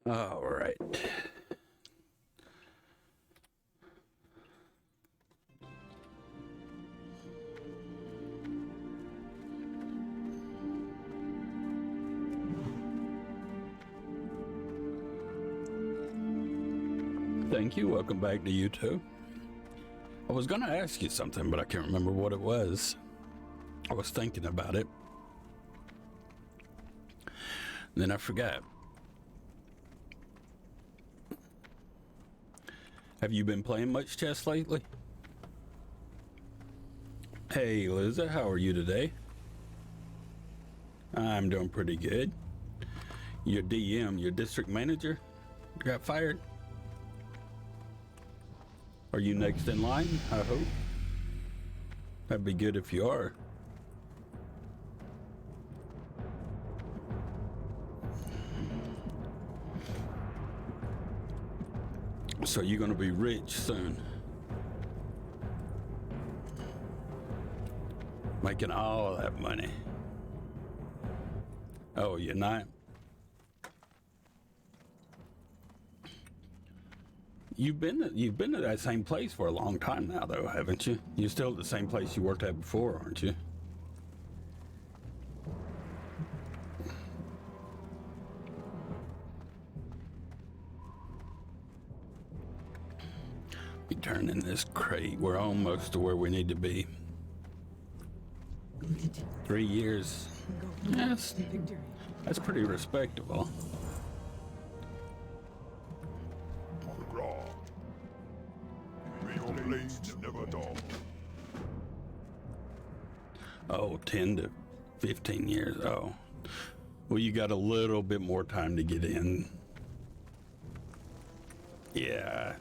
All right. Thank you. Welcome back to YouTube. I was going to ask you something, but I can't remember what it was. I was thinking about it. Then I forgot. Have you been playing much chess lately? Hey, Liza, how are you today? I'm doing pretty good. Your DM, your district manager, got fired? Are you next in line? I hope. That'd be good if you are. So you're gonna be rich soon. Making all that money. Oh, you're not? You've been at that same place for a long time now, though, haven't you? You're still at the same place you worked at before, aren't you? Be turning this crate. We're almost to where we need to be. 3 years. Yes, that's pretty respectable. May your blades never dull. Oh, 10 to 15 years. Oh. Well, you got a little bit more time to get in. Yeah,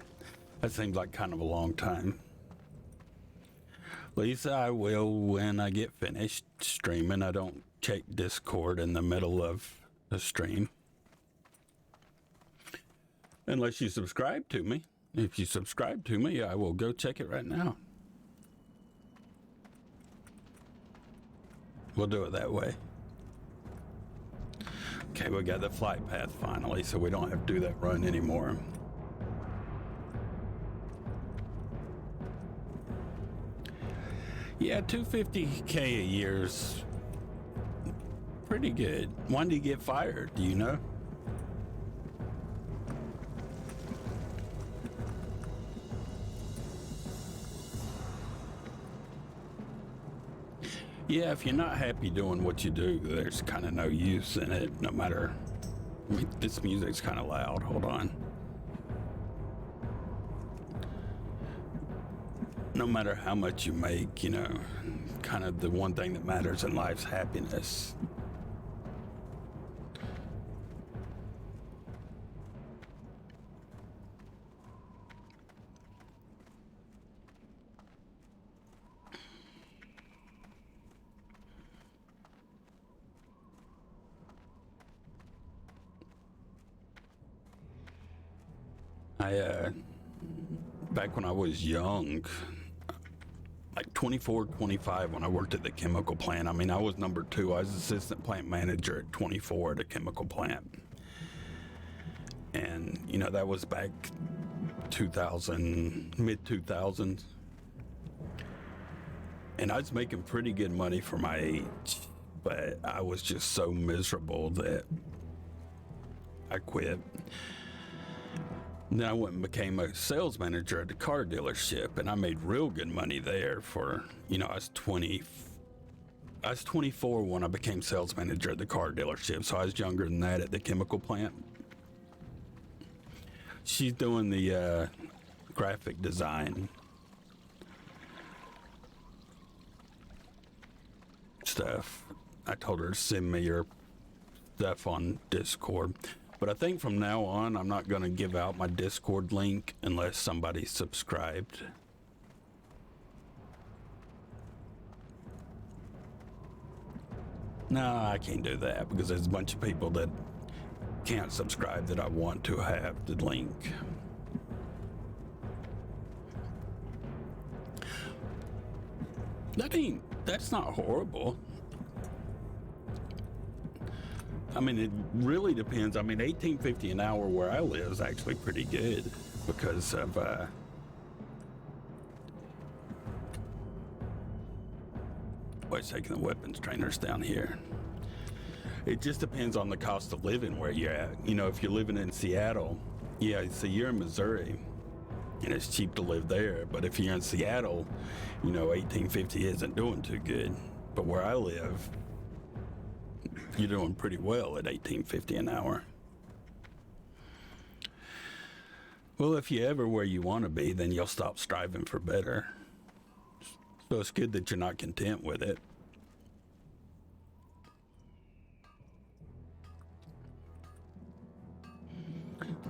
that seems like kind of a long time. Lisa, I will when I get finished streaming. I don't check Discord in the middle of a stream. Unless you subscribe to me. If you subscribe to me, I will go check it right now. We'll do it that way. Okay, we got the flight path finally, so we don't have to do that run anymore. Yeah, $250K a year's pretty good. When did he get fired? Do you know? Yeah, if you're not happy doing what you do, there's kind of no use in it, no matter... I mean, this music's kind of loud. Hold on. No matter how much you make, you know, kind of the one thing that matters in life's happiness. back when I was young, like 24, 25, when I worked at the chemical plant. I mean, I was number 2. I was assistant plant manager at 24 at a chemical plant. And, you know, that was back 2000, mid-2000s. And I was making pretty good money for my age, but I was just so miserable that I quit. Then I went and became a sales manager at the car dealership, and I made real good money there for, you know, I was 24 when I became sales manager at the car dealership, so I was younger than that at the chemical plant. She's doing the graphic design stuff. I told her to send me your stuff on Discord. But I think from now on, I'm not going to give out my Discord link unless somebody's subscribed. No, I can't do that because there's a bunch of people that can't subscribe that I want to have the link. That's not horrible. I mean, it really depends. I mean, $18.50 an hour where I live is actually pretty good because of what's taking the weapons trainers down here. It just depends on the cost of living where you're at. You know, if you're living in Seattle, yeah, so you're in Missouri and it's cheap to live there. But if you're in Seattle, you know, $18.50 isn't doing too good. But where I live, you're doing pretty well at $18.50 an hour. Well, if you're ever where you want to be, then you'll stop striving for better. So it's good that you're not content with it.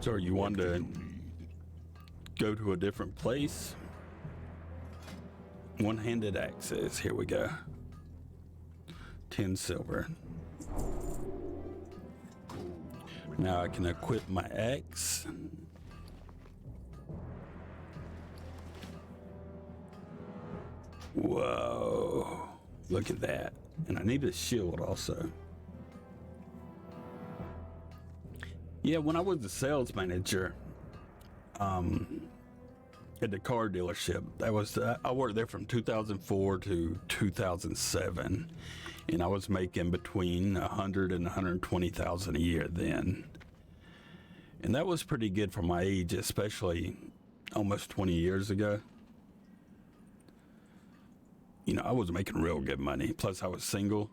So you want to go to a different place? One-handed access. Here we go. 10 silver. Now I can equip my axe. Whoa. Look at that. And I need a shield also. Yeah, when I was the sales manager at the car dealership, that was I worked there from 2004 to 2007, and I was making between 100 and 120,000 a year then, and that was pretty good for my age, especially almost 20 years ago. You know, I was making real good money. Plus, I was single.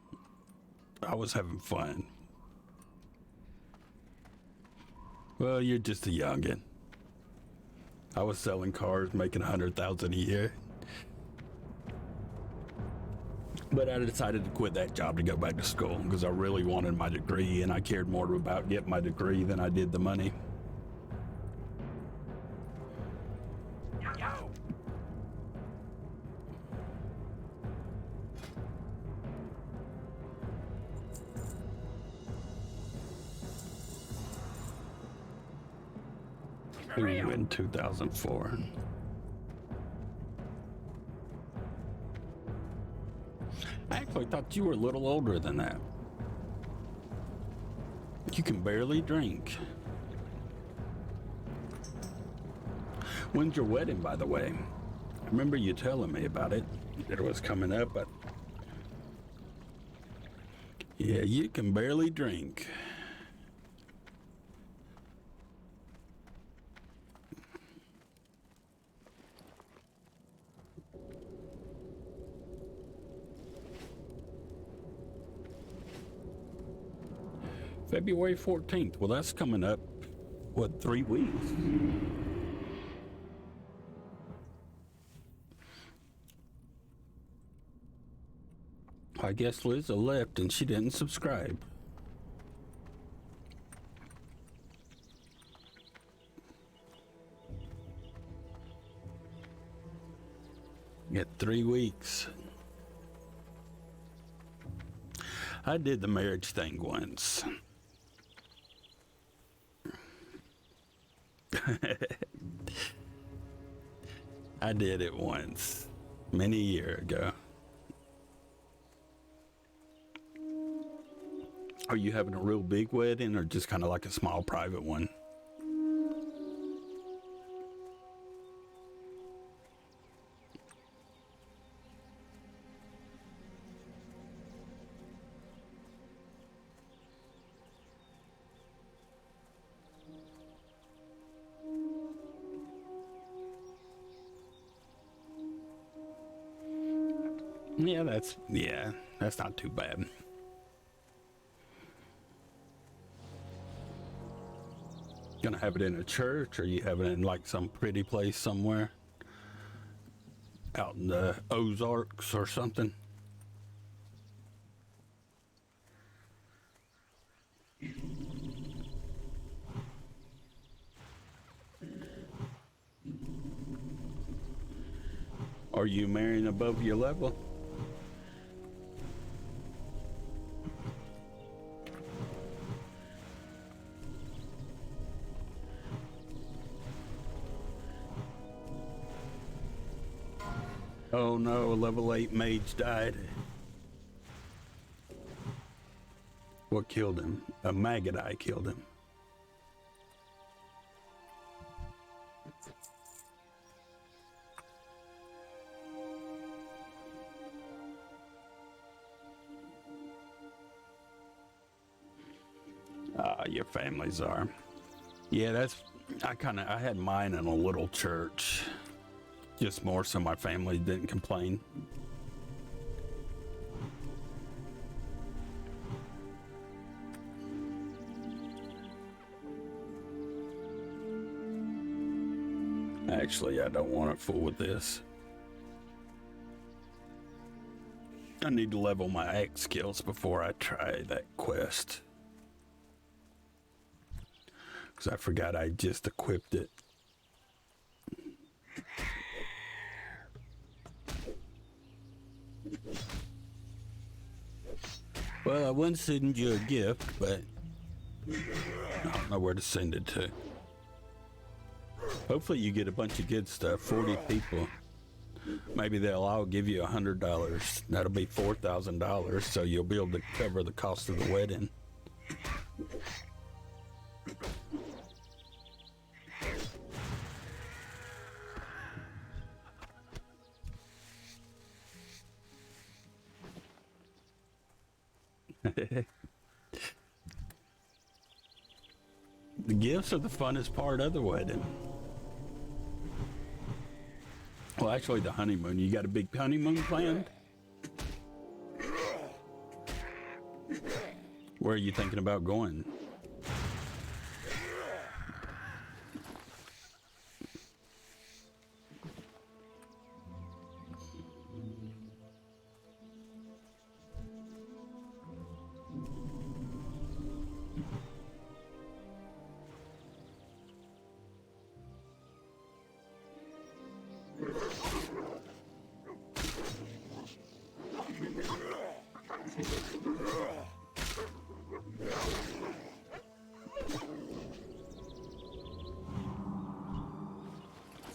I was having fun. Well, you're just a youngin'. I was selling cars, making 100,000 a year. But I decided to quit that job to go back to school because I really wanted my degree, and I cared more about getting my degree than I did the money. Ooh, in 2004. I actually thought you were a little older than that. You can barely drink. When's your wedding, by the way? I remember you telling me about it. That it was coming up, but yeah, you can barely drink. February 14th. Well, that's coming up, what, 3 weeks? I guess Liza left and she didn't subscribe. Get 3 weeks. I did the marriage thing once. I did it once, many years ago. Are you having a real big wedding or just kind of like a small private one? Yeah, that's not too bad. Gonna have it in a church, or you have it in like some pretty place somewhere out in the Ozarks or something? Are you marrying above your level? Oh no, a level 8 mage died. What killed him? A maggot eye killed him. Your families are. Yeah, I had mine in a little church. Just more so my family didn't complain. Actually, I don't want to fool with this. I need to level my axe skills before I try that quest. Because I forgot I just equipped it. Well, I wouldn't send you a gift, but I don't know where to send it to. Hopefully you get a bunch of good stuff, 40 people. Maybe they'll all give you $100. That'll be $4,000, so you'll be able to cover the cost of the wedding. The gifts are the funnest part of the wedding. Well, actually, the honeymoon. You got a big honeymoon planned? Where are you thinking about going?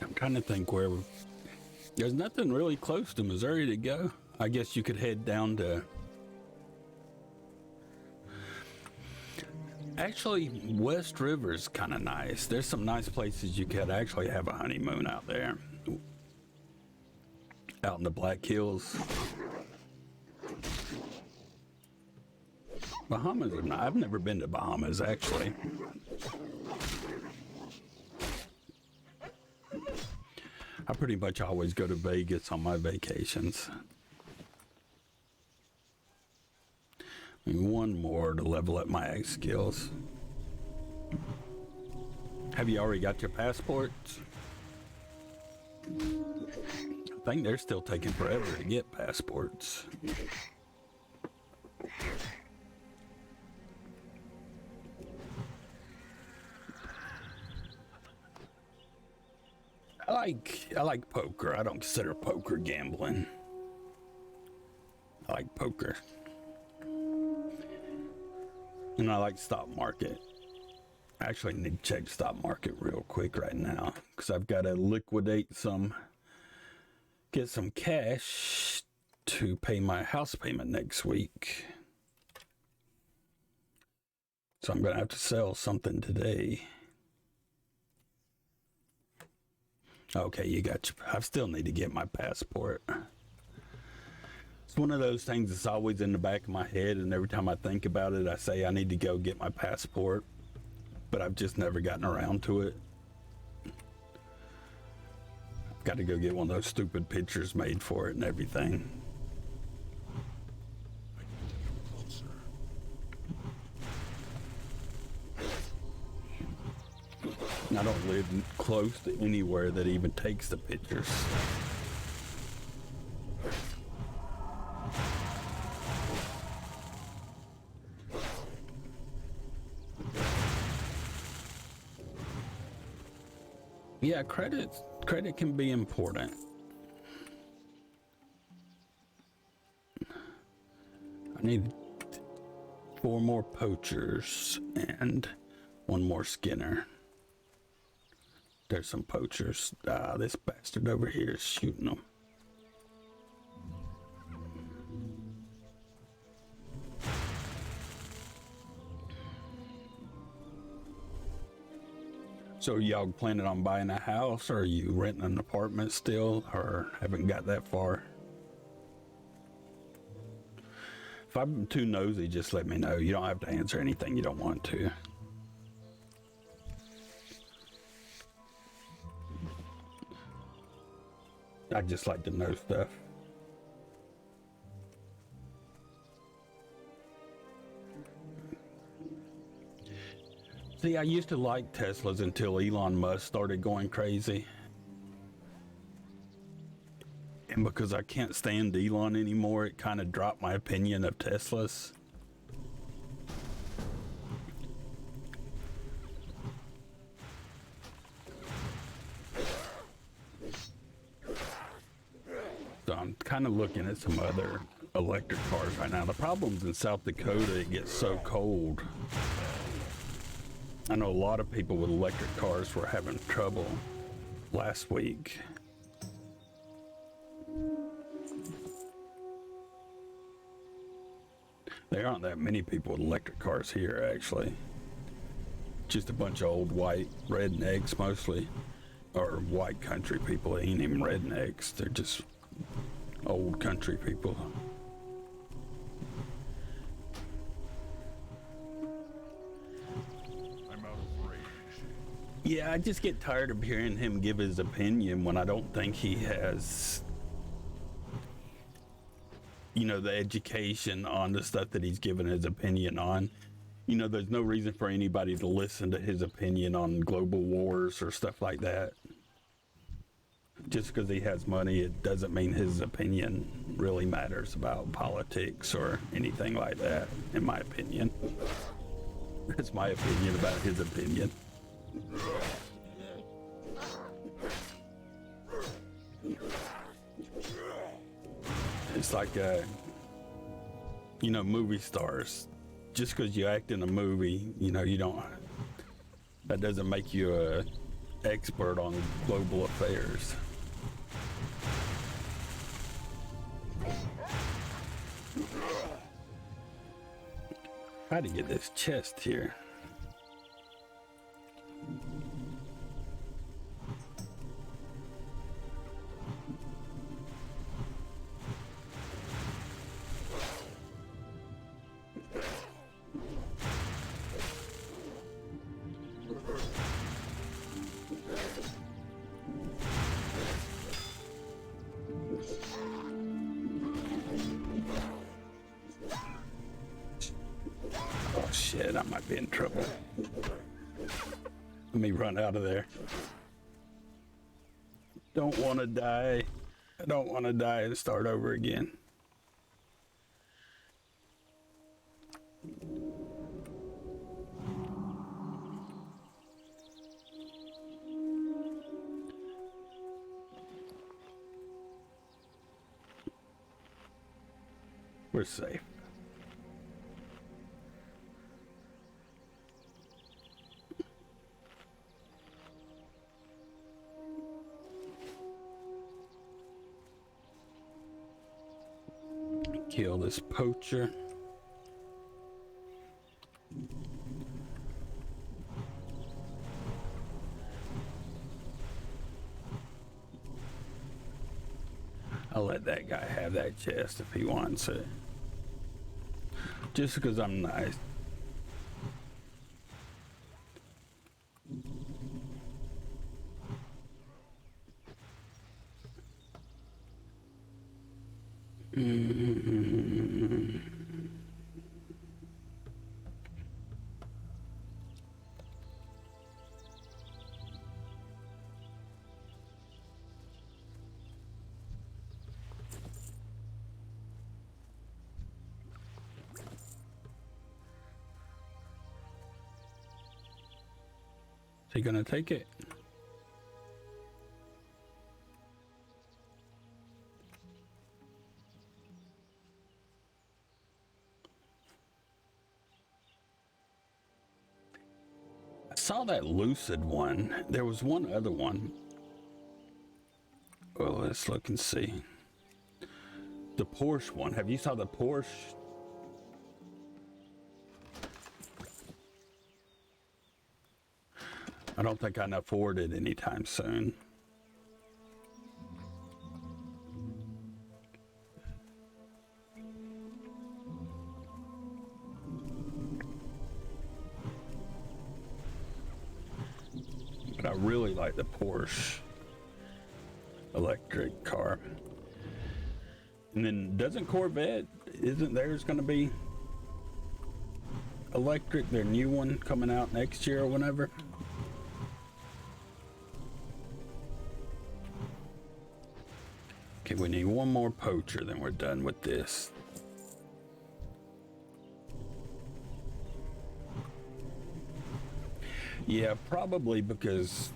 I'm trying to think where there's nothing really close to Missouri to go. I guess you could head down to. Actually, West River's kind of nice. There's some nice places you could actually have a honeymoon out there. Out in the Black Hills. Bahamas are not. I've never been to Bahamas, actually. I pretty much always go to Vegas on my vacations. One more to level up my axe skills. Have you already got your passports? I think they're still taking forever to get passports. I like poker. I don't consider poker gambling. I like poker. And I like stock market. I actually need to check stock market real quick right now because I've got to liquidate some get some cash to pay my house payment next week. So I'm going to have to sell something today. Okay, you got your, I still need to get my passport. It's one of those things that's always in the back of my head, and every time I think about it, I say I need to go get my passport, but I've just never gotten around to it. I've got to go get one of those stupid pictures made for it and everything. I don't live close to anywhere that even takes the pictures. Yeah, credit can be important. I need 4 more poachers and 1 more skinner. There's some poachers. This bastard over here is shooting them. So y'all planning on buying a house, or are you renting an apartment still, or haven't got that far? If I'm too nosy, just let me know. You don't have to answer anything you don't want to. I just like to know stuff. See, I used to like Teslas until Elon Musk started going crazy. And because I can't stand Elon anymore, it kind of dropped my opinion of Teslas. So I'm kind of looking at some other electric cars right now. The problem's in South Dakota, it gets so cold. I know a lot of people with electric cars were having trouble last week. There aren't that many people with electric cars here, actually. Just a bunch of old white rednecks mostly. Or white country people. They ain't even rednecks. They're just old country people. I'm out of range. Yeah, I just get tired of hearing him give his opinion when I don't think he has, you know, the education on the stuff that he's given his opinion on. You know, there's no reason for anybody to listen to his opinion on global wars or stuff like that. Just because he has money, it doesn't mean his opinion really matters about politics or anything like that, in my opinion. That's my opinion about his opinion. It's like, you know, movie stars. Just because you act in a movie, you know, that doesn't make you a expert on global affairs. How to get this chest here? Oh shit, I might be in trouble. Let me run out of there. Don't want to die. I don't want to die and start over again. We're safe. Kill this poacher. I'll let that guy have that chest if he wants it. Just because I'm nice. Is he gonna take it? I saw that Lucid one. There was one other one. Well, let's look and see. The Porsche one. Have you saw the Porsche? I don't think I can afford it anytime soon. But I really like the Porsche electric car. And then doesn't Corvette, isn't theirs going to be electric? Their new one coming out next year or whenever? Okay, we need one more poacher, then we're done with this. Yeah, probably because,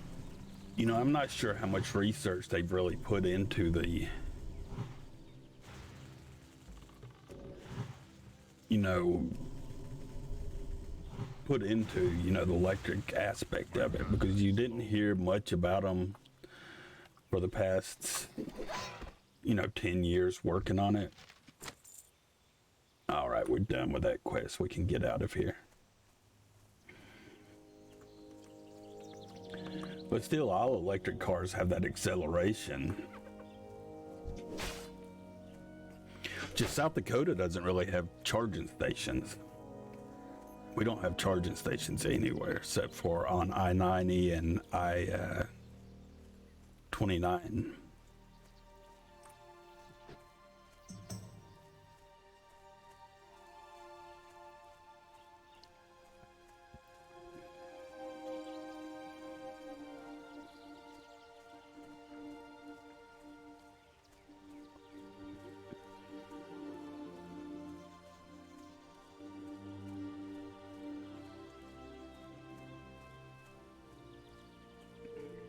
you know, I'm not sure how much research they've really put into the, you know, the electric aspect of it, because you didn't hear much about them for the past, 10 years working on it. All right, we're done with that quest. We can get out of here. But still, all electric cars have that acceleration. Just South Dakota doesn't really have charging stations. We don't have charging stations anywhere except for on I-90 and I-29.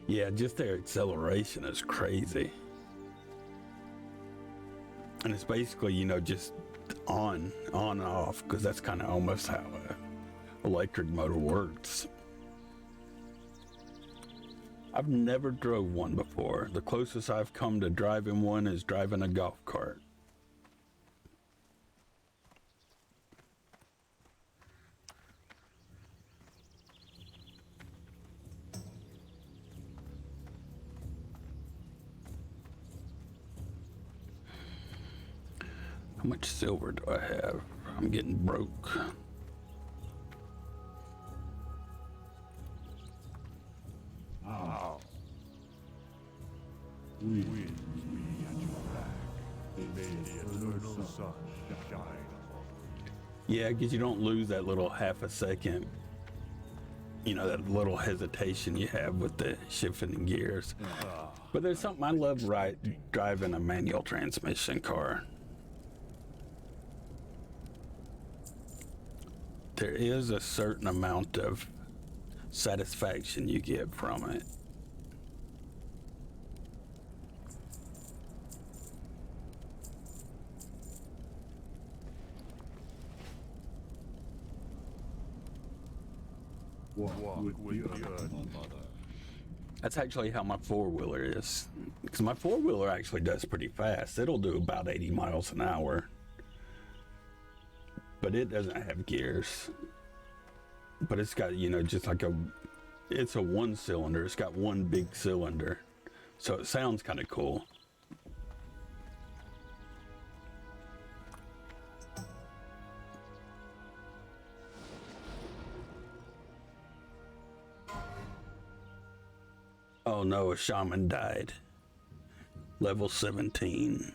Yeah, just their acceleration is crazy. And it's basically, just on and off, because that's kind of almost how an electric motor works. I've never drove one before. The closest I've come to driving one is driving a golf cart. How much silver do I have? I'm getting broke. Now, we at your back. May the eternal sun shine. Yeah, because you don't lose that little half a second, that little hesitation you have with the shifting gears. But there's something I love driving a manual transmission car. There is a certain amount of satisfaction you get from it. Walk with the earth, mother. That's actually how my four-wheeler is. Because my four-wheeler actually does pretty fast. It'll do about 80 miles an hour. but it doesn't have gears. But it's got, you know, just like it's a one cylinder. It's got one big cylinder. So it sounds kind of cool. Oh no, a shaman died. Level 17.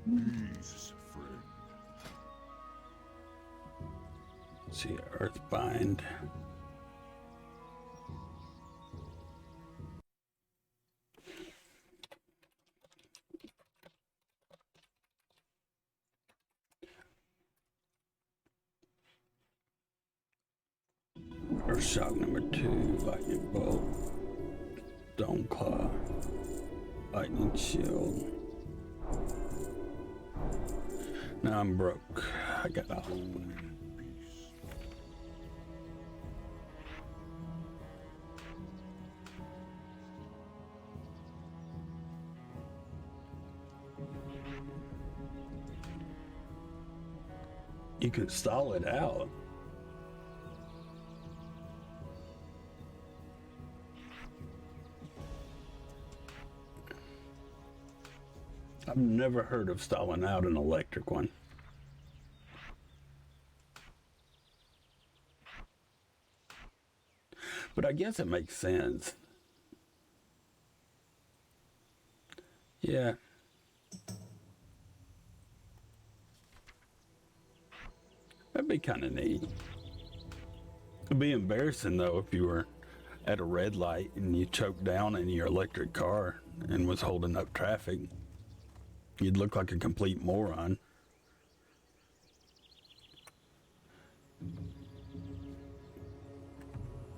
Peace, friend. See, Earthbind. Earth Shock number 2, Lightning Bolt, Stone Claw, Lightning Shield. Now I'm broke. I got all. You can stall it out. I've never heard of stalling out an electric one. But I guess it makes sense. Yeah. That'd be kind of neat. It'd be embarrassing though if you were at a red light and you choked down in your electric car and was holding up traffic. You'd look like a complete moron.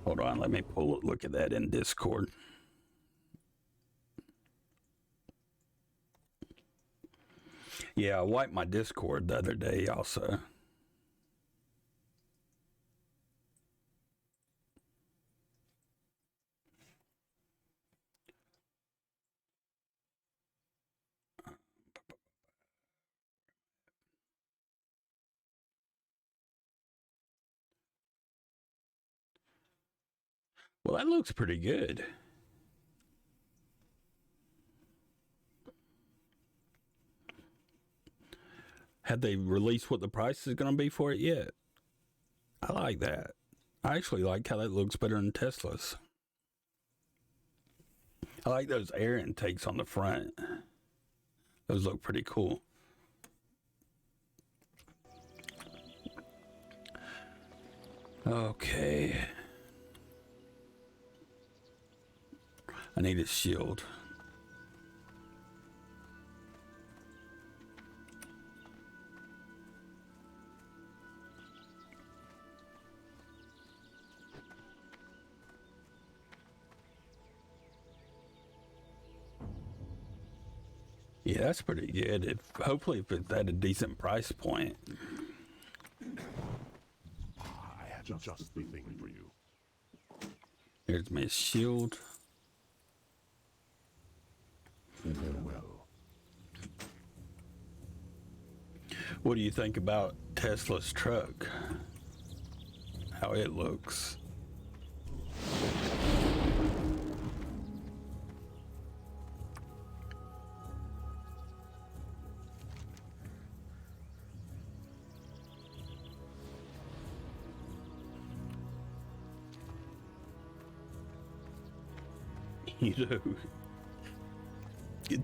Hold on, let me look at that in Discord. Yeah, I wiped my Discord the other day also. Well, that looks pretty good. Have they released what the price is going to be for it yet? I like that. I actually like how that looks better than Tesla's. I like those air intakes on the front. Those look pretty cool. Okay. I need a shield. Yeah, that's pretty good. Hopefully if it's at a decent price point. I have just the thing for you. Here's my shield. Farewell. What do you think about Tesla's truck? How it looks? You know,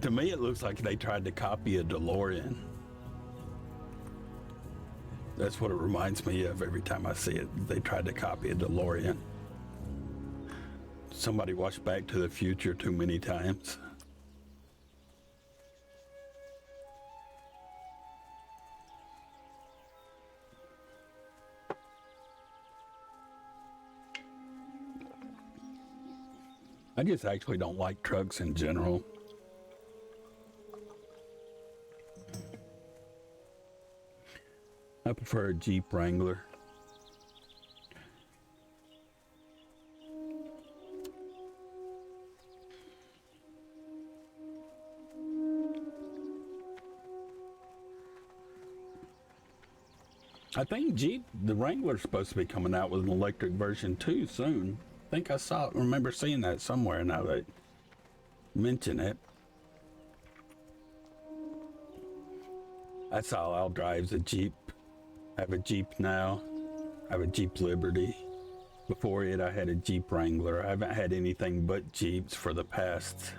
to me it looks like they tried to copy a DeLorean. That's what it reminds me of every time I see it. They tried to copy a DeLorean. Somebody watched Back to the Future too many times. I just actually don't like trucks in general. I prefer a Jeep Wrangler. I think Jeep, the Wrangler's supposed to be coming out with an electric version too soon. I think I remember seeing that somewhere now that mention it. That's all I'll drive is a Jeep. I have a Jeep now. I have a Jeep Liberty. Before it, I had a Jeep Wrangler. I haven't had anything but Jeeps for the past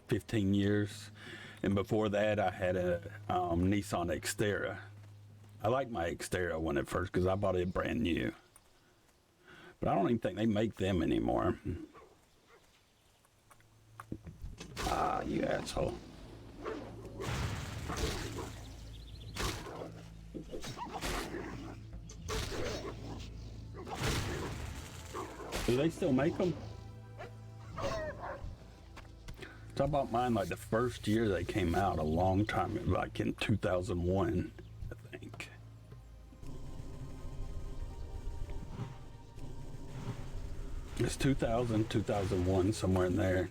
15 years. And before that, I had a Nissan Xterra. I liked my Xterra when it first, because I bought it brand new. But I don't even think they make them anymore. Ah, you asshole. Do they still make them? I bought mine like the first year they came out, a long time, like in 2001, I think. It's 2000, 2001, somewhere in there.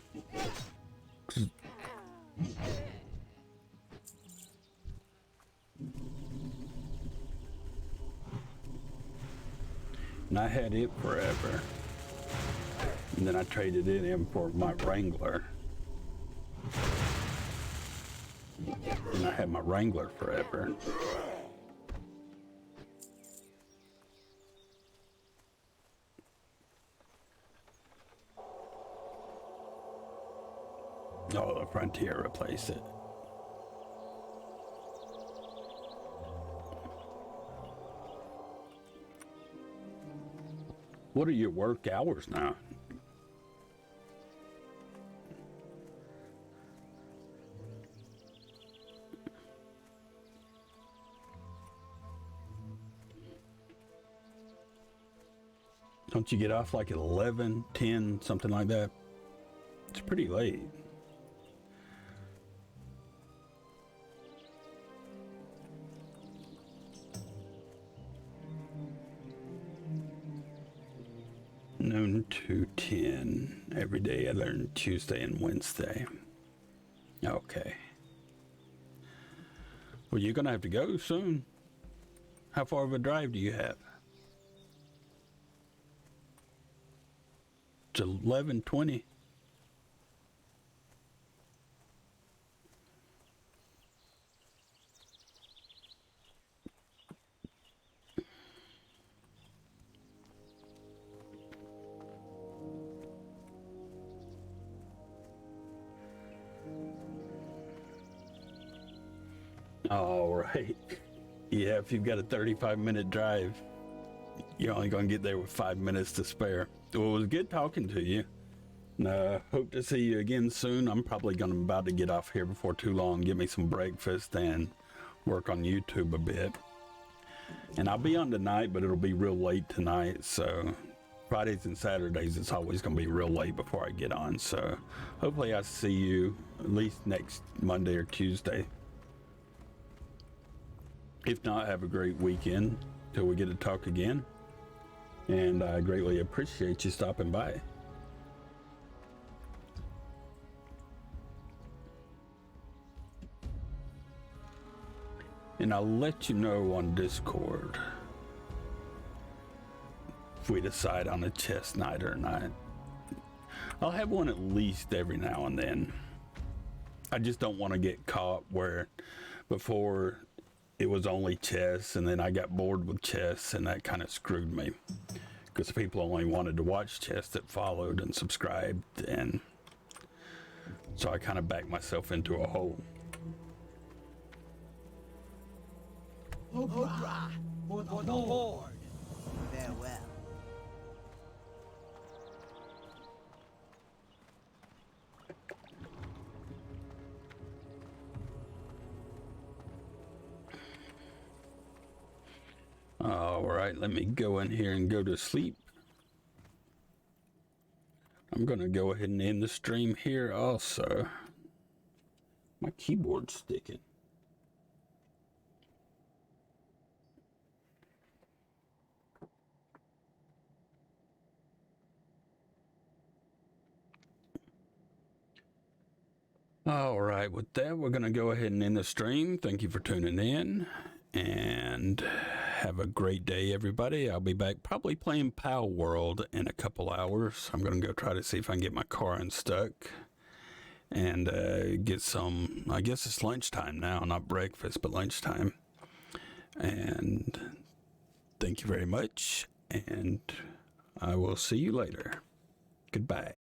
And I had it forever. And then I traded it in for my Wrangler. And I had my Wrangler forever. Oh, the Frontier replaced it. What are your work hours now? Don't you get off like at 11, 10, something like that? It's pretty late. Noon to 10 every day. I learn Tuesday and Wednesday. Okay. Well, you're gonna have to go soon. How far of a drive do you have? It's 11:20. All right. Yeah, if you've got a 35-minute drive, you're only going to get there with 5 minutes to spare. Well, it was good talking to you. Hope to see you again soon. I'm probably about to get off here before too long, get me some breakfast and work on YouTube a bit. And I'll be on tonight, but it'll be real late tonight. So Fridays and Saturdays, it's always going to be real late before I get on. So hopefully I see you at least next Monday or Tuesday. If not, have a great weekend till we get to talk again. And I greatly appreciate you stopping by. And I'll let you know on Discord if we decide on a chess night or not. I'll have one at least every now and then. I just don't want to get caught where before it was only chess and then I got bored with chess and that kind of screwed me. Because people only wanted to watch chess that followed and subscribed, and so I kind of backed myself into a hole. Hoorah! For the Lord! Farewell. All right, let me go in here and go to sleep. I'm going to go ahead and end the stream here also. My keyboard's sticking. All right, with that, we're going to go ahead and end the stream. Thank you for tuning in, and have a great day, everybody. I'll be back probably playing Pal World in a couple hours. I'm going to go try to see if I can get my car unstuck and get some, I guess it's lunchtime now, not breakfast, but lunchtime. And thank you very much, and I will see you later. Goodbye.